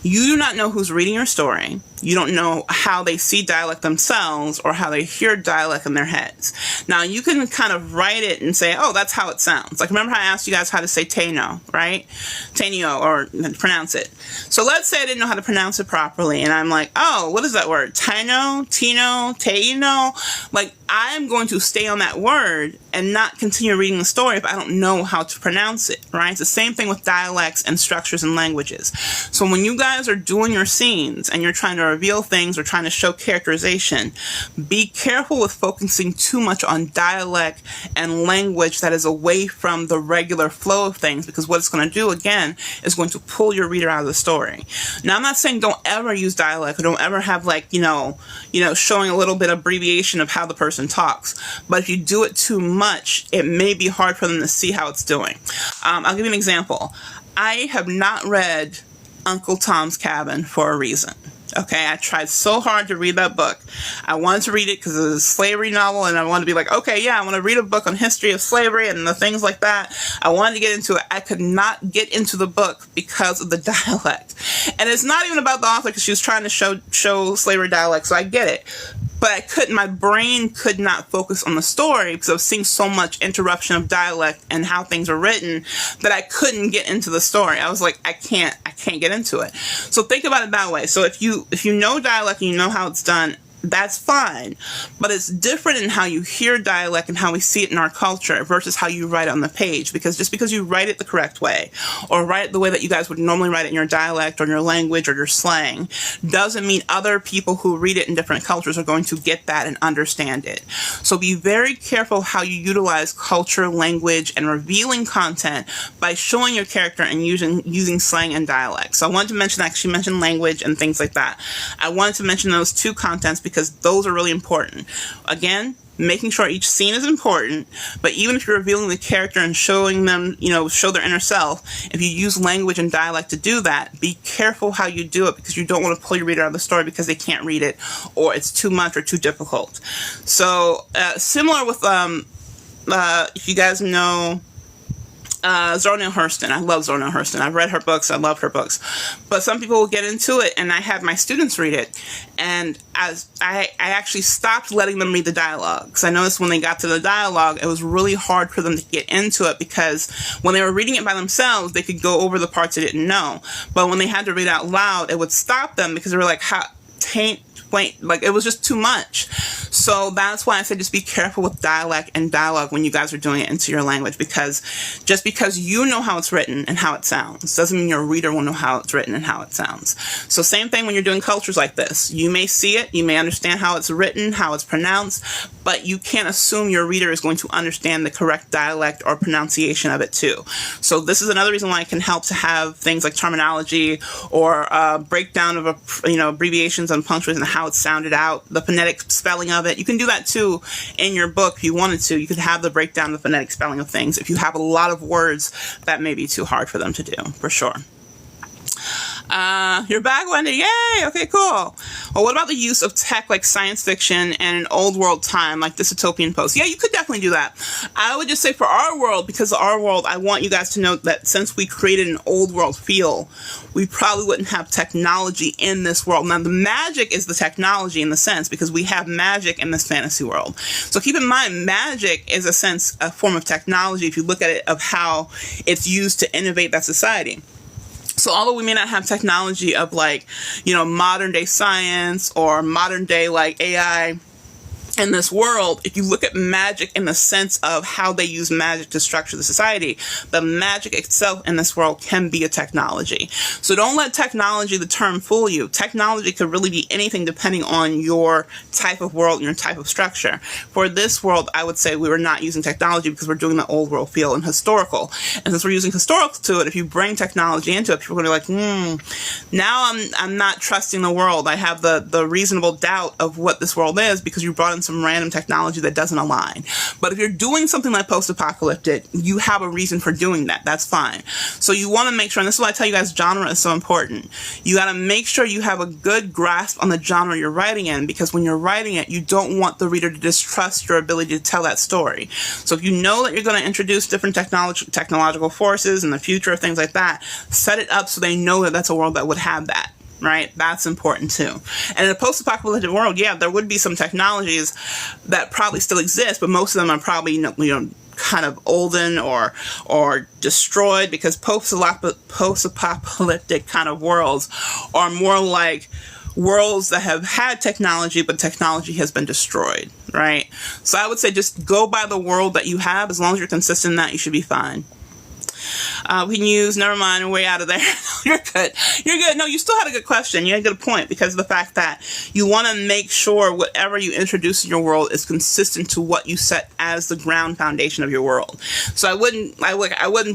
You do not know who's reading your story. You don't know how they see dialect themselves or how they hear dialect in their heads. Now, you can kind of write it and say, oh, that's how it sounds. Like, remember how I asked you guys how to say Taino, right? Taino, or pronounce it. So let's say I didn't know how to pronounce it properly, and I'm like, oh, what is that word? Taino, Tino, Taino? Like, I'm going to stay on that word and not continue reading the story if I don't know how to pronounce it, right? It's the same thing with dialects and structures and languages. So when you guys are doing your scenes and you're trying to reveal things or trying to show characterization, be careful with focusing too much on dialect and language that is away from the regular flow of things, because what it's going to do, again, is going to pull your reader out of the story. Now, I'm not saying don't ever use dialect or don't ever have, like, showing a little bit of abbreviation of how the person talks. But if you do it too much, it may be hard for them to see how it's doing. I'll give you an example. I have not read Uncle Tom's Cabin for a reason. Okay, I tried so hard to read that book. I wanted to read it because it was a slavery novel, and I wanted to be like, okay, yeah, I want to read a book on history of slavery and the things like that. I wanted to get into it. I could not get into the book because of the dialect. And it's not even about the author, because she was trying to show slavery dialect, so I get it. But I couldn't, my brain could not focus on the story because I was seeing so much interruption of dialect and how things are written that I couldn't get into the story. I was like, I can't get into it. So think about it that way. So if you know dialect and you know how it's done, That's fine, but it's different in how you hear dialect and how we see it in our culture versus how you write it on the page. Because just because you write it the correct way or write it the way that you guys would normally write it in your dialect or in your language or your slang doesn't mean other people who read it in different cultures are going to get that and understand it. So be very careful how you utilize culture, language, and revealing content by showing your character and using slang and dialect. So I wanted to mention that, 'cause she mentioned language and things like that. I wanted to mention those two contents because those are really important. Again, making sure each scene is important, but even if you're revealing the character and showing them, show their inner self, if you use language and dialect to do that, be careful how you do it because you don't want to pull your reader out of the story because they can't read it or it's too much or too difficult. So, similar with, if you guys know, Zora Neale Hurston. I love Zora Neale Hurston. I've read her books. I love her books. But some people will get into it, and I have my students read it. And as I actually stopped letting them read the dialogue. Because I noticed when they got to the dialogue, it was really hard for them to get into it because when they were reading it by themselves, they could go over the parts they didn't know. But when they had to read out loud, it would stop them because they were like, like it was just too much. So that's why I said just be careful with dialect and dialogue when you guys are doing it into your language, because just because you know how it's written and how it sounds doesn't mean your reader will know how it's written and how it sounds. So same thing when you're doing cultures like this. You may see it, you may understand how it's written, how it's pronounced, but you can't assume your reader is going to understand the correct dialect or pronunciation of it too. So this is another reason why it can help to have things like terminology or breakdown of abbreviations and punctuation and how it sounded out, the phonetic spelling of it. You can do that too in your book if you wanted to. You could have the breakdown of the phonetic spelling of things if you have a lot of words that may be too hard for them to do, for sure. You're back, Wendy. Yay! Okay, cool. Well, what about the use of tech like science fiction and an old world time like Dystopian Post? Yeah, you could definitely do that. I would just say for our world, because our world, I want you guys to know that since we created an old world feel, we probably wouldn't have technology in this world. Now, the magic is the technology in the sense because we have magic in this fantasy world. So keep in mind, magic is a form of technology if you look at it of how it's used to innovate that society. So although we may not have technology of modern day science or modern day AI in this world, if you look at magic in the sense of how they use magic to structure the society, the magic itself in this world can be a technology. So don't let technology, the term, fool you. Technology could really be anything depending on your type of world and your type of structure. For this world, I would say we were not using technology because we're doing the old world feel and historical. And since we're using historical to it, if you bring technology into it, people are going to be like, now I'm not trusting the world. I have the reasonable doubt of what this world is because you brought in some random technology that doesn't align. But if you're doing something like post-apocalyptic, you have a reason for doing that. That's fine. So you want to make sure, and this is why I tell you guys genre is so important. You got to make sure you have a good grasp on the genre you're writing in, because when you're writing it, you don't want the reader to distrust your ability to tell that story. So if you know that you're going to introduce different technological forces in the future, things like that, set it up so they know that that's a world that would have that. Right? That's important too. And in a post-apocalyptic world, yeah, there would be some technologies that probably still exist, but most of them are probably, kind of olden or destroyed, because post-apocalyptic kind of worlds are more like worlds that have had technology, but technology has been destroyed, right? So I would say just go by the world that you have. As long as you're consistent in that, you should be fine. We can use, never mind, way out of there. You're good. You're good. No, you still had a good question. You had a good point, because of the fact that you want to make sure whatever you introduce in your world is consistent to what you set as the ground foundation of your world. So I wouldn't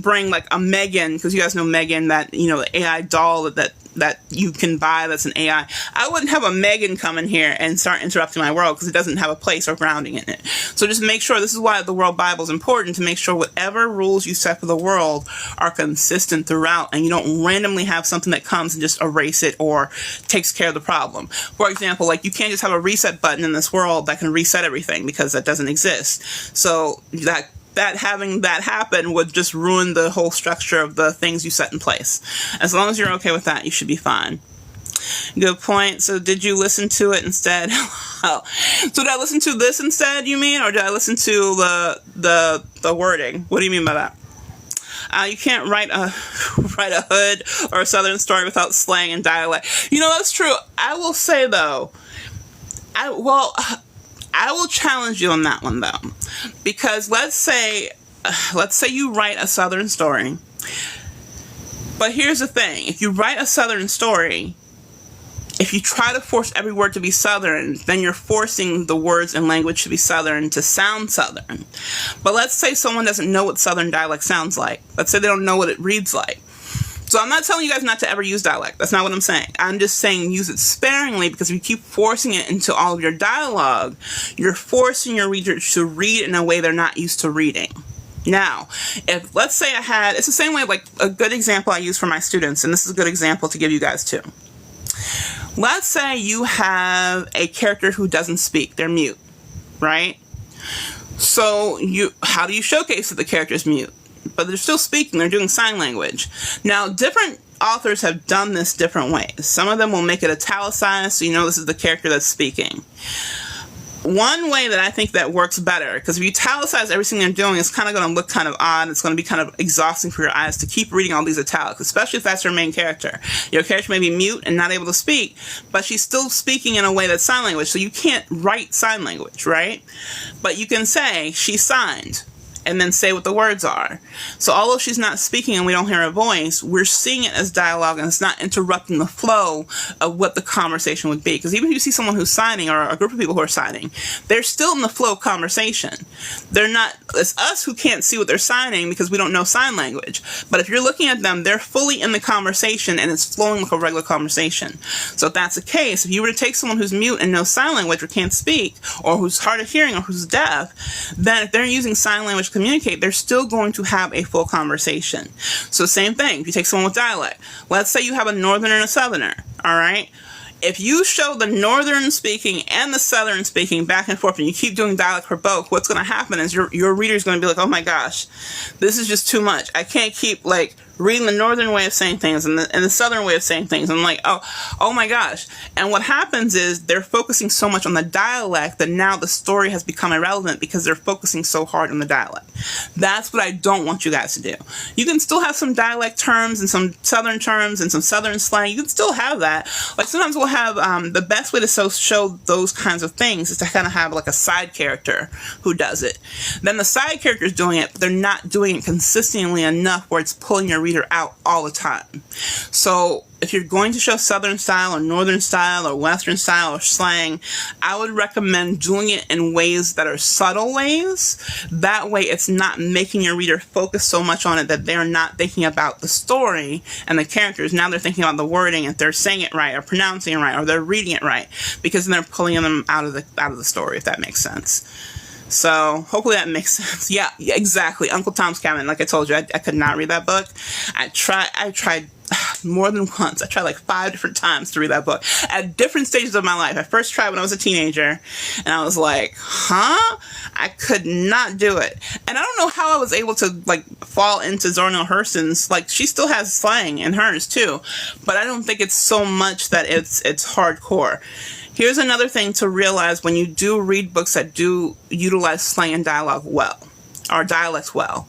bring like a Megan, because you guys know Megan, that, the AI doll that you can buy that's an AI. I wouldn't have a Megan come in here and start interrupting my world because it doesn't have a place or grounding in it. So just make sure, this is why the World Bible is important, to make sure whatever rules you set for the world are consistent throughout, and you don't randomly have something that comes and just erase it or takes care of the problem. For example, you can't just have a reset button in this world that can reset everything, because that doesn't exist. So that having that happen would just ruin the whole structure of the things you set in place. As long as you're okay with that, you should be fine. Good point. So did you listen to it instead? So did I listen to this instead, you mean? Or did I listen to the wording? What do you mean by that? You can't write a hood or a Southern story without slang and dialect. That's true. I will say, though, I will challenge you on that one though, because let's say you write a Southern story, but here's the thing: if you write a Southern story, if you try to force every word to be Southern, then you're forcing the words and language to be Southern to sound Southern. But let's say someone doesn't know what Southern dialect sounds like. Let's say they don't know what it reads like. So I'm not telling you guys not to ever use dialect. That's not what I'm saying. I'm just saying use it sparingly, because if you keep forcing it into all of your dialogue, you're forcing your readers to read in a way they're not used to reading. Now, if let's say it's the same way, like a good example I use for my students, and this is a good example to give you guys too. Let's say you have a character who doesn't speak. They're mute, right? So how do you showcase that the character's mute? But they're still speaking, they're doing sign language. Now, different authors have done this different ways. Some of them will make it italicized, so you know this is the character that's speaking. One way that I think that works better, because if you italicize everything they're doing, it's kind of going to look kind of odd. It's going to be kind of exhausting for your eyes to keep reading all these italics, especially if that's your main character. Your character may be mute and not able to speak, but she's still speaking in a way that's sign language, so you can't write sign language, right? But you can say, she signed, and then say what the words are. So although she's not speaking and we don't hear her voice, we're seeing it as dialogue, and it's not interrupting the flow of what the conversation would be. Because even if you see someone who's signing, or a group of people who are signing, they're still in the flow of conversation. It's us who can't see what they're signing because we don't know sign language. But if you're looking at them, they're fully in the conversation and it's flowing like a regular conversation. So if that's the case, if you were to take someone who's mute and knows sign language or can't speak, or who's hard of hearing, or who's deaf, then if they're using sign language to communicate, they're still going to have a full conversation. So same thing, if you take someone with dialect, let's say you have a northerner and a southerner, all right? If you show the northern speaking and the southern speaking back and forth, and you keep doing dialect for both, what's going to happen is your reader's going to be like, oh my gosh, this is just too much. I can't keep reading the northern way of saying things and the southern way of saying things. I'm like, oh my gosh. And what happens is they're focusing so much on the dialect that now the story has become irrelevant because they're focusing so hard on the dialect. That's what I don't want you guys to do. You can still have some dialect terms and some southern terms and some southern slang. You can still have that. Like sometimes we'll have the best way to show those kinds of things is to kind of have like a side character who does it. Then the side character is doing it, but they're not doing it consistently enough where it's pulling your reader out all the time. So if you're going to show southern style or northern style or western style or slang, I would recommend doing it in ways that are subtle ways. That way it's not making your reader focus so much on it that they're not thinking about the story and the characters. Now they're thinking about the wording, if they're saying it right or pronouncing it right or they're reading it right, because then they're pulling them out of the story, if that makes sense. So hopefully that makes sense. Yeah, exactly. Uncle Tom's Cabin. Like I told you, I could not read that book. I tried more than once. I tried like 5 different times to read that book at different stages of my life. I first tried when I was a teenager, and I was like, I could not do it. And I don't know how I was able to fall into Zora Neale Hurston's. She still has slang in hers too, but I don't think it's so much that it's hardcore. Here's another thing to realize when you do read books that do utilize slang and dialogue well, or dialects well.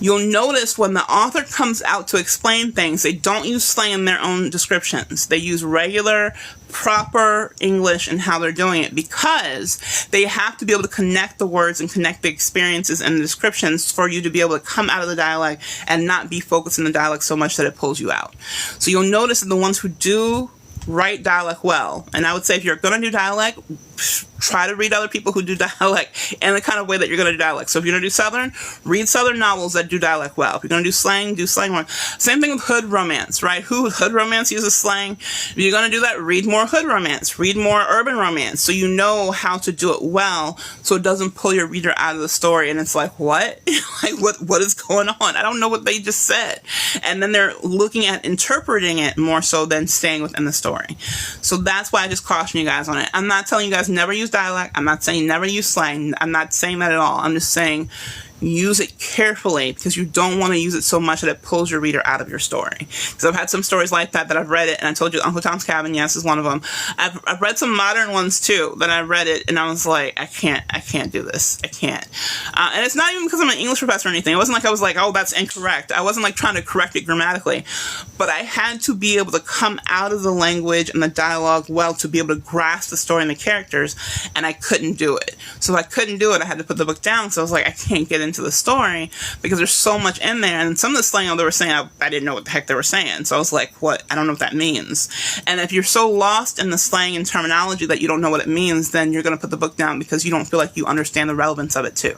You'll notice when the author comes out to explain things, they don't use slang in their own descriptions. They use regular, proper English in how they're doing it, because they have to be able to connect the words and connect the experiences and the descriptions for you to be able to come out of the dialect and not be focused in the dialect so much that it pulls you out. So you'll notice that the ones who do write dialect well, and I would say if you're going to do dialect, try to read other people who do dialect in the kind of way that you're going to do dialect. So if you're going to do Southern, read Southern novels that do dialect well. If you're going to do slang one. Same thing with hood romance, right? Hood romance uses slang. If you're going to do that, read more hood romance. Read more urban romance, so you know how to do it well, so it doesn't pull your reader out of the story and it's like, what? What is going on? I don't know what they just said. And then they're looking at interpreting it more so than staying within the story. So that's why I just caution you guys on it. I'm not telling you guys never use dialect. I'm not saying never use slang. I'm not saying that at all. I'm just saying use it carefully, because you don't want to use it so much that it pulls your reader out of your story. Because I've had some stories like that I've read it, and I told you Uncle Tom's Cabin, yes, is one of them. I've read some modern ones too that I read it and I was like, I can't do this. I can't. And it's not even because I'm an English professor or anything. It wasn't like I was like, oh, that's incorrect. I wasn't like trying to correct it grammatically, but I had to be able to come out of the language and the dialogue well to be able to grasp the story and the characters, and I couldn't do it. So if I couldn't do it, I had to put the book down. So I was like, I can't get into the story because there's so much in there, and some of the slang they were saying, I didn't know what the heck they were saying. So I was like, what? I don't know what that means. And if you're so lost in the slang and terminology that you don't know what it means, then you're going to put the book down because you don't feel like you understand the relevance of it too.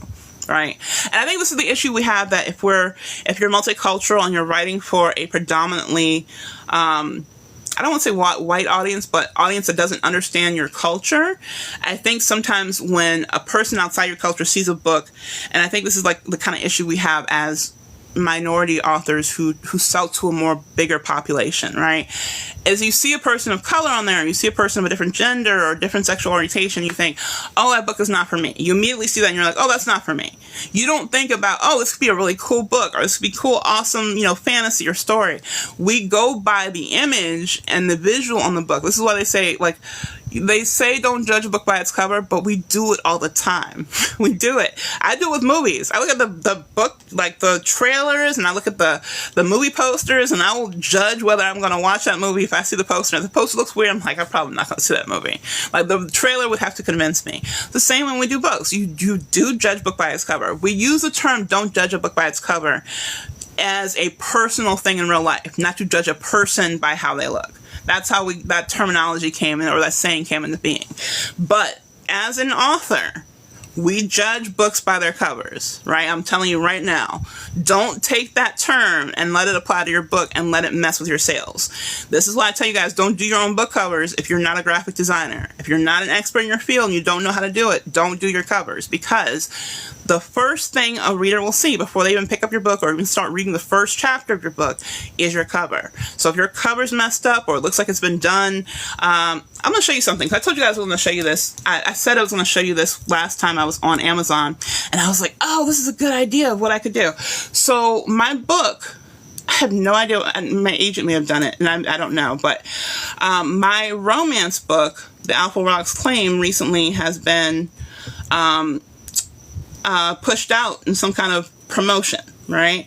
Right. And I think this is the issue we have, that if you're multicultural and you're writing for a predominantly, I don't want to say white audience, but audience that doesn't understand your culture. I think sometimes when a person outside your culture sees a book, and I think this is like the kind of issue we have as minority authors who sell to a more bigger population, right? Is you see a person of color on there, and you see a person of a different gender or different sexual orientation, you think, oh, that book is not for me. You immediately see that and you're like, oh, that's not for me. You don't think about, oh, this could be a really cool book, or this could be cool, awesome, fantasy or story. We go by the image and the visual on the book. This is why they say don't judge a book by its cover, but we do it all the time. We do it. I do it with movies. I look at the book, like the trailers, and I look at the movie posters, and I will judge whether I'm going to watch that movie if I see the poster. If the poster looks weird, I'm like, I'm probably not going to see that movie. Like, the trailer would have to convince me. The same when we do books. You do judge book by its cover. We use the term don't judge a book by its cover as a personal thing in real life, not to judge a person by how they look. That's how that terminology came in, or that saying came into being. But as an author, we judge books by their covers, right? I'm telling you right now, don't take that term and let it apply to your book and let it mess with your sales. This is why I tell you guys, don't do your own book covers if you're not a graphic designer. If you're not an expert in your field and you don't know how to do it, don't do your covers, because the first thing a reader will see before they even pick up your book or even start reading the first chapter of your book is your cover. So if your cover's messed up or it looks like it's been done, I'm going to show you something. I told you guys I was going to show you this. I said I was going to show you this last time I was on Amazon, and I was like, oh, this is a good idea of what I could do. So my book, I have no idea. My agent may have done it, and I don't know. But my romance book, The Alpha Rocks Claim, recently has been pushed out in some kind of promotion, right?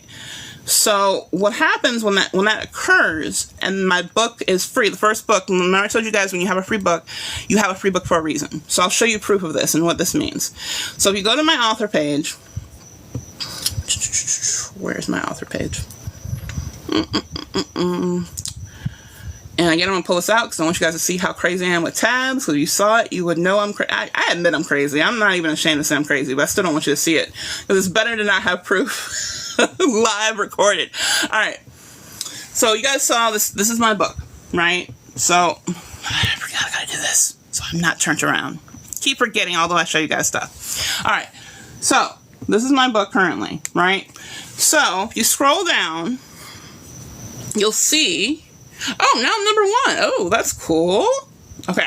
So what happens when that occurs, and my book is free, the first book, remember I told you guys when you have a free book, you have a free book for a reason. So I'll show you proof of this and what this means. So if you go to my author page, where's my author page? And again, I'm going to pull this out because I want you guys to see how crazy I am with tabs. So if you saw it, you would know I'm crazy. I admit I'm crazy. I'm not even ashamed to say I'm crazy, but I still don't want you to see it, because it's better to not have proof live recorded. All right. So you guys saw this. This is my book, right? So I forgot I got to do this. So I'm not turned around. Keep forgetting, although I show you guys stuff. All right. So this is my book currently, right? So if you scroll down, you'll see... Oh, now I'm number 1. Oh, that's cool. Okay.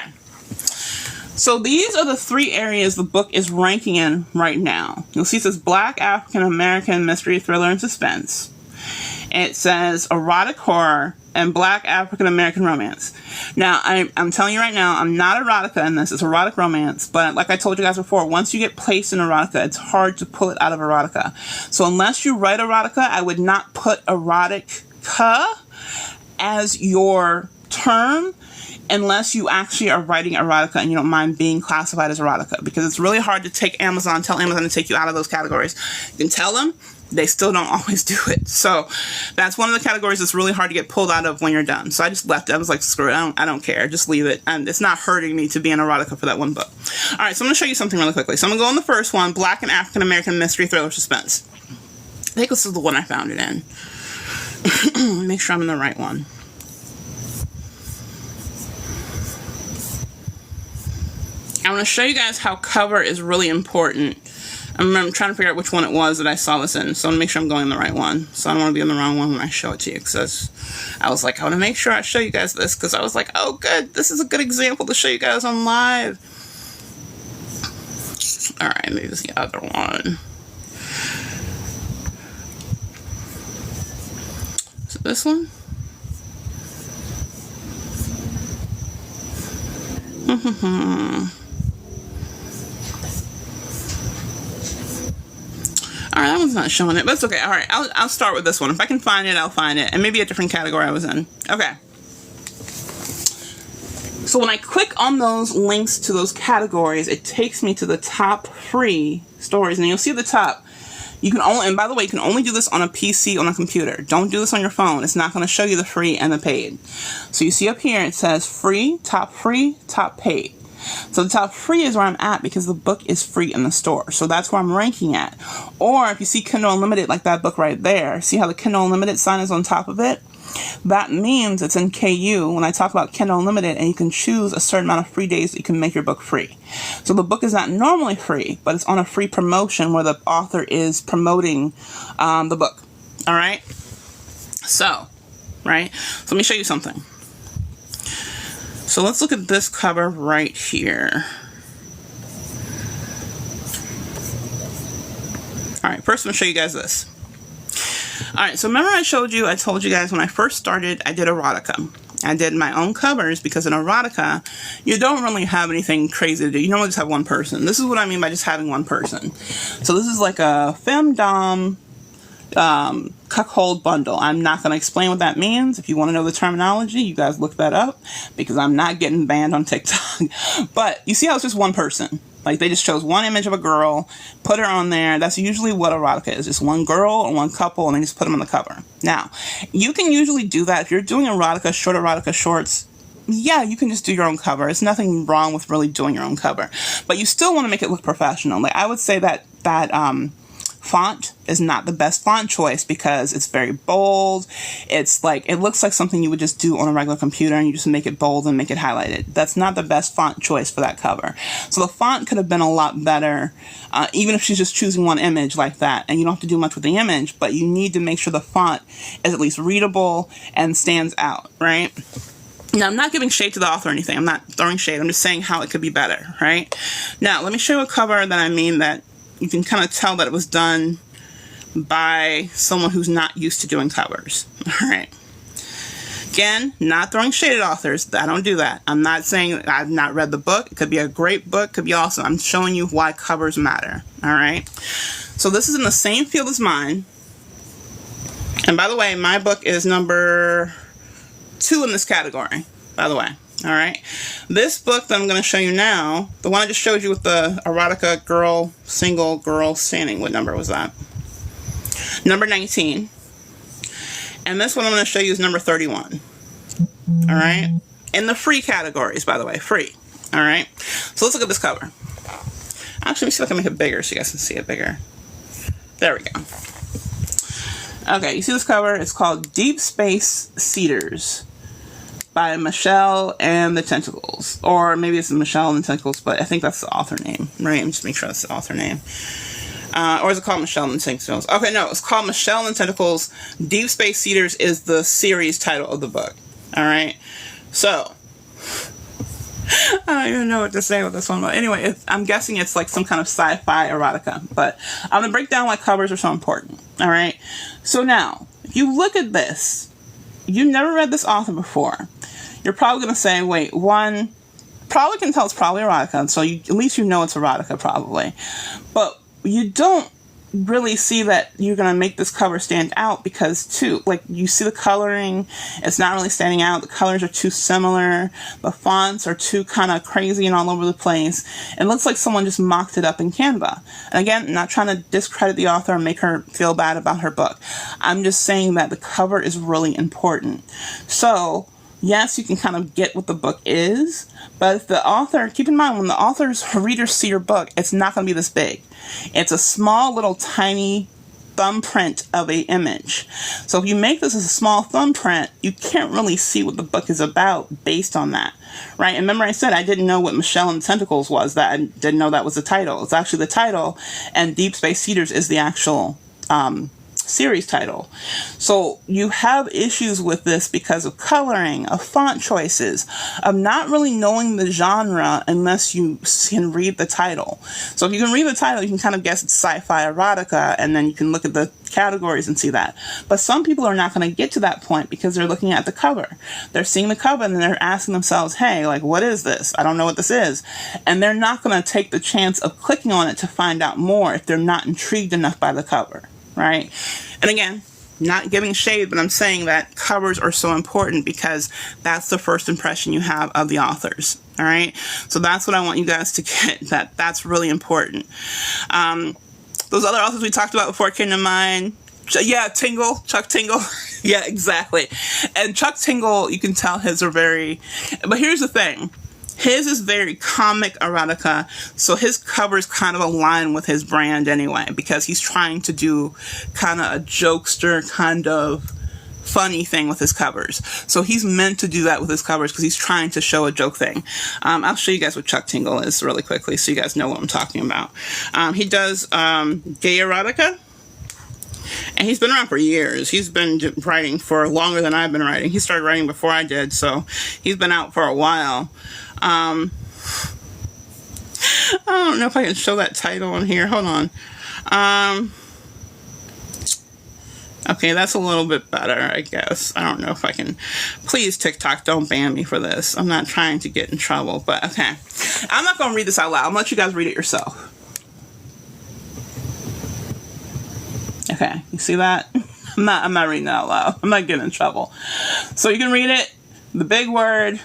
So these are the 3 areas the book is ranking in right now. You'll see it says Black African American Mystery, Thriller, and Suspense. It says Erotic Horror and Black African American Romance. Now, I'm telling you right now, I'm not erotica in this. It's erotic romance. But like I told you guys before, once you get placed in erotica, it's hard to pull it out of erotica. So unless you write erotica, I would not put erotica as your term unless you actually are writing erotica and you don't mind being classified as erotica, because it's really hard to tell Amazon to take you out of those categories. You can tell them, they still don't always do it. So that's one of the categories that's really hard to get pulled out of when you're done. So I just left it. I was like, screw it, I don't care, just leave it, and it's not hurting me to be an erotica for that one book. Alright, so I'm going to show you something really quickly. So I'm going to go on the first one, Black and African American Mystery, Thriller, Suspense. I think this is the one I found it in. Make sure I'm in the right one. I want to show you guys how cover is really important. I'm trying to figure out which one it was that I saw this in, so I want to make sure I'm going in the right one. So I don't want to be in the wrong one when I show it to you, because I was like, I want to make sure I show you guys this, because I was like, oh good, this is a good example to show you guys on live. Alright, maybe this is the other one. this one? Alright, that one's not showing it, but it's okay. Alright, I'll start with this one. If I can find it, I'll find it. And maybe a different category I was in. Okay. So when I click on those links to those categories, it takes me to the top free stories. And you'll see at the top, you can only, and by the way, you can only do this on a PC, on a computer. Don't do this on your phone. It's not going to show you the free and the paid. So you see up here, it says free, top paid. So the top free is where I'm at because the book is free in the store. So that's where I'm ranking at. Or if you see Kindle Unlimited, like that book right there, see how the Kindle Unlimited sign is on top of it? That means it's in KU when I talk about Kindle Unlimited, and you can choose a certain amount of free days that you can make your book free. So the book is not normally free, but it's on a free promotion where the author is promoting the book. All right? So, right? So let me show you something. So let's look at this cover right here. All right, first I'm going to show you guys this. Alright, so remember I told you guys when I first started, I did erotica. I did my own covers because in erotica, you don't really have anything crazy to do. You normally just have one person. This is what I mean by just having one person. So this is like a femdom cuckold bundle. I'm not going to explain what that means. If you want to know the terminology, you guys look that up because I'm not getting banned on TikTok. But you see how it's just one person. Like, they just chose one image of a girl, put her on there. That's usually what erotica is. Just one girl or one couple, and they just put them on the cover. Now, you can usually do that. If you're doing short erotica shorts, yeah, you can just do your own cover. There's nothing wrong with really doing your own cover. But you still want to make it look professional. Like, I would say that font is not the best font choice because it's very bold. It's like, it looks like something you would just do on a regular computer and you just make it bold and make it highlighted. That's not the best font choice for that cover. So the font could have been a lot better, even if she's just choosing one image like that, and you don't have to do much with the image, but you need to make sure the font is at least readable and stands out, right? Now, I'm not giving shade to the author or anything. I'm not throwing shade. I'm just saying how it could be better, right? Now, let me show you a cover that I mean that you can kind of tell that it was done by someone who's not used to doing covers. All right. Again, not throwing shade at authors. I don't do that. I'm not saying I've not read the book. It could be a great book. Could be awesome. I'm showing you why covers matter. All right. So this is in the same field as mine. And by the way, my book is number 2 in this category, by the way. All right. This book that I'm going to show you now, the one I just showed you with the erotica girl, single girl standing, what number was that? Number 19. And this one I'm going to show you is number 31. All right. In the free categories, by the way, free. All right. So let's look at this cover. Actually, let me see if I can make it bigger so you guys can see it bigger. There we go. Okay. You see this cover? It's called Deep Space Cedars by Michelle and the Tentacles. Or maybe it's Michelle and the Tentacles, but I think that's the author name, right? Let me just make sure that's the author name. Or is it called Michelle and the Tentacles? Okay, no, it's called Michelle and the Tentacles. Deep Space Cedars is the series title of the book. All right? So, I don't even know what to say with this one. But anyway, I'm guessing it's like some kind of sci-fi erotica. But I'm going to break down why covers are so important. All right? So now, if you look at this, you never read this author before. You're probably going to say, wait, one, probably can tell it's probably erotica, so at least you know it's erotica, probably. But you don't really see that you're going to make this cover stand out because, too, like, you see the coloring, it's not really standing out. The colors are too similar. The fonts are too kind of crazy and all over the place. It looks like someone just mocked it up in Canva. And again, I'm not trying to discredit the author and make her feel bad about her book. I'm just saying that the cover is really important. So, yes, you can kind of get what the book is, but if the author, keep in mind, when the author's readers see your book, it's not going to be this big. It's a small little tiny thumbprint of a image. So if you make this as a small thumbprint, you can't really see what the book is about based on that, right? And remember I said I didn't know what Michelle and the Tentacles was, that I didn't know that was the title. It's actually the title, and Deep Space Cedars is the actual series title. So you have issues with this because of coloring, of font choices, of not really knowing the genre unless you can read the title. So if you can read the title, you can kind of guess it's sci-fi erotica, and then you can look at the categories and see that. But some people are not going to get to that point because they're looking at the cover. They're seeing the cover and they're asking themselves, hey, like, what is this? I don't know what this is. And they're not going to take the chance of clicking on it to find out more if they're not intrigued enough by the cover. Right? And again, not giving shade, but I'm saying that covers are so important because that's the first impression you have of the authors. All right? So that's what I want you guys to get, that's really important. Those other authors we talked about before came to mind. Yeah, Tingle, Chuck Tingle. Yeah, exactly. And Chuck Tingle, you can tell his are very, but here's the thing. His is very comic erotica, so his covers kind of align with his brand anyway, because he's trying to do kind of a jokester, kind of funny thing with his covers. So he's meant to do that with his covers because he's trying to show a joke thing. I'll show you guys what Chuck Tingle is really quickly so you guys know what I'm talking about. He does gay erotica. And he's been around for years. He's been writing for longer than I've been writing. He started writing before I did, so he's been out for a while. I don't know if I can show that title on here. Hold on. Okay, that's a little bit better, I guess. I don't know if I can. Please, TikTok, don't ban me for this. I'm not trying to get in trouble, but okay. I'm not going to read this out loud. I'm going to let you guys read it yourself. Okay, you see that? I'm not reading that out loud. I'm not getting in trouble. So you can read it, the big word,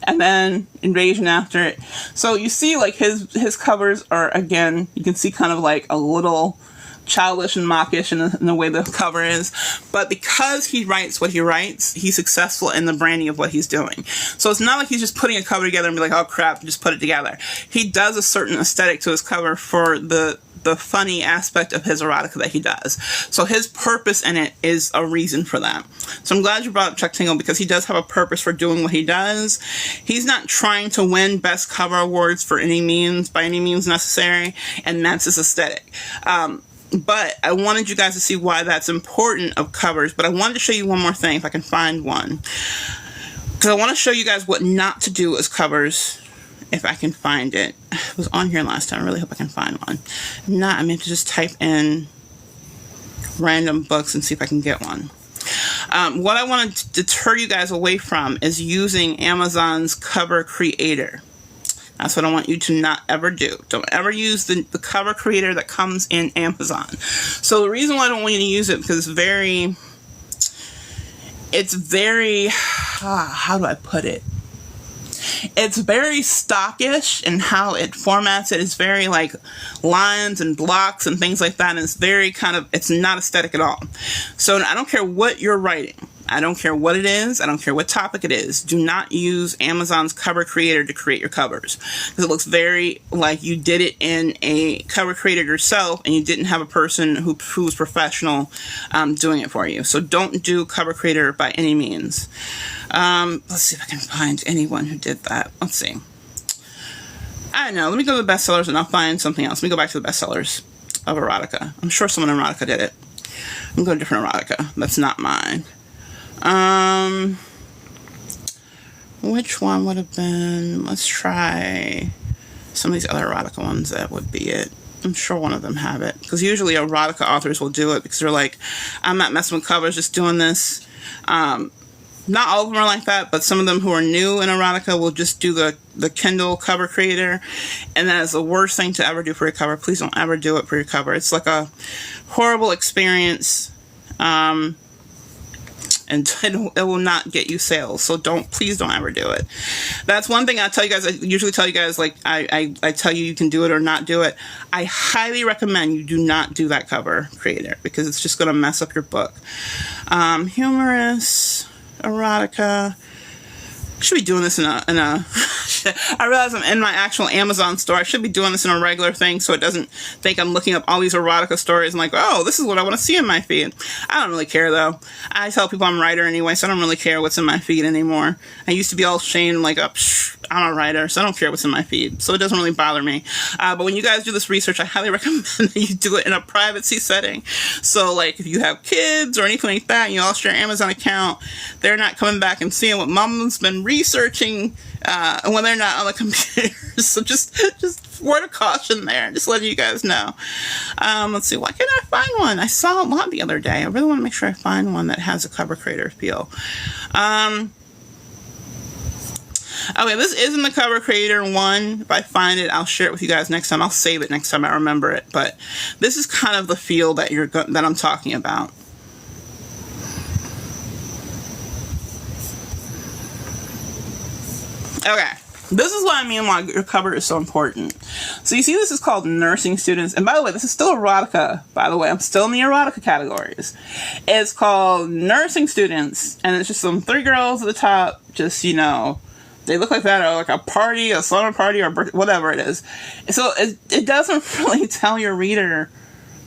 and then invasion after it. So you see, like, his covers are, again, you can see kind of like a little childish and mockish in the way the cover is. But because he writes what he writes, he's successful in the branding of what he's doing. So it's not like he's just putting a cover together and be like, oh crap, just put it together. He does a certain aesthetic to his cover for the funny aspect of his erotica that he does. So his purpose in it is a reason for that. So I'm glad you brought up Chuck Tingle because he does have a purpose for doing what he does. He's not trying to win best cover awards by any means necessary, and that's his aesthetic. But I wanted you guys to see why that's important of covers. But I wanted to show you one more thing, if I can find one. Because I want to show you guys what not to do as covers, if I can find it. It was on here last time. I really hope I can find one. If not, I'm going to just type in random books and see if I can get one. What I want to deter you guys away from is using Amazon's Cover Creator. That's what I want you to not ever do. Don't ever use the cover creator that comes in Amazon. So the reason why I don't want you to use it because it's very, how do I put it? It's very stockish in how it formats it. It's very like lines and blocks and things like that. And it's very kind of, it's not aesthetic at all. So I don't care what you're writing. I don't care what it is. I don't care what topic it is. Do not use Amazon's Cover Creator to create your covers. Because it looks very like you did it in a cover creator yourself and you didn't have a person who's professional doing it for you. So don't do Cover Creator by any means. Let's see if I can find anyone who did that. Let's see. I don't know. Let me go to the bestsellers and I'll find something else. Let me go back to the bestsellers of erotica. I'm sure someone in erotica did it. I'm going to go to a different erotica. That's not mine. Which one would have been, let's try some of these other erotica ones. That would be it. I'm sure one of them have it. Because usually erotica authors will do it because they're like, I'm not messing with covers, just doing this. Not all of them are like that, but some of them who are new in erotica will just do the Kindle Cover Creator. And that is the worst thing to ever do for your cover. Please don't ever do it for your cover. It's like a horrible experience. And it will not get you sales. So please don't ever do it. That's one thing I tell you guys. I usually tell you guys, like, I tell you can do it or not do it. I highly recommend you do not do that cover creator because it's just going to mess up your book. Humorous, erotica. I should be doing this in a gosh. I realize I'm in my actual Amazon store. I should be doing this in a regular thing so it doesn't think I'm looking up all these erotica stories and like, oh, this is what I want to see in my feed. I don't really care, though. I tell people I'm a writer anyway, so I don't really care what's in my feed anymore. I used to be all ashamed, like, oh, I'm a writer, so I don't care what's in my feed. So it doesn't really bother me. But when you guys do this research, I highly recommend that you do it in a privacy setting. So, like, if you have kids or anything like that, you all share an Amazon account, they're not coming back and seeing what Mama's been researching when they're not on the computer. So just word of caution there. Just letting you guys know. Let's see. Why can't I find one? I saw a lot the other day. I really want to make sure I find one that has a cover creator feel. Okay, this isn't the cover creator one. If I find it, I'll share it with you guys next time. I'll save it next time I remember it. But this is kind of the feel that that I'm talking about. Okay, this is what I mean why your cover is so important. So you see this is called Nursing Students. And by the way, this is still erotica, by the way. I'm still in the erotica categories. It's called Nursing Students. And it's just some 3 girls at the top, just, you know, they look like that, or like a party, a slumber party, or whatever it is. So it doesn't really tell your reader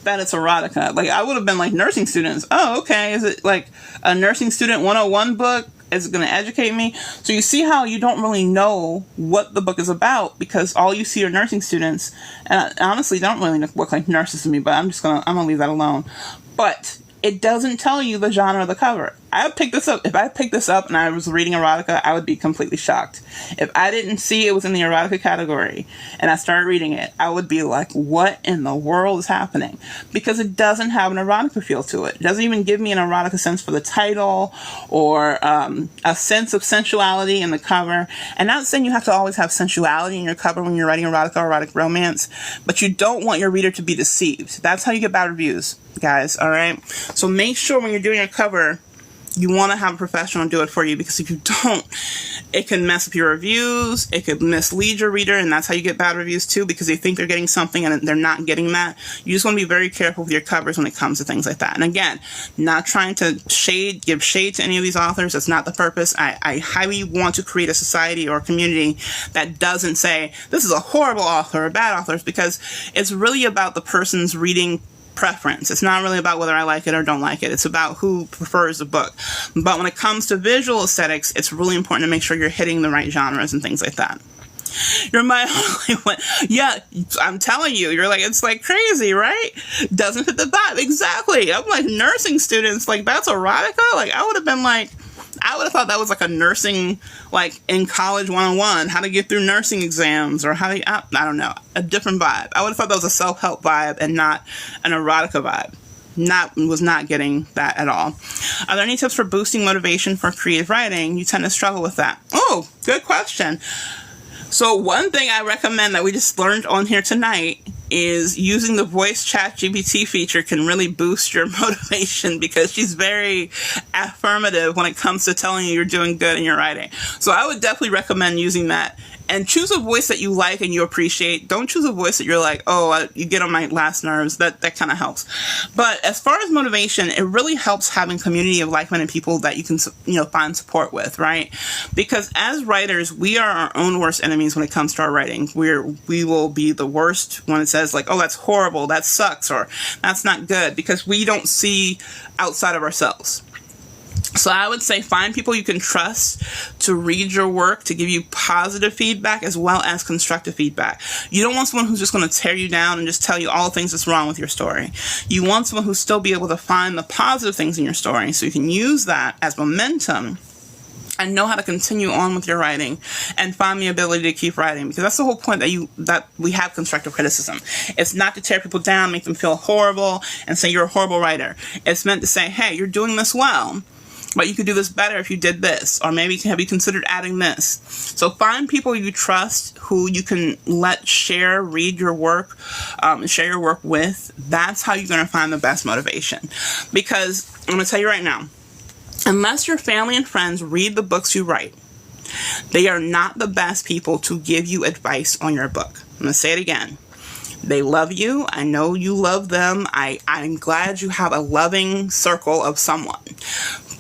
that it's erotica. Like, I would have been like, Nursing Students. Oh, okay. Is it like a Nursing Student 101 book? Is it going to educate me? So you see how you don't really know what the book is about because all you see are nursing students. And honestly, they don't really look like nurses to me, but I'm going to leave that alone. But it doesn't tell you the genre of the cover. I would pick this up. If I picked this up and I was reading erotica, I would be completely shocked. If I didn't see it was in the erotica category and I started reading it, I would be like, what in the world is happening? Because it doesn't have an erotica feel to it. It doesn't even give me an erotica sense for the title or a sense of sensuality in the cover. And not saying you have to always have sensuality in your cover when you're writing erotica or erotic romance, but you don't want your reader to be deceived. That's how you get bad reviews, guys, all right? So make sure when you're doing a cover, you want to have a professional do it for you, because if you don't, it can mess up your reviews, it could mislead your reader, and that's how you get bad reviews too, because they think they're getting something and they're not getting that. You just want to be very careful with your covers when it comes to things like that. And again, not trying to give shade to any of these authors. That's not the purpose. I highly want to create a society or a community that doesn't say, this is a horrible author or bad authors, because it's really about the person's reading preference. It's not really about whether I like it or don't like it. It's about who prefers the book. But when it comes to visual aesthetics, it's really important to make sure you're hitting the right genres and things like that. You're my only one. Yeah, I'm telling you, you're like, it's like crazy, right? Doesn't fit the vibe. Exactly. I'm like, Nursing Students, like, that's erotica? Like, I would have thought that was like a nursing, like in college 101, how to get through nursing exams, or how to, I don't know, a different vibe. I would have thought that was a self-help vibe and not an erotica vibe. Was not getting that at all. Are there any tips for boosting motivation for creative writing? You tend to struggle with that. Oh, good question. So one thing I recommend that we just learned on here tonight is using the voice chat GPT feature can really boost your motivation, because she's very affirmative when it comes to telling you you're doing good in your writing. So I would definitely recommend using that. And choose a voice that you like and you appreciate. Don't choose a voice that you're like, oh, you get on my last nerves. That kind of helps. But as far as motivation, it really helps having a community of like-minded people that you can, find support with, right? Because as writers, we are our own worst enemies when it comes to our writing. We will be the worst when it says like, oh, that's horrible, that sucks, or that's not good, because we don't see outside of ourselves. So I would say find people you can trust to read your work, to give you positive feedback as well as constructive feedback. You don't want someone who's just going to tear you down and just tell you all the things that's wrong with your story. You want someone who's still be able to find the positive things in your story, so you can use that as momentum and know how to continue on with your writing and find the ability to keep writing, because that's the whole point that we have constructive criticism. It's not to tear people down, make them feel horrible, and say you're a horrible writer. It's meant to say, hey, you're doing this well, but you could do this better if you did this, or maybe have you considered adding this. So find people you trust who you can read your work, share your work with. That's how you're going to find the best motivation. Because I'm going to tell you right now, unless your family and friends read the books you write, they are not the best people to give you advice on your book. I'm going to say it again. They love you. I know you love them. I'm glad you have a loving circle of someone.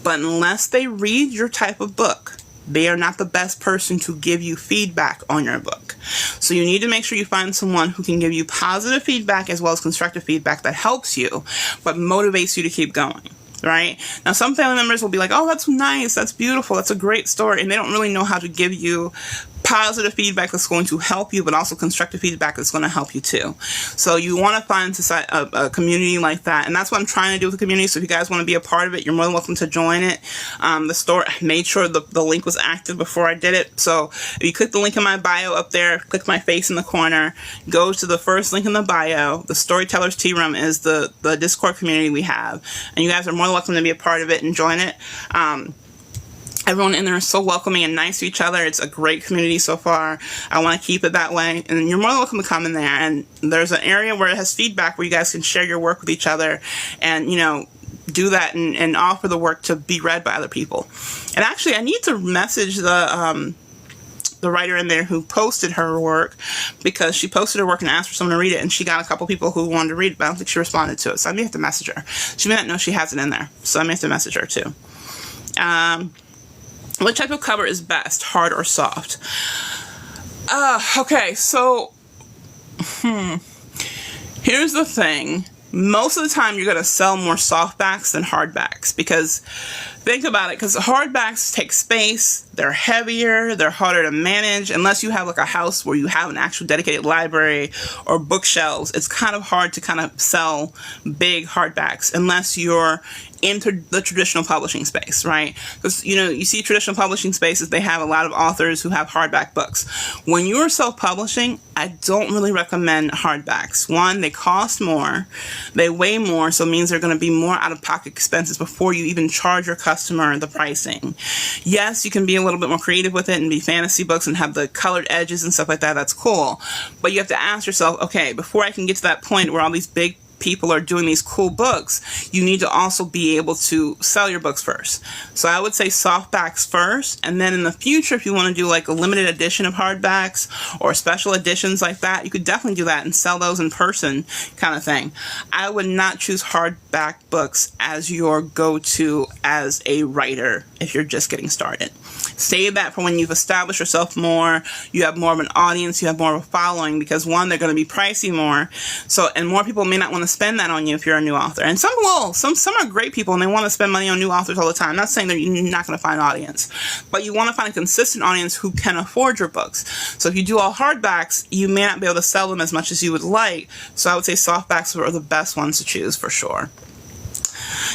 But unless they read your type of book, They are not the best person to give you feedback on your book. So you need to make sure you find someone who can give you positive feedback as well as constructive feedback that helps you, but motivates you to keep going. Right? Now, some family members will be like, oh, that's nice, that's beautiful, that's a great story, and they don't really know how to give you positive feedback that's going to help you, but also constructive feedback that's going to help you too. So you want to find a community like that, and that's what I'm trying to do with the community. So if you guys want to be a part of it, you're more than welcome to join it. The store, I made sure the link was active before I did it. So if you click the link in my bio up there, click my face in the corner, go to the first link in the bio. The Storytellers Tea Room is the Discord community we have, and you guys are more than welcome to be a part of it and join it. Everyone in there is so welcoming and nice to each other. It's a great community so far. I want to keep it that way. And you're more than welcome to come in there. And there's an area where it has feedback where you guys can share your work with each other and, you know, do that and offer the work to be read by other people. And actually, I need to message the writer in there who posted her work, because she posted her work and asked for someone to read it, and she got a couple people who wanted to read it, but I don't think she responded to it. So I may have to message her. She may not know she has it in there. So I may have to message her too. What type of cover is best, hard or soft? Okay, so here's the thing. Most of the time you're going to sell more softbacks than hardbacks, because think about it, because hardbacks take space, they're heavier, they're harder to manage. Unless you have like a house where you have an actual dedicated library or bookshelves, it's kind of hard to kind of sell big hardbacks unless you're into the traditional publishing space, right? Because, you know, you see traditional publishing spaces, they have a lot of authors who have hardback books. When you're self-publishing, I don't really recommend hardbacks. One, they cost more, they weigh more, so it means they're going to be more out-of-pocket expenses before you even charge your customer the pricing. Yes, you can be a little bit more creative with it and be fantasy books and have the colored edges and stuff like that. That's cool. But you have to ask yourself, okay, before I can get to that point where all these big people are doing these cool books, you need to also be able to sell your books first. So I would say softbacks first, and then in the future, if you want to do like a limited edition of hardbacks or special editions like that, you could definitely do that and sell those in person kind of thing. I would not choose hardback books as your go-to as a writer if you're just getting started. Save that for when you've established yourself more, you have more of an audience, you have more of a following, because one, they're going to be pricey more, so, and more people may not want to spend that on you if you're a new author. And some will. Some are great people and they want to spend money on new authors all the time. I'm not saying that you're not going to find an audience, but you want to find a consistent audience who can afford your books. So if you do all hardbacks, you may not be able to sell them as much as you would like. So I would say softbacks are the best ones to choose for sure.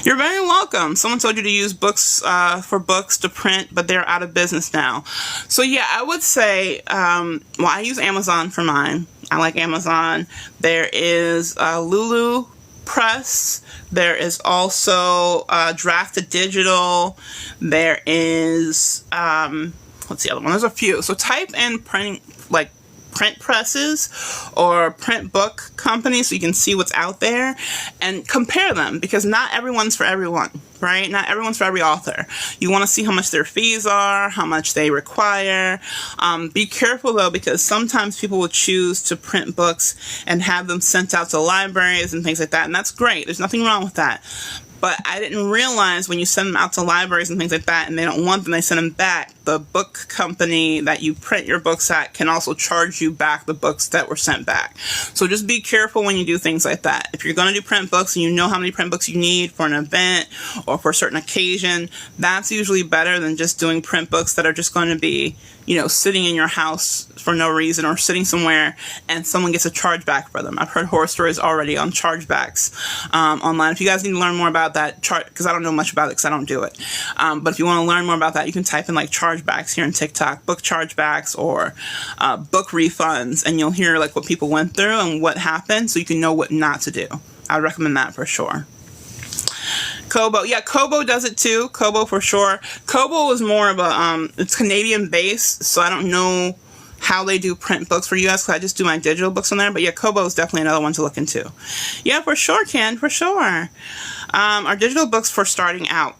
You're very welcome. Someone told you to use books for books to print, but they're out of business now. So yeah, I would say, well, I use Amazon for mine. I like Amazon. There is Lulu Press. There is also Drafted Digital. There is, what's the other one? There's a few. So type in print presses or print book companies so you can see what's out there and compare them, because not everyone's for everyone, right? Not everyone's for every author. You want to see how much their fees are, how much they require. Be careful though, because sometimes people will choose to print books and have them sent out to libraries and things like that, and that's great. There's nothing wrong with that. But I didn't realize when you send them out to libraries and things like that and they don't want them, they send them back, the book company that you print your books at can also charge you back the books that were sent back. So just be careful when you do things like that. If you're going to do print books and you know how many print books you need for an event or for a certain occasion, that's usually better than just doing print books that are just going to be, you know, sitting in your house for no reason or sitting somewhere and someone gets a chargeback for them. I've heard horror stories already on chargebacks online. If you guys need to learn more about that, because I don't know much about it because I don't do it. But if you want to learn more about that, you can type in like chargebacks here in TikTok, book chargebacks or book refunds, and you'll hear like what people went through and what happened so you can know what not to do. I recommend that for sure. Kobo, yeah, Kobo does it too. Kobo for sure. Kobo is more of a, it's Canadian based, so I don't know how they do print books for US, because I just do my digital books on there. But yeah, Kobo is definitely another one to look into. Yeah, for sure, Ken, for sure. Our digital books for starting out.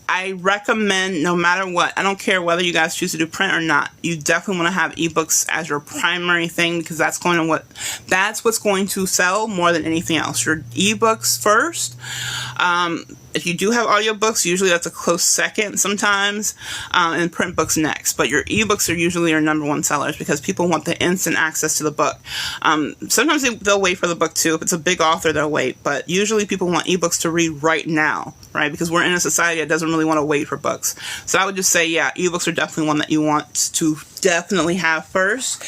I recommend, no matter what, I don't care whether you guys choose to do print or not, you definitely want to have ebooks as your primary thing, because that's what's going to sell more than anything else. Your ebooks first. If you do have audiobooks, usually that's a close second sometimes, and print books next. But your ebooks are usually your number one sellers because people want the instant access to the book. Sometimes they'll wait for the book too. If it's a big author, they'll wait. But usually people want ebooks to read right now, right? Because we're in a society that doesn't really want to wait for books. So I would just say, yeah, ebooks are definitely one that you want to definitely have first.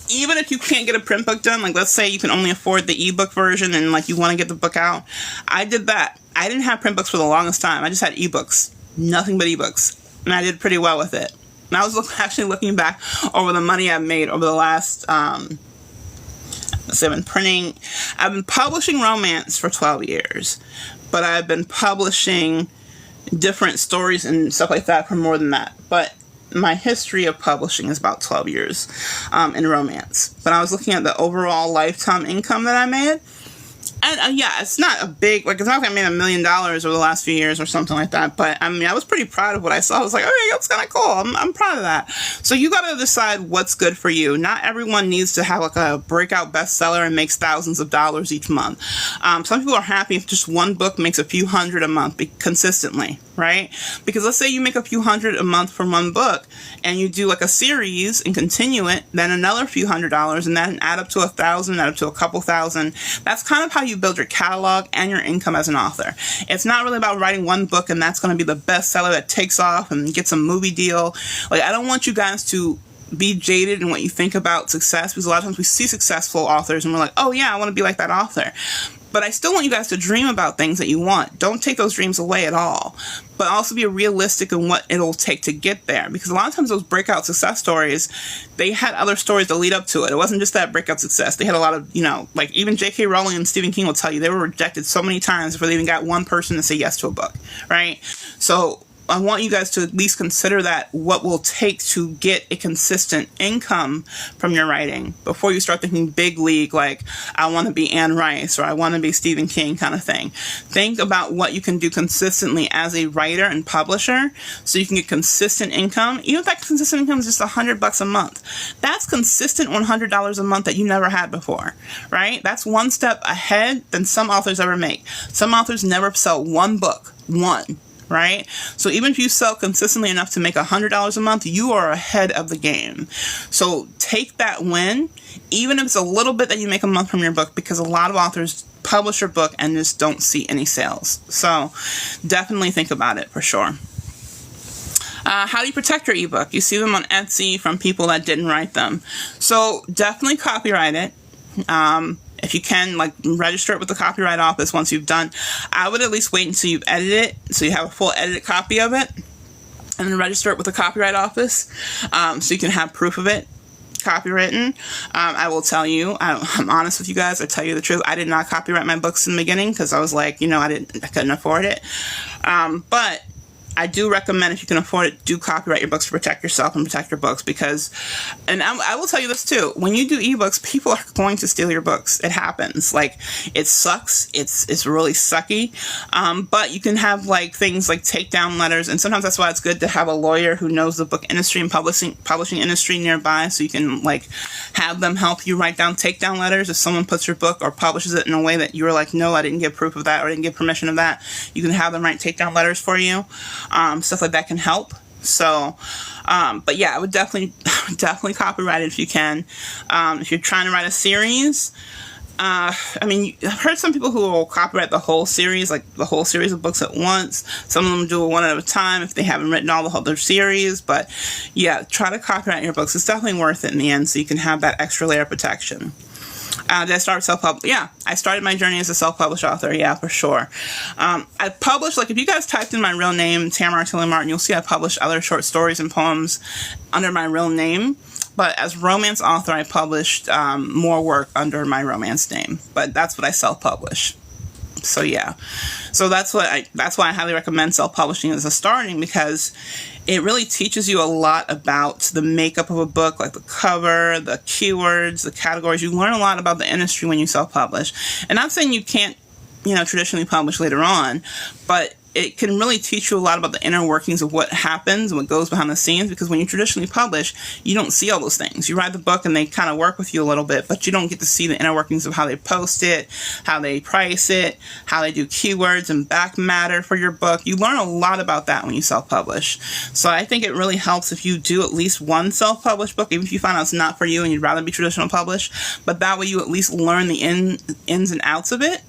Even if you can't get a print book done, like let's say you can only afford the ebook version and like you want to get the book out. I did that. I didn't have print books for the longest time. I just had ebooks, nothing but ebooks, and I did pretty well with it. And I was actually looking back over the money I've made over the last, let's see, I've been publishing romance for 12 years, but I've been publishing different stories and stuff like that for more than that. But my history of publishing is about 12 years in romance. But I was looking at the overall lifetime income that I made. And yeah, it's not a big, like, it's not like I made $1 million over the last few years or something like that. But I mean, I was pretty proud of what I saw. I was like, okay, that's kind of cool. I'm proud of that. So you got to decide what's good for you. Not everyone needs to have like a breakout bestseller and makes thousands of dollars each month. Some people are happy if just one book makes a few hundred a month consistently, right? Because let's say you make a few hundred a month for one book and you do like a series and continue it, then another few $100s, and then add up to 1,000, add up to a couple thousand. That's kind of how you build your catalog and your income as an author. It's not really about writing one book and that's going to be the bestseller that takes off and gets a movie deal. Like, I don't want you guys to be jaded in what you think about success, because a lot of times we see successful authors and we're like, oh yeah, I want to be like that author. But I still want you guys to dream about things that you want. Don't take those dreams away at all. But also be realistic in what it'll take to get there. Because a lot of times those breakout success stories, they had other stories to lead up to it. It wasn't just that breakout success. They had a lot of, like even J.K. Rowling and Stephen King will tell you they were rejected so many times before they even got one person to say yes to a book, right? So I want you guys to at least consider that what will take to get a consistent income from your writing before you start thinking big league, like I want to be Anne Rice or I want to be Stephen King kind of thing. Think about what you can do consistently as a writer and publisher so you can get consistent income. Even if that consistent income is just $100 a month, that's consistent $100 a month that you never had before, right? That's one step ahead than some authors ever make. Some authors never sell one book, right? So even if you sell consistently enough to make $100 a month, you are ahead of the game. So take that win, even if it's a little bit that you make a month from your book, because a lot of authors publish your book and just don't see any sales. So definitely think about it for sure. How do you protect your ebook? You see them on Etsy from people that didn't write them. So definitely copyright it. If you can, like, register it with the Copyright Office once you've done. I would at least wait until you've edited it, so you have a full edited copy of it, and then register it with the Copyright Office, so you can have proof of it copywritten. I will tell you, I'm honest with you guys, I tell you the truth, I did not copyright my books in the beginning, because I was like, I couldn't afford it. But I do recommend, if you can afford it, do copyright your books to protect yourself and protect your books, because, and I will tell you this too, when you do ebooks, people are going to steal your books. It happens. Like, it sucks. It's really sucky. But you can have like things like takedown letters, and sometimes that's why it's good to have a lawyer who knows the book industry and publishing industry nearby, so you can like have them help you write down takedown letters if someone puts your book or publishes it in a way that you're like, no, I didn't get proof of that, or I didn't get permission of that. You can have them write takedown letters for you. Stuff like that can help. So, but yeah, I would definitely copyright it if you can. If you're trying to write a series, I mean, I've heard some people who will copyright the whole series, like the whole series of books at once. Some of them do it one at a time if they haven't written all the other series. But yeah, try to copyright your books. It's definitely worth it in the end, so you can have that extra layer of protection. Did I start self-publish? Yeah, I started my journey as a self-published author. Yeah, for sure. I published, like, if you guys typed in my real name, Tamara Tilly Martin, you'll see I published other short stories and poems under my real name. But as romance author, I published more work under my romance name. But that's what I self-publish. So yeah, so that's why I highly recommend self-publishing as a starting, because it really teaches you a lot about the makeup of a book, like the cover, the keywords, the categories. You learn a lot about the industry when you self-publish. And not saying you can't, traditionally publish later on, but it can really teach you a lot about the inner workings of what happens and what goes behind the scenes, because when you traditionally publish, you don't see all those things. You write the book and they kind of work with you a little bit, but you don't get to see the inner workings of how they post it, how they price it, how they do keywords and back matter for your book. You learn a lot about that when you self-publish. So I think it really helps if you do at least one self-published book, even if you find out it's not for you and you'd rather be traditional published, but that way you at least learn the ins and outs of it.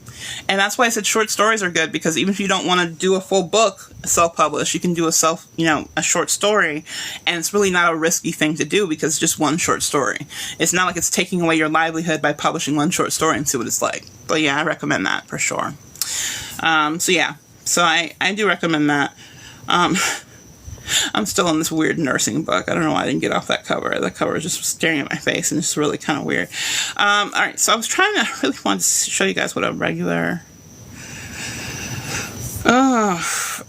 And that's why I said short stories are good, because even if you don't want to do a full book self-published, you can do a short story, and it's really not a risky thing to do because it's just one short story. It's not like it's taking away your livelihood by publishing one short story and see what it's like. But yeah, I recommend that for sure. So I do recommend that. I'm still in this weird nursing book. I don't know why I didn't get off that cover. The cover is just staring at my face, and it's really kind of weird. All right, so I really wanted to show you guys what a regular... I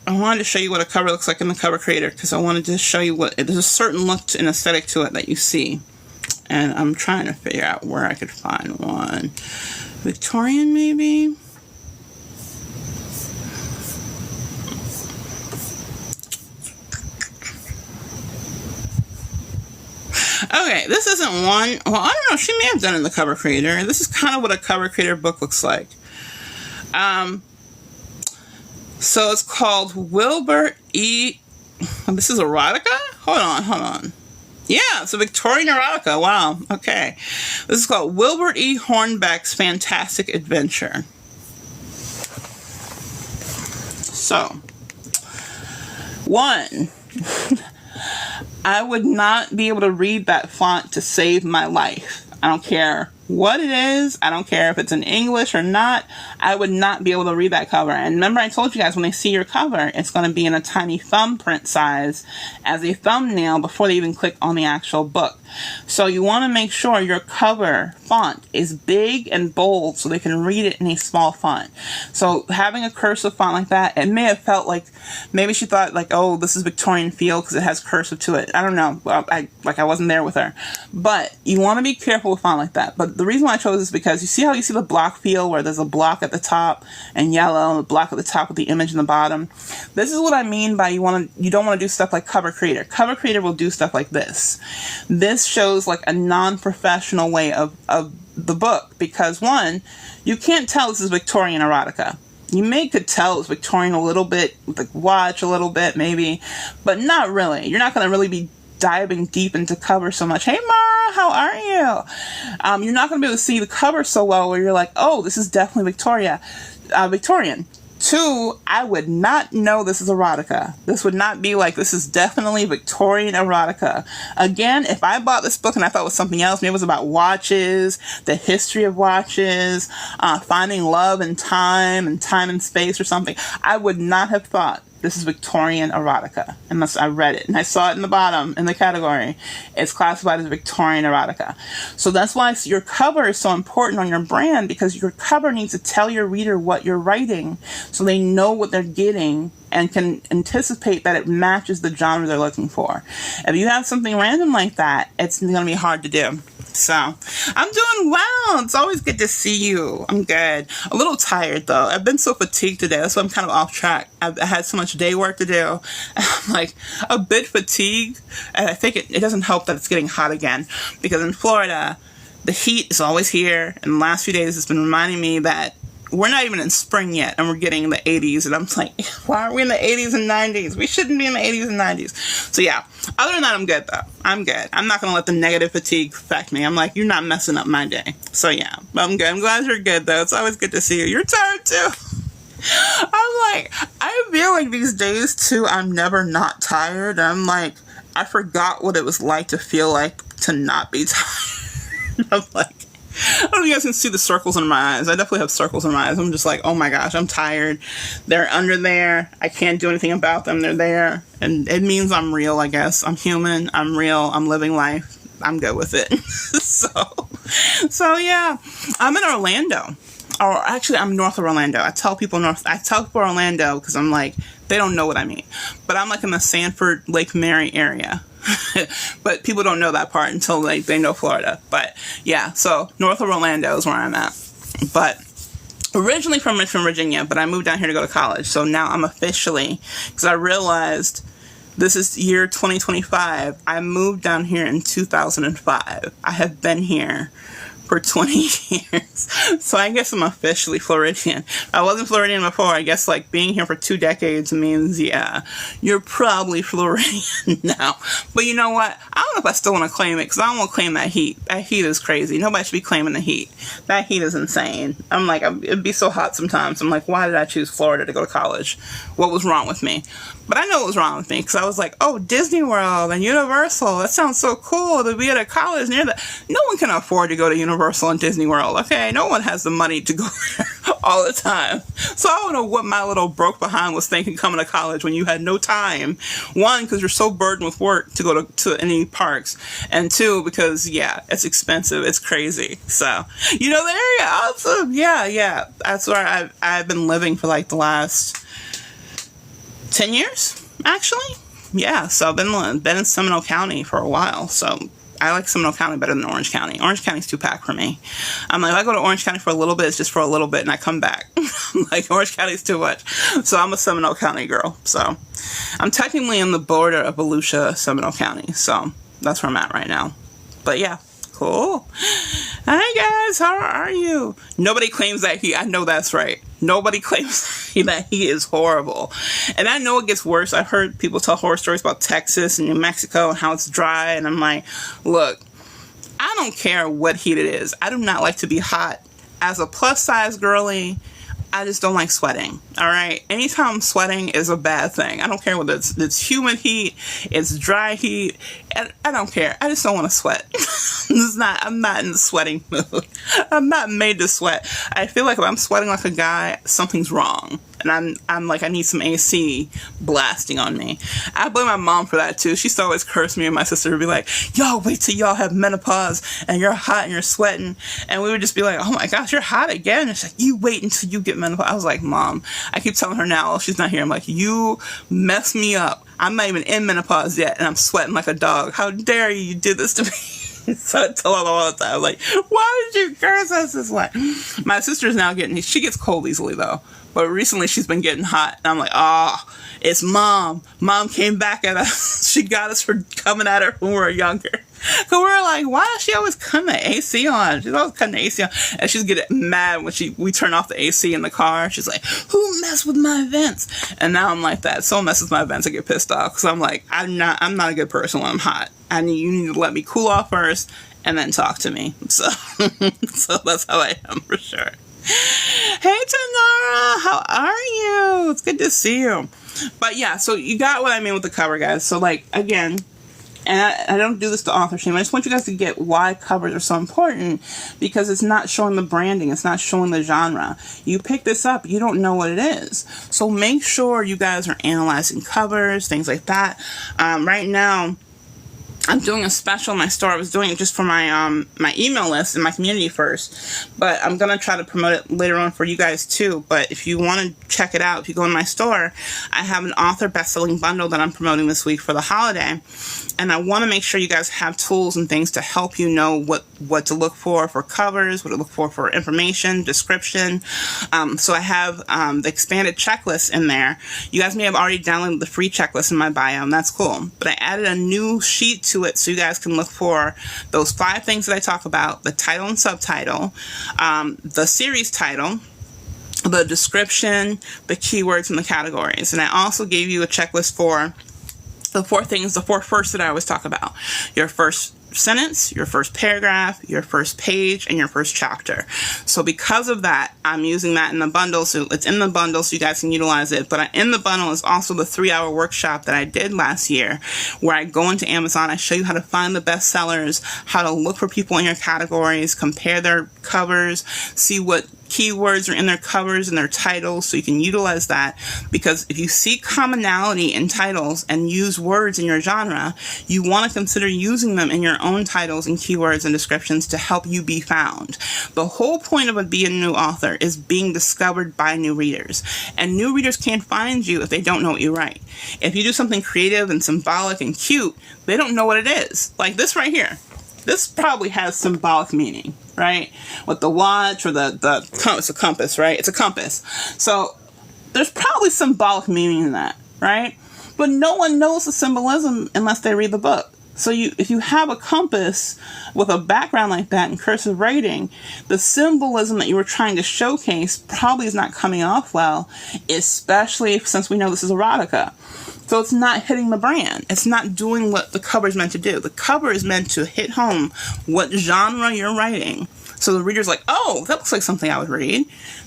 wanted to show you what a cover looks like in the Cover Creator, because I wanted to show you there's a certain look and aesthetic to it that you see. And I'm trying to figure out where I could find one. Victorian, maybe? Okay, this isn't one. Well, I don't know. She may have done it in the Cover Creator. This is kind of what a Cover Creator book looks like. So it's called Wilbert E. This is erotica? Hold on. Yeah, it's a Victorian erotica. Wow. Okay. This is called Wilbert E. Hornbeck's Fantastic Adventure. So, one. I would not be able to read that font to save my life. I don't care what it is. I don't care if it's in English or not. I would not be able to read that cover. And remember, I told you guys, when they see your cover, it's going to be in a tiny thumbprint size as a thumbnail before they even click on the actual book. So you want to make sure your cover font is big and bold so they can read it in a small font. So having a cursive font like that, it may have felt like, maybe she thought like, oh, this is Victorian feel because it has cursive to it. I don't know. I wasn't there with her. But you want to be careful with font like that. But the reason why I chose this is because you see how you see the block feel where there's a block at the top and yellow and a block at the top with the image in the bottom. This is what I mean by you don't want to do stuff like Cover Creator. Cover Creator will do stuff like this. This shows like a non-professional way of the book, because one, you can't tell this is Victorian erotica. You could tell it's Victorian a little bit, like watch a little bit maybe, but not really. You're not going to really be diving deep into cover so much. Hey Mara, how are you? You're not going to be able to see the cover so well where you're like, oh, this is definitely Victorian. Two, I would not know this is erotica. This would not be like, this is definitely Victorian erotica. Again, if I bought this book and I thought it was something else, maybe it was about watches, the history of watches, finding love and time and space or something, I would not have thought this is Victorian erotica unless I read it and I saw it in the bottom in the category. It's classified as Victorian erotica. So that's why your cover is so important on your brand, because your cover needs to tell your reader what you're writing so they know what they're getting and can anticipate that it matches the genre they're looking for. If you have something random like that, it's going to be hard to do. So, I'm doing well. It's always good to see you. I'm good. A little tired, though. I've been so fatigued today. That's why I'm kind of off track. I had so much day work to do. I'm like a bit fatigued. And I think it doesn't help that it's getting hot again. Because in Florida, the heat is always here. And the last few days, it's been reminding me that we're not even in spring yet, and we're getting the 80s, and I'm like, why aren't we in the 80s and 90s? We shouldn't be in the 80s and 90s. So yeah, other than that, I'm good, though. I'm good. I'm not going to let the negative fatigue affect me. I'm like, you're not messing up my day. So yeah, but I'm good. I'm glad you're good, though. It's always good to see you. You're tired, too. I'm like, I feel like these days, too, I'm never not tired. I'm like, I forgot what it was like to feel like to not be tired. I'm like, I don't know if you guys can see the circles in my eyes. I definitely have circles in my eyes. I'm just like, oh my gosh, I'm tired. They're under there. I can't do anything about them. They're there. And it means I'm real, I guess. I'm human. I'm real. I'm living life. I'm good with it. So yeah. I'm in Orlando. Or actually, I'm north of Orlando. I tell people Orlando because I'm like, they don't know what I mean. But I'm like in the Sanford, Lake Mary area. But people don't know that part until they know Florida. But yeah, so north of Orlando is where I'm at. But originally from Richmond, Virginia, but I moved down here to go to college. So now I'm officially, because I realized this is year 2025. I moved down here in 2005. I have been here for 20 years. So I guess I'm officially Floridian. I wasn't Floridian before. I guess like being here for 2 decades means, yeah, you're probably Floridian now. But you know what? I don't know if I still want to claim it because I don't want to claim that heat. That heat is crazy. Nobody should be claiming the heat. That heat is insane. I'm like, it'd be so hot sometimes. I'm like, why did I choose Florida to go to college? What was wrong with me? But I know what was wrong with me because I was like, oh, Disney World and Universal. That sounds so cool to be at a college near that. No one can afford to go to Universal and Disney World, okay? No one has the money to go there all the time. So I don't know what my little broke behind was thinking coming to college when you had no time. 1, because you're so burdened with work to go to any parks. And 2, because, yeah, it's expensive. It's crazy. So, you know, the area, awesome. Yeah. That's where I've been living for like the last 10 years, actually. Yeah, so I've been in Seminole County for a while, so I like Seminole County better than Orange County. Orange County's too packed for me. I'm like, if I go to Orange County for a little bit, it's just for a little bit, and I come back. I'm like, Orange County's too much. So I'm a Seminole County girl. So I'm technically in the border of Volusia, Seminole County, so that's where I'm at right now. But yeah, cool. Hi guys, how are you? Nobody claims that heat. I know that's right. Nobody claims that heat is horrible. And I know it gets worse. I've heard people tell horror stories about Texas and New Mexico and how it's dry. And I'm like, look, I don't care what heat it is. I do not like to be hot. As a plus size girly, I just don't like sweating. All right. Anytime I'm sweating is a bad thing. I don't care whether it's humid heat, it's dry heat. I don't care. I just don't want to sweat. I'm not in the sweating mood. I'm not made to sweat. I feel like if I'm sweating like a guy, something's wrong. And I'm like, I need some AC blasting on me. I blame my mom for that too. She used to always curse me and my sister would be like, y'all wait till y'all have menopause and you're hot and you're sweating. And we would just be like, oh my gosh, you're hot again. And she's like, you wait until you get menopause. I was like, Mom, I keep telling her now, she's not here. I'm like, you mess me up. I'm not even in menopause yet and I'm sweating like a dog. How dare you do this to me? So I tell her all the time, like, why did you curse us this way? My sister's now she gets cold easily though. But recently she's been getting hot. And I'm like, it's Mom. Mom came back at us. She got us for coming at her when we were younger. So we're like, why does she always cut the AC on? She's always cutting the AC on. And she's getting mad when we turn off the AC in the car. She's like, who messed with my vents? And now I'm like that. Someone messes with my vents, I get pissed off. Because I'm like, I'm not a good person when I'm hot. You need to let me cool off first and then talk to me. So, so that's how I am for sure. Hey Tanara, how are you? It's good to see you. But yeah, so you got what I mean with the cover, guys. So like, again, and I don't do this to author shame. I just want you guys to get why covers are so important, because it's not showing the branding. It's not showing the genre. You pick this up, you don't know what it is. So make sure you guys are analyzing covers, things like that. Right now, I'm doing a special in my store. I was doing it just for my my email list and my community first, but I'm gonna try to promote it later on for you guys too. But if you want to check it out, if you go in my store, I have an author best-selling bundle that I'm promoting this week for the holiday, and I want to make sure you guys have tools and things to help you know what to look for covers, what to look for information, description. So I have the expanded checklist in there. You guys may have already downloaded the free checklist in my bio, and that's cool. But I added a new sheet to it so you guys can look for those 5 things that I talk about: the title and subtitle, the series title, the description, the keywords, and the categories. And I also gave you a checklist for the 4 things, the 4 firsts that I always talk about: your first sentence, your first paragraph, your first page, and your first chapter. So because of that, I'm using that in the bundle. So it's in the bundle so you guys can utilize it. But in the bundle is also the 3-hour workshop that I did last year, where I go into Amazon, I show you how to find the best sellers, how to look for people in your categories, compare their covers, see what keywords are in their covers and their titles, so you can utilize that. Because if you see commonality in titles and use words in your genre, you want to consider using them in your own titles and keywords and descriptions to help you be found. The whole point of being a new author is being discovered by new readers, and new readers can't find you if they don't know what you write. If you do something creative and symbolic and cute, they don't know what it is. Like this right here. this probably has symbolic meaning, right? With the watch or it's a compass, right? It's a compass. So there's probably symbolic meaning in that, right? But no one knows the symbolism unless they read the book. So if you have a compass with a background like that in cursive writing, the symbolism that you were trying to showcase probably is not coming off well, especially since we know this is erotica. So it's not hitting the brand. It's not doing what the cover is meant to do. The cover is meant to hit home what genre you're writing. So the reader's like, oh, that looks like something I would read.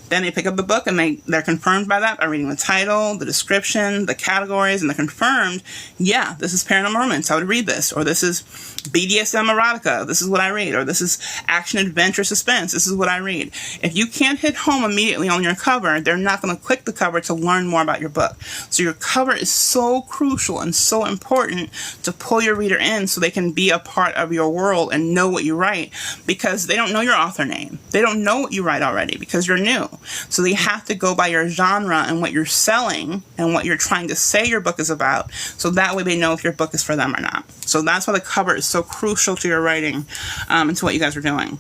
Then they pick up the book and they're confirmed by that by reading the title, the description, the categories, and they're confirmed, yeah, this is paranormal romance, I would read this. Or this is BDSM erotica, this is what I read. Or this is action, adventure, suspense, this is what I read. If you can't hit home immediately on your cover, they're not going to click the cover to learn more about your book. So your cover is so crucial and so important to pull your reader in so they can be a part of your world and know what you write, because they don't know your author name. They don't know what you write already because you're new. So they have to go by your genre and what you're selling and what you're trying to say your book is about. So that way they know if your book is for them or not. So that's why the cover is so crucial to your writing and to what you guys are doing.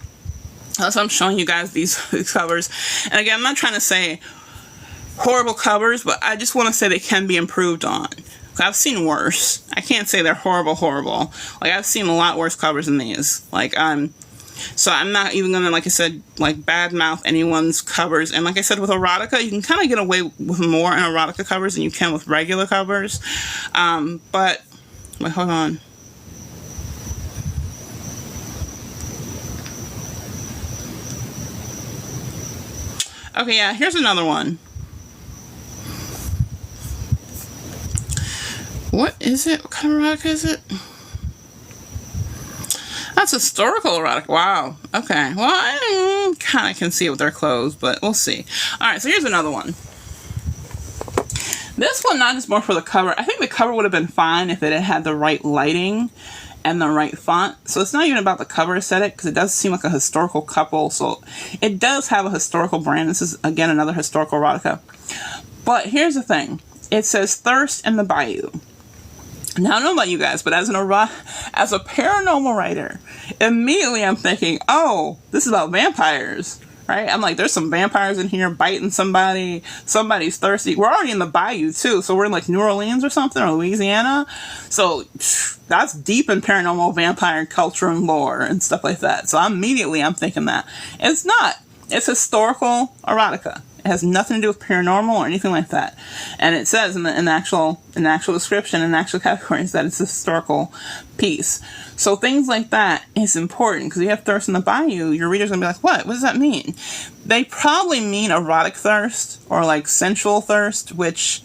That's why I'm showing you guys these covers. And again, I'm not trying to say horrible covers, but I just want to say they can be improved on. I've seen worse. I can't say they're horrible. Like, I've seen a lot worse covers than these. So I'm not even gonna, like I said, badmouth anyone's covers. And like I said, with erotica, you can kind of get away with more in erotica covers than you can with regular covers. But wait, hold on. Okay, yeah, here's another one. What is it? What kind of erotica is it? That's historical erotica. Wow. Okay. Well, I kind of can see it with their clothes, but we'll see. All right, so here's another one. This one, not just more for the cover. I think the cover would have been fine if it had the right lighting and the right font. So it's not even about the cover aesthetic, because it does seem like a historical couple. So it does have a historical brand. This is, again, another historical erotica. But here's the thing. It says Thirst in the Bayou. Now, I don't know about you guys, but as a paranormal writer, immediately I'm thinking, oh, this is about vampires, right? I'm like, there's some vampires in here biting somebody. Somebody's thirsty. We're already in the bayou, too. So we're in, New Orleans or something, or Louisiana. So that's deep in paranormal vampire culture and lore and stuff like that. So I'm thinking that. It's not. It's historical erotica. It has nothing to do with paranormal or anything like that. And it says in the actual description, in the actual categories, that it's a historical piece. So things like that is important, because you have Thirst in the Bayou, your reader's going to be like, what? What does that mean? They probably mean erotic thirst or sensual thirst, which,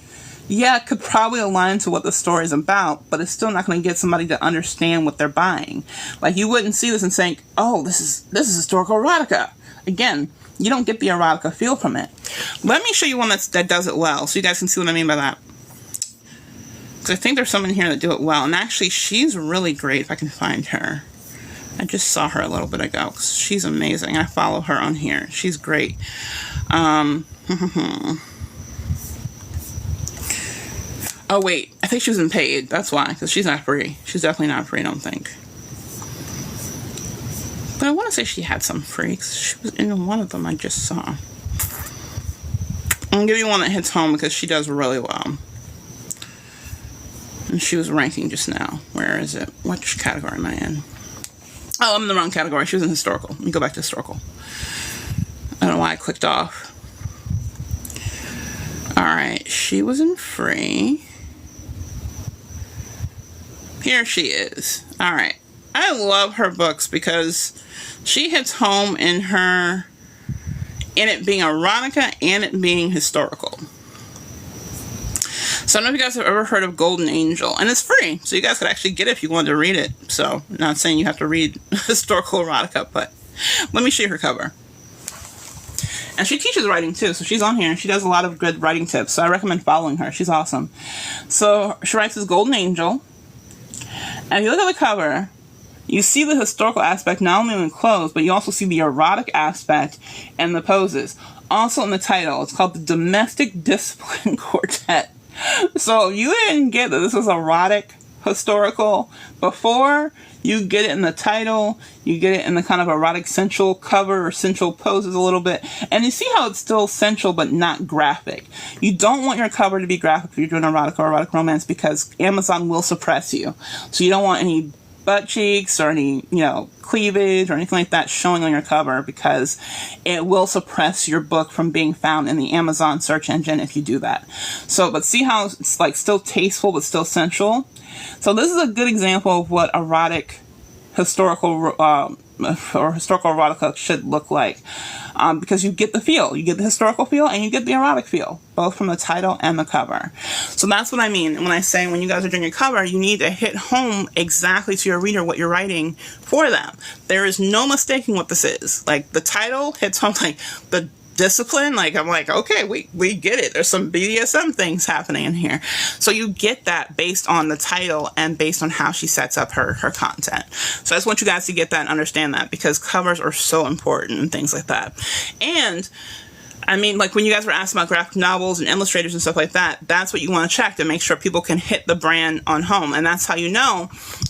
yeah, could probably align to what the story is about, but it's still not going to get somebody to understand what they're buying. You wouldn't see this and think, oh, this is historical erotica. Again, you don't get the erotica feel from it. Let me show you one that does it well, so you guys can see what I mean by that. Because I think there's someone here that do it well. And actually, she's really great if I can find her. I just saw her a little bit ago, because she's amazing. I follow her on here. She's great. Oh, wait. I think she was in paid. That's why, because she's not free. She's definitely not free, I don't think. But I want to say she had some freaks. She was in one of them I just saw. I'm going to give you one that hits home because she does really well. And she was ranking just now. Where is it? Which category am I in? Oh, I'm in the wrong category. She was in historical. Let me go back to historical. I don't know why I clicked off. Alright, she was in free. Here she is. Alright. I love her books because she hits home in it being erotica and it being historical. So I don't know if you guys have ever heard of Golden Angel, and it's free, so you guys could actually get it if you wanted to read it. So I'm not saying you have to read historical erotica, but let me show you her cover. And she teaches writing too, so she's on here and she does a lot of good writing tips, so I recommend following her. She's awesome. So she writes as Golden Angel, and if you look at the cover, you see the historical aspect not only in the clothes, but you also see the erotic aspect and the poses. Also in the title, it's called the Domestic Discipline Quartet. So you didn't get that this was erotic historical before. You get it in the title, you get it in the kind of erotic sensual cover or sensual poses a little bit, and you see how it's still sensual but not graphic. You don't want your cover to be graphic if you're doing erotic or erotic romance, because Amazon will suppress you. So you don't want any butt cheeks or any, cleavage or anything like that showing on your cover, because it will suppress your book from being found in the Amazon search engine if you do that. So, but see how it's like still tasteful but still sensual? So this is a good example of what erotic historical or historical erotica should look like, because you get the feel, you get the historical feel, and you get the erotic feel, both from the title and the cover. So that's what I mean when I say when you guys are doing your cover, you need to hit home exactly to your reader what you're writing for them. There is no mistaking what this is. Like, the title hits home, like the discipline, like I'm like, okay, we get it. There's some BDSM things happening in here. So you get that based on the title and based on how she sets up her content. So I just want you guys to get that and understand that, because covers are so important and things like that. And I mean, like when you guys were asking about graphic novels and illustrators and stuff like that, that's what you want to check to make sure people can hit the brand on home. And that's how you know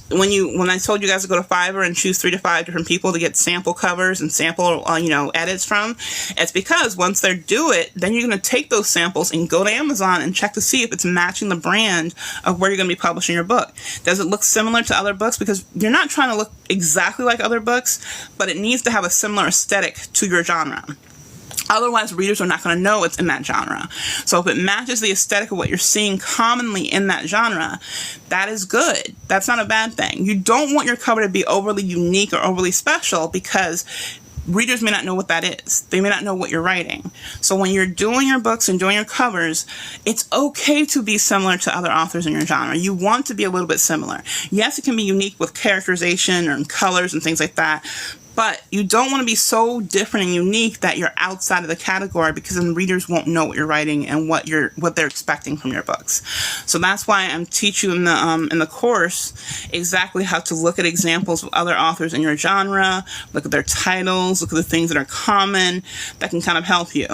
when I told you guys to go to Fiverr and choose 3 to 5 different people to get sample covers and sample, edits from, it's because once they do it, then you're going to take those samples and go to Amazon and check to see if it's matching the brand of where you're going to be publishing your book. Does it look similar to other books? Because you're not trying to look exactly like other books, but it needs to have a similar aesthetic to your genre. Otherwise, readers are not going to know it's in that genre. So if it matches the aesthetic of what you're seeing commonly in that genre, that is good. That's not a bad thing. You don't want your cover to be overly unique or overly special, because readers may not know what that is. They may not know what you're writing. So when you're doing your books and doing your covers, it's okay to be similar to other authors in your genre. You want to be a little bit similar. Yes, it can be unique with characterization and colors and things like that, but you don't want to be so different and unique that you're outside of the category, because then readers won't know what you're writing and what they're expecting from your books. So that's why I'm teaching you in the course exactly how to look at examples of other authors in your genre, look at their titles, look at the things that are common that can kind of help you.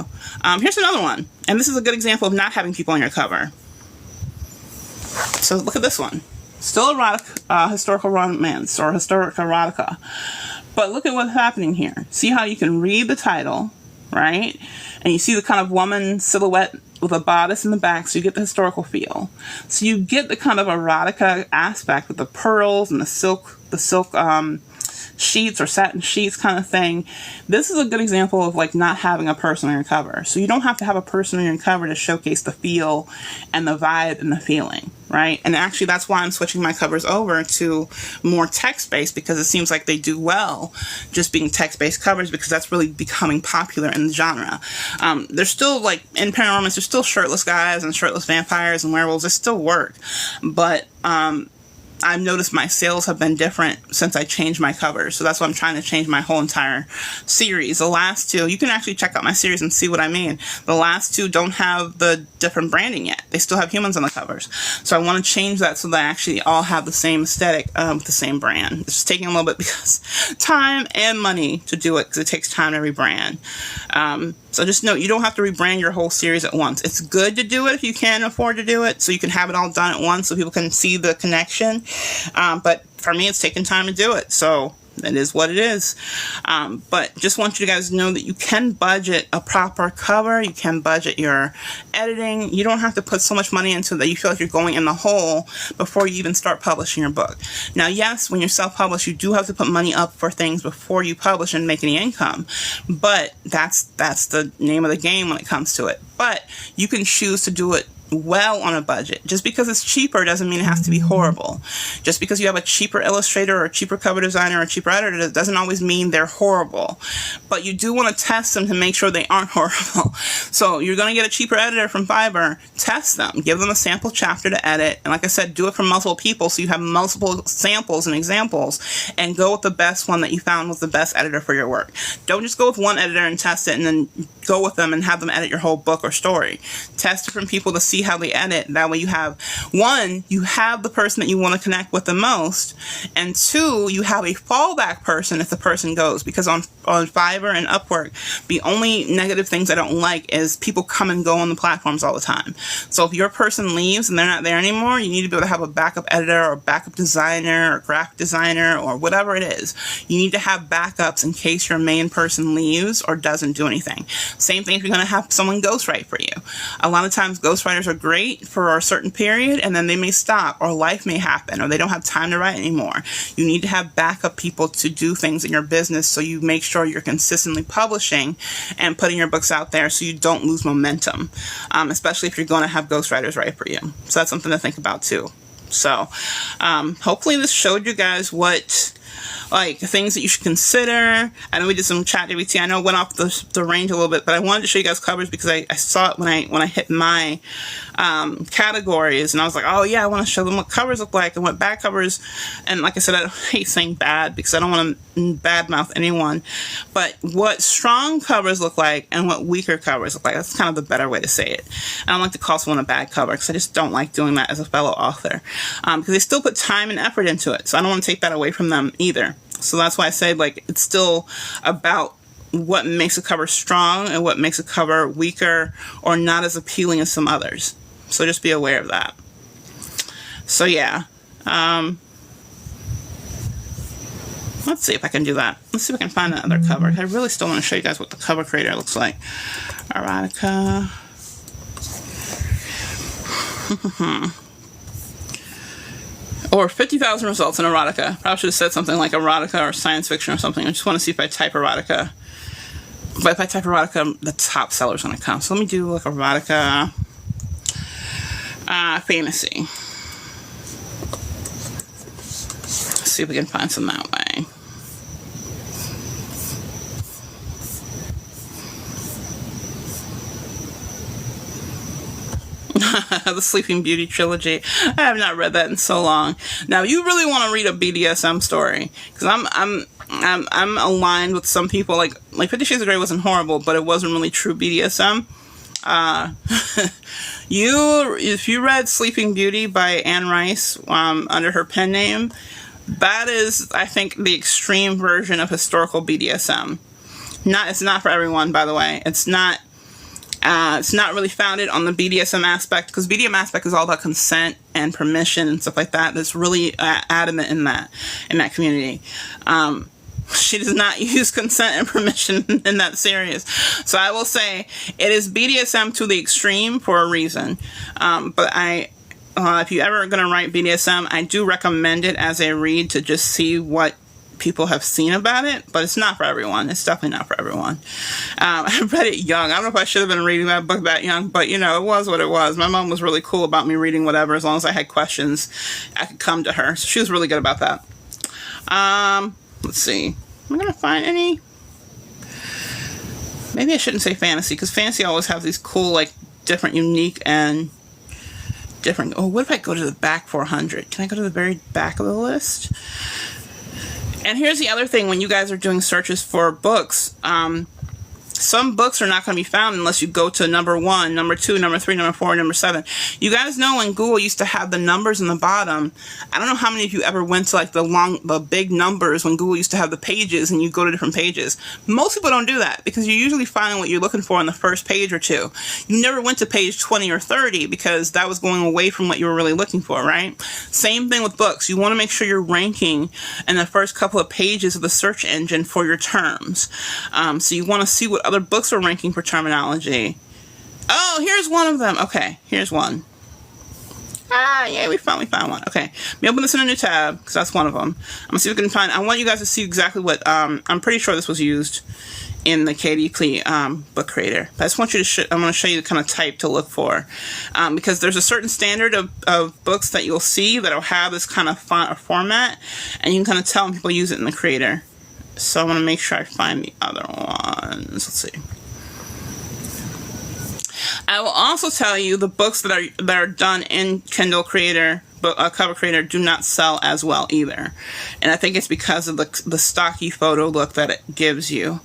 Here's another one, and this is a good example of not having people on your cover. So look at this one. Still erotic, historical romance or historic erotica. But look at what's happening here. See how you can read the title, right? And you see the kind of woman silhouette with a bodice in the back, so you get the historical feel. So you get the kind of erotica aspect with the pearls and the silk sheets or satin sheets kind of thing. This is a good example of like not having a person on your cover. So you don't have to have a person on your cover to showcase the feel and the vibe and the feeling, right? And actually that's why I'm switching my covers over to more text-based, because it seems like they do well just being text-based covers, because that's really becoming popular in the genre. There's still, like in paranormal, there's still shirtless guys and shirtless vampires and werewolves. They still work, but I've noticed my sales have been different since I changed my covers. So that's why I'm trying to change my whole entire series. The last two, you can actually check out my series and see what I mean. The last two don't have the different branding yet. They still have humans on the covers. So I want to change that so they actually all have the same aesthetic with the same brand. It's just taking a little bit because time and money to do it, because it takes time to rebrand. So just note, you don't have to rebrand your whole series at once. It's good to do it if you can afford to do it, so you can have it all done at once so people can see the connection. But for me, it's taken time to do it, so it is what it is. But just want you guys to know that you can budget a proper cover. You can budget your editing. You don't have to put so much money into it that you feel like you're going in the hole before you even start publishing your book. Now, yes, when you're self-published, you do have to put money up for things before you publish and make any income. But that's the name of the game when it comes to it. But you can choose to do it well on a budget. Just because it's cheaper doesn't mean it has to be horrible. Just because you have a cheaper illustrator or a cheaper cover designer or a cheaper editor doesn't always mean they're horrible. But you do want to test them to make sure they aren't horrible. So you're going to get a cheaper editor from Fiverr. Test them. Give them a sample chapter to edit. And like I said, do it from multiple people so you have multiple samples and examples, and go with the best one that you found was the best editor for your work. Don't just go with one editor and test it and then go with them and have them edit your whole book or story. Test different people to see see how they edit. That way you have, one, you have the person that you want to connect with the most, and two, you have a fallback person if the person goes. Because on Fiverr and Upwork, the only negative things I don't like is people come and go on the platforms all the time. So if your person leaves and they're not there anymore, you need to be able to have a backup editor or backup designer or graphic designer or whatever it is. You need to have backups in case your main person leaves or doesn't do anything. Same thing if you're going to have someone ghostwrite for you. A lot of times ghostwriters are great for a certain period and then they may stop, or life may happen, or they don't have time to write anymore. You need to have backup people to do things in your business so you make sure you're consistently publishing and putting your books out there so you don't lose momentum, especially if you're going to have ghostwriters write for you. So that's something to think about too. So hopefully this showed you guys what, like, things that you should consider. I know we did some ChatGPT. I know it went off the range a little bit, but I wanted to show you guys covers because I saw it when I hit my categories, and I was like, oh yeah, I want to show them what covers look like and what bad covers. And like I said, I hate saying bad because I don't want to badmouth anyone, but what strong covers look like and what weaker covers look like. That's kind of the better way to say it. I don't like to call someone a bad cover because I just don't like doing that as a fellow author, because they still put time and effort into it. So I don't want to take that away from them either. So that's why I say, like, it's still about what makes a cover strong and what makes a cover weaker or not as appealing as some others. So just be aware of that. So yeah. Let's see if I can do that. Let's see if I can find that other cover. I really still want to show you guys what the cover creator looks like. Erotica. Or 50,000 results in erotica. Probably should have said something like erotica or science fiction or something. I just want to see if I type erotica. But if I type erotica, the top seller is going to come. So let me do like erotica fantasy. Let's see if we can find some that way. The Sleeping Beauty trilogy. I have not read that in so long. Now, you really want to read a BDSM story, because I'm aligned with some people. Like 50 Shades of Grey wasn't horrible, but it wasn't really true BDSM. If you read Sleeping Beauty by Anne Rice under her pen name, that is, I think, the extreme version of historical BDSM. It's not for everyone, by the way. It's not really founded on the BDSM aspect, because BDSM aspect is all about consent and permission and stuff like that. That's really adamant in that community. She does not use consent and permission in that series. So I will say it is BDSM to the extreme for a reason. But if you ever are going to write BDSM, I do recommend it as a read to just see what people have seen about it, but it's not for everyone. It's definitely not for everyone. I read it young. I don't know if I should have been reading that book that young, but it was what it was. My mom was really cool about me reading whatever. As long as I had questions, I could come to her. So she was really good about that. Let's see. Am I going to find any? Maybe I shouldn't say fantasy, because fantasy always have these cool, like, different, unique, and different. Oh, what if I go to the back 400? Can I go to the very back of the list? And here's the other thing, when you guys are doing searches for books, some books are not going to be found unless you go to number 1, number 2, number 3, number 4, number 7. You guys know when Google used to have the numbers in the bottom. I don't know how many of you ever went to like the big numbers when Google used to have the pages and you go to different pages. Most people don't do that because you usually find what you're looking for on the first page or two. You never went to page 20 or 30 because that was going away from what you were really looking for, right? Same thing with books. You want to make sure you're ranking in the first couple of pages of the search engine for your terms. So you want to see what other books are ranking for terminology. Oh, here's one of them. Okay, here's one. Yeah, we finally found one. Okay, let me open this in a new tab, because that's one of them. I'm going to see if we can find. I want you guys to see exactly what, I'm pretty sure this was used in the KDP book creator. But I just want you to, I'm going to show you the kind of type to look for. Because there's a certain standard of books that you'll see that'll have this kind of font or format, and you can kind of tell when people use it in the creator. So I want to make sure I find the other ones. Let's see. I will also tell you the books that are done in Kindle Creator, Cover Creator, do not sell as well either. And I think it's because of the stocky photo look that it gives you.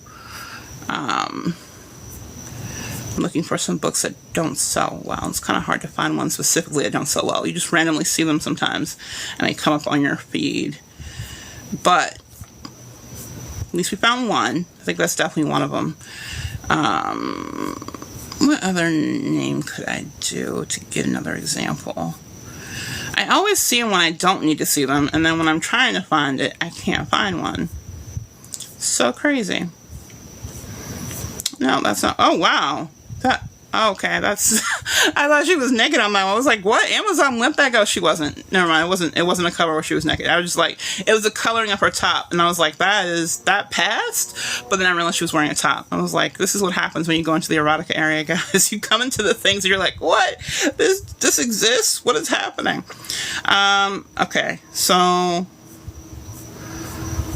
I'm looking for some books that don't sell well. It's kind of hard to find ones specifically that don't sell well. You just randomly see them sometimes, and they come up on your feed. But at least we found one. I think that's definitely one of them. What other name could I do to get another example? I always see them when I don't need to see them, and then when I'm trying to find it, I can't find one. So crazy. No, that's not. Oh, wow. Okay, that's. I thought she was naked on that one. I was like, what? Amazon let that go? She wasn't. Never mind. It wasn't a cover where she was naked. I was just like, it was the coloring of her top, and I was like, that passed? But then I realized she was wearing a top. I was like, this is what happens when you go into the erotica area, guys. You come into the things and you're like, what? This exists? What is happening? Okay, so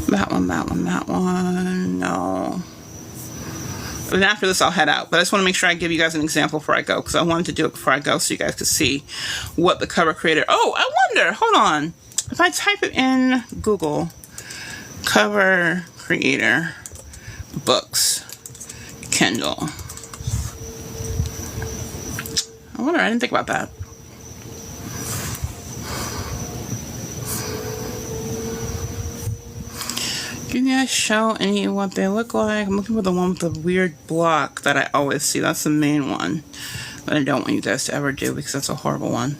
that one. No. And after this, I'll head out. But I just want to make sure I give you guys an example before I go, because I wanted to do it before I go so you guys could see what the cover creator... Oh, I wonder. Hold on. If I type it in Google, cover creator, books, Kindle. I wonder. I didn't think about that. Can you guys show any what they look like? I'm looking for the one with the weird block that I always see. That's the main one that I don't want you guys to ever do, because that's a horrible one.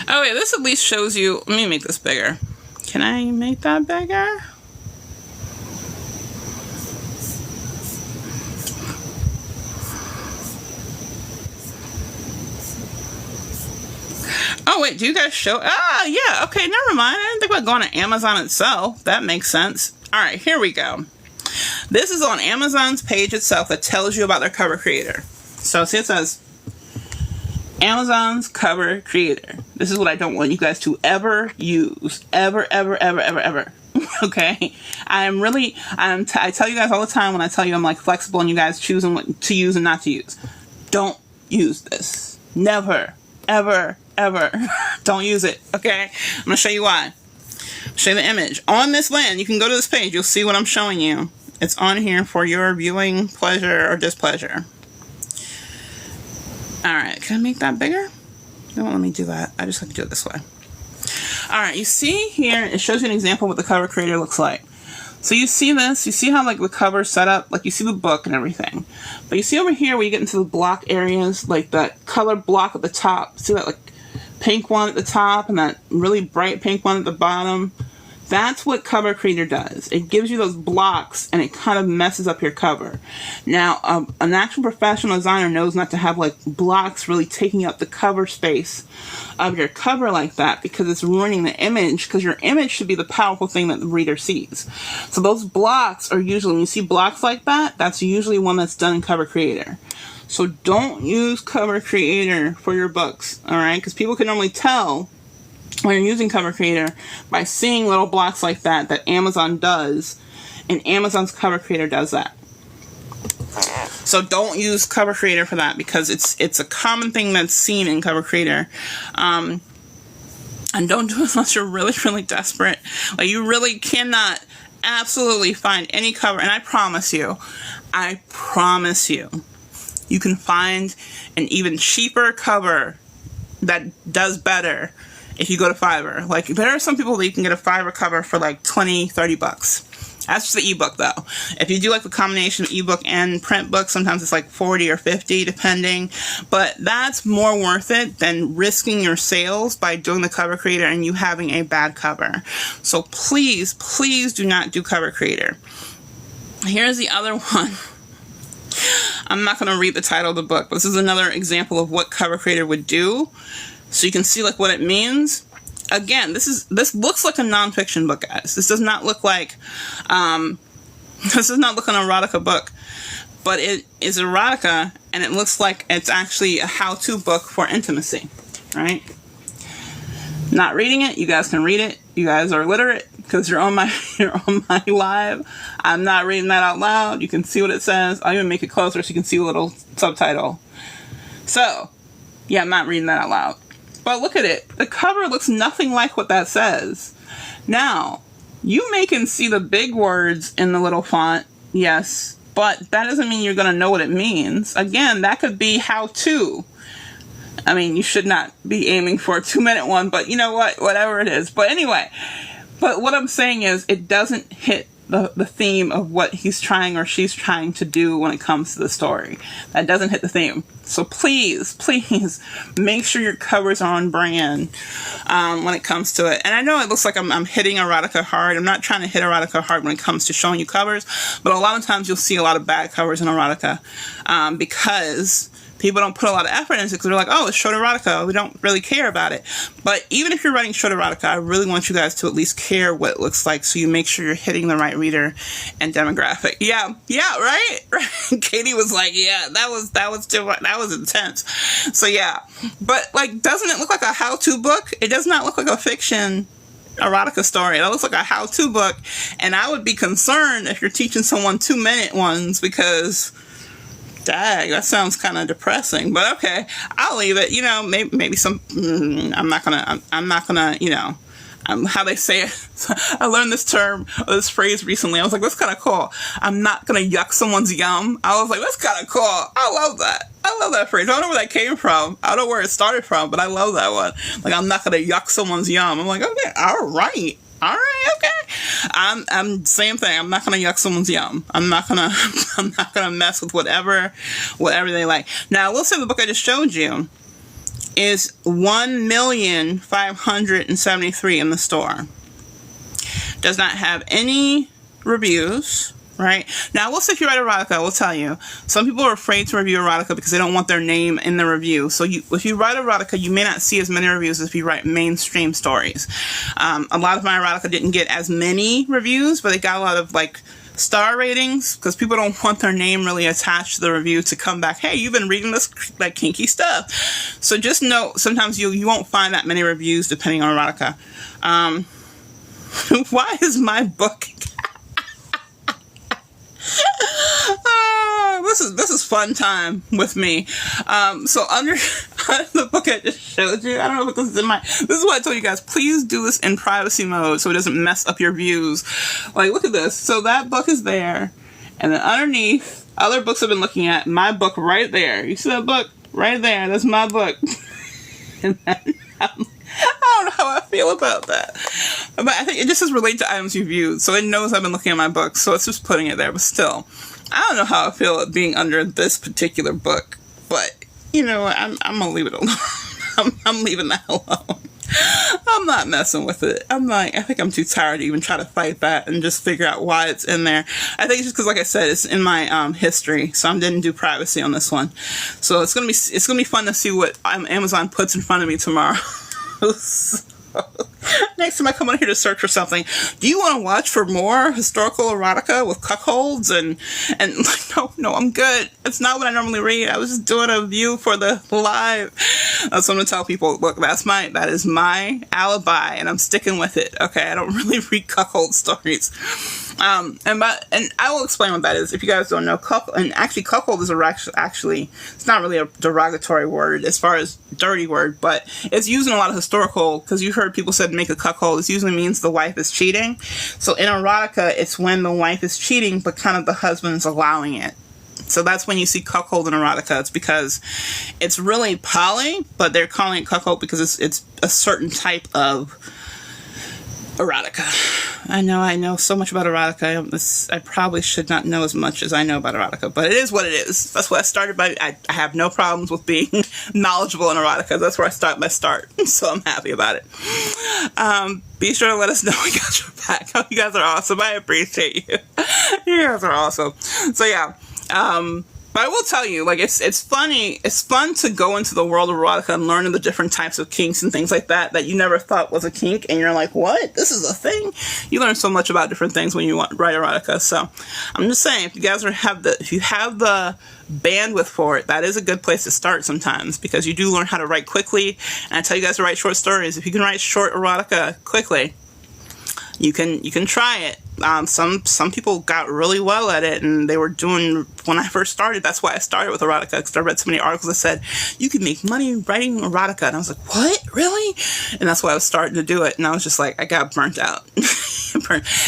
Oh yeah, this at least shows you. Let me make this bigger. Can I make that bigger? Oh, wait, do you guys show? Ah, yeah, okay, never mind. I didn't think about going to Amazon itself. That makes sense. All right, here we go. This is on Amazon's page itself that tells you about their cover creator. So, see, it says, Amazon's cover creator. This is what I don't want you guys to ever use. Ever. Okay? I tell you guys all the time when I tell you I'm like flexible and you guys choosing what to use and not to use. Don't use this. Never. Ever. Don't use it, okay? I'm going to show you why. Show you the image. On this land, you can go to this page. You'll see what I'm showing you. It's on here for your viewing pleasure or displeasure. Alright, can I make that bigger? No, let me do that. I just like to do it this way. Alright, you see here, it shows you an example of what the cover creator looks like. So you see this, you see how like the cover's set up, like you see the book and everything. But you see over here where you get into the block areas, like that color block at the top. See that like pink one at the top and that really bright pink one at the bottom? That's what cover creator does. It gives you those blocks and it kind of messes up your cover. Now, an actual professional designer knows not to have like blocks really taking up the cover space of your cover like that, because it's ruining the image, because your image should be the powerful thing that the reader sees. So those blocks are usually, when you see blocks like that, that's usually one that's done in cover creator. So don't use cover creator for your books, alright? Because people can normally tell when you're using cover creator by seeing little blocks like that Amazon does, and Amazon's cover creator does that. So don't use cover creator for that, because it's a common thing that's seen in cover creator. And don't do it unless you're really desperate. Like, you really cannot absolutely find any cover, and I promise you, you can find an even cheaper cover that does better if you go to Fiverr. Like, there are some people that you can get a Fiverr cover for like 20, 30 bucks. That's just the ebook though. If you do like the combination of ebook and print book, sometimes it's like 40 or 50 depending. But that's more worth it than risking your sales by doing the cover creator and you having a bad cover. So please do not do cover creator. Here's the other one. I'm not going to read the title of the book, but this is another example of what cover creator would do, so you can see like what it means. Again, this looks like a nonfiction book, guys. This does not look like this does not look like an erotica book, but it is erotica, and it looks like it's actually a how-to book for intimacy, right? Not reading it, you guys can read it. You guys are literate because you're on my live. I'm not reading that out loud. You can see what it says. I'll even make it closer so you can see a little subtitle. So, yeah, I'm not reading that out loud. But look at it. The cover looks nothing like what that says. Now, you can see the big words in the little font, yes, but that doesn't mean you're going to know what it means. Again, that could be how to. I mean, you should not be aiming for a 2-minute one, but you know what? Whatever it is. But anyway, but what I'm saying is it doesn't hit the theme of what he's trying or she's trying to do when it comes to the story. That doesn't hit the theme. So please make sure your covers are on brand when it comes to it. And I know it looks like I'm hitting erotica hard. I'm not trying to hit erotica hard when it comes to showing you covers, but a lot of times you'll see a lot of bad covers in erotica because people don't put a lot of effort into it because they're like, oh, it's short erotica. We don't really care about it. But even if you're writing short erotica, I really want you guys to at least care what it looks like so you make sure you're hitting the right reader and demographic. Yeah, right? Katie was like, yeah, that was intense. So yeah. But like, doesn't it look like a how-to book? It does not look like a fiction erotica story. It looks like a how-to book. And I would be concerned if you're teaching someone 2-minute ones because dang, that sounds kind of depressing, but okay, I'll leave it. You know, maybe some. I'm not gonna. You know, how they say it. I learned this phrase recently. I was like, that's kind of cool. I'm not gonna yuck someone's yum. I was like, that's kind of cool. I love that. I love that phrase. I don't know where that came from. I don't know where it started from, but I love that one. Like, I'm not gonna yuck someone's yum. I'm like, okay, all right, okay. I'm same thing. I'm not gonna yuck someone's yum. I'm not gonna mess with whatever they like. Now, I will say the book I just showed you is 1,573,000 in the store. Does not have any reviews. Right? Now, we'll say if you write erotica, I will tell you, some people are afraid to review erotica because they don't want their name in the review. So if you write erotica, you may not see as many reviews as if you write mainstream stories. A lot of my erotica didn't get as many reviews, but they got a lot of, like, star ratings because people don't want their name really attached to the review to come back, hey, you've been reading this, like, kinky stuff. So just know, sometimes you won't find that many reviews depending on erotica. Why is my book... this is fun time with me. So under the book I just showed you, I don't know if this is in this is what I told you guys, please do this in privacy mode so it doesn't mess up your views. Like, look at this. So that book is there, and then underneath, other books I've been looking at, my book right there. You see that book? Right there. That's my book. And then I don't know how I feel about that. But I think it just says relate to items you viewed. So it knows I've been looking at my book. So it's just putting it there. But still, I don't know how I feel at being under this particular book. But, you know what? I'm going to leave it alone. I'm leaving that alone. I'm not messing with it. I think I'm too tired to even try to fight that and just figure out why it's in there. I think it's just because, like I said, it's in my history, so I didn't do privacy on this one. So it's gonna be fun to see what Amazon puts in front of me tomorrow. Next time I come on here to search for something, do you want to watch for more historical erotica with cuckolds and like, no, I'm good. It's not what I normally read. I was just doing a view for the live. So I'm gonna tell people, look, that is my alibi, and I'm sticking with it. Okay, I don't really read cuckold stories. And I will explain what that is if you guys don't know. Cuckold is actually it's not really a derogatory word as far as dirty word, but it's used in a lot of historical, because you've heard people said make a cuckold. It usually means the wife is cheating. So in erotica, it's when the wife is cheating, but kind of the husband is allowing it. So that's when you see cuckold in erotica. It's because it's really poly, but they're calling it cuckold because it's a certain type of erotica. I know so much about erotica. I probably should not know as much as I know about erotica, but it is what it is. That's what I started by. I have no problems with being knowledgeable in erotica. That's where I start my start. So I'm happy about it. Be sure to let us know we got your back. Oh, you guys are awesome. I appreciate you. You guys are awesome. So yeah. But I will tell you, like, it's funny. It's fun to go into the world of erotica and learn the different types of kinks and things like that you never thought was a kink, and you're like, what? This is a thing? You learn so much about different things when you write erotica. So I'm just saying, if you guys have the bandwidth for it, that is a good place to start sometimes, because you do learn how to write quickly. And I tell you guys to write short stories. If you can write short erotica quickly, you can try it. Some people got really well at it, and they were doing, when I first started, that's why I started with erotica, because I read so many articles that said you can make money writing erotica, and I was like, what, really? And that's why I was starting to do it, and I was just like, I got burnt out.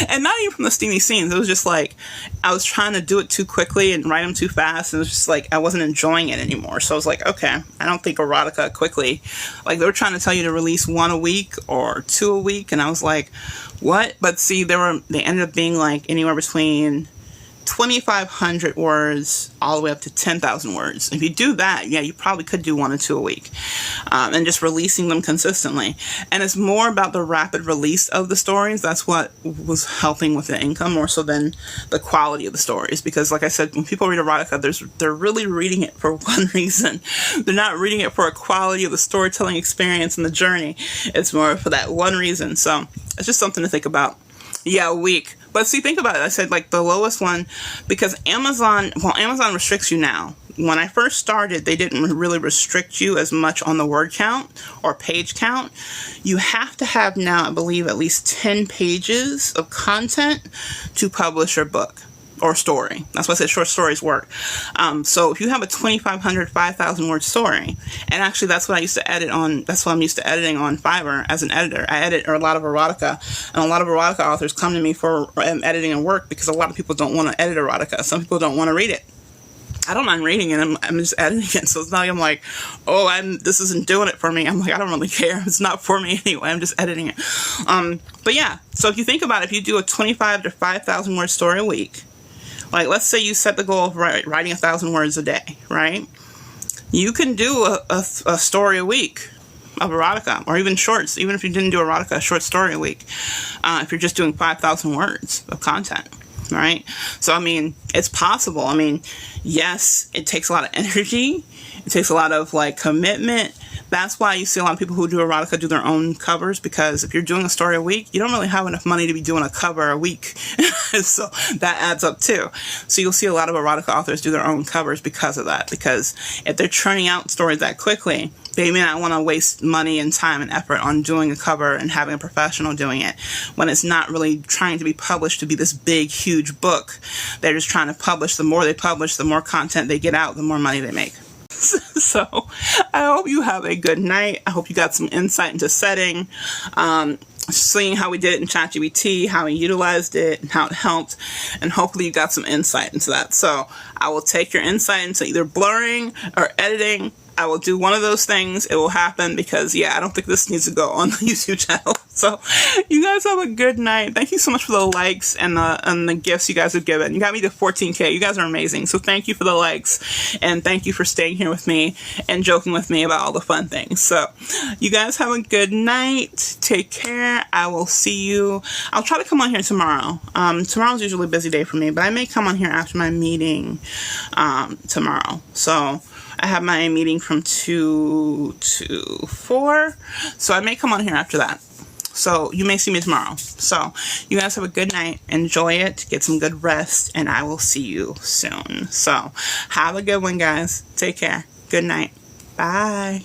And not even from the steamy scenes, it was just like I was trying to do it too quickly and write them too fast, and it was just like I wasn't enjoying it anymore. So I was like, okay, I don't think erotica quickly, like they were trying to tell you to release 1 a week or 2 a week, and I was like, what? But see, they ended up being like anywhere between 2,500 words all the way up to 10,000 words. If you do that, yeah, you probably could do 1 or 2 a week, and just releasing them consistently. And it's more about the rapid release of the stories. That's what was helping with the income more so than the quality of the stories. Because like I said, when people read erotica, they're really reading it for one reason. They're not reading it for a quality of the storytelling experience and the journey. It's more for that one reason. So it's just something to think about. Yeah, a week. But see, think about it. I said like the lowest one, because Amazon restricts you now. When I first started, they didn't really restrict you as much on the word count or page count. You have to have now, I believe, at least 10 pages of content to publish your book or story. That's why I said short stories work. So if you have a 2,500, 5,000 word story, and actually that's what I used to edit on, that's what I'm used to editing on Fiverr as an editor. I edit a lot of erotica, and a lot of erotica authors come to me for editing and work because a lot of people don't want to edit erotica. Some people don't want to read it. I don't mind reading it. I'm just editing it. So it's not like I'm like, oh, this isn't doing it for me. I'm like, I don't really care. It's not for me anyway. I'm just editing it. But yeah, so if you think about it, if you do a 25 to 5,000 word story a week, like let's say you set the goal of writing 1,000 words a day, right? You can do a story a week of erotica, or even shorts. Even if you didn't do erotica, a short story a week. If you're just doing 5,000 words of content. Right? So, I mean, it's possible. I mean, yes, it takes a lot of energy. It takes a lot of, like, commitment. That's why you see a lot of people who do erotica do their own covers, because if you're doing a story a week, you don't really have enough money to be doing a cover a week. So that adds up, too. So you'll see a lot of erotica authors do their own covers because of that. Because if they're churning out stories that quickly, they may not want to waste money and time and effort on doing a cover and having a professional doing it when it's not really trying to be published to be this big, huge book. They're just trying to publish. The more they publish, the more content they get out, the more money they make. So I hope you have a good night. I hope you got some insight into setting, seeing how we did it in ChatGPT, how we utilized it, and how it helped, and hopefully you got some insight into that. So I will take your insight into either blurring or editing. I will do one of those things. It will happen because, yeah, I don't think this needs to go on the YouTube channel. So you guys have a good night. Thank you so much for the likes and the gifts you guys have given. You got me to 14K. You guys are amazing. So thank you for the likes, and thank you for staying here with me and joking with me about all the fun things. So you guys have a good night. Take care. I will see you. I'll try to come on here tomorrow. Tomorrow's usually a busy day for me, but I may come on here after my meeting tomorrow. So I have my meeting from 2 to 4, so I may come on here after that. So you may see me tomorrow. So you guys have a good night. Enjoy it. Get some good rest, and I will see you soon. So have a good one, guys. Take care. Good night. Bye.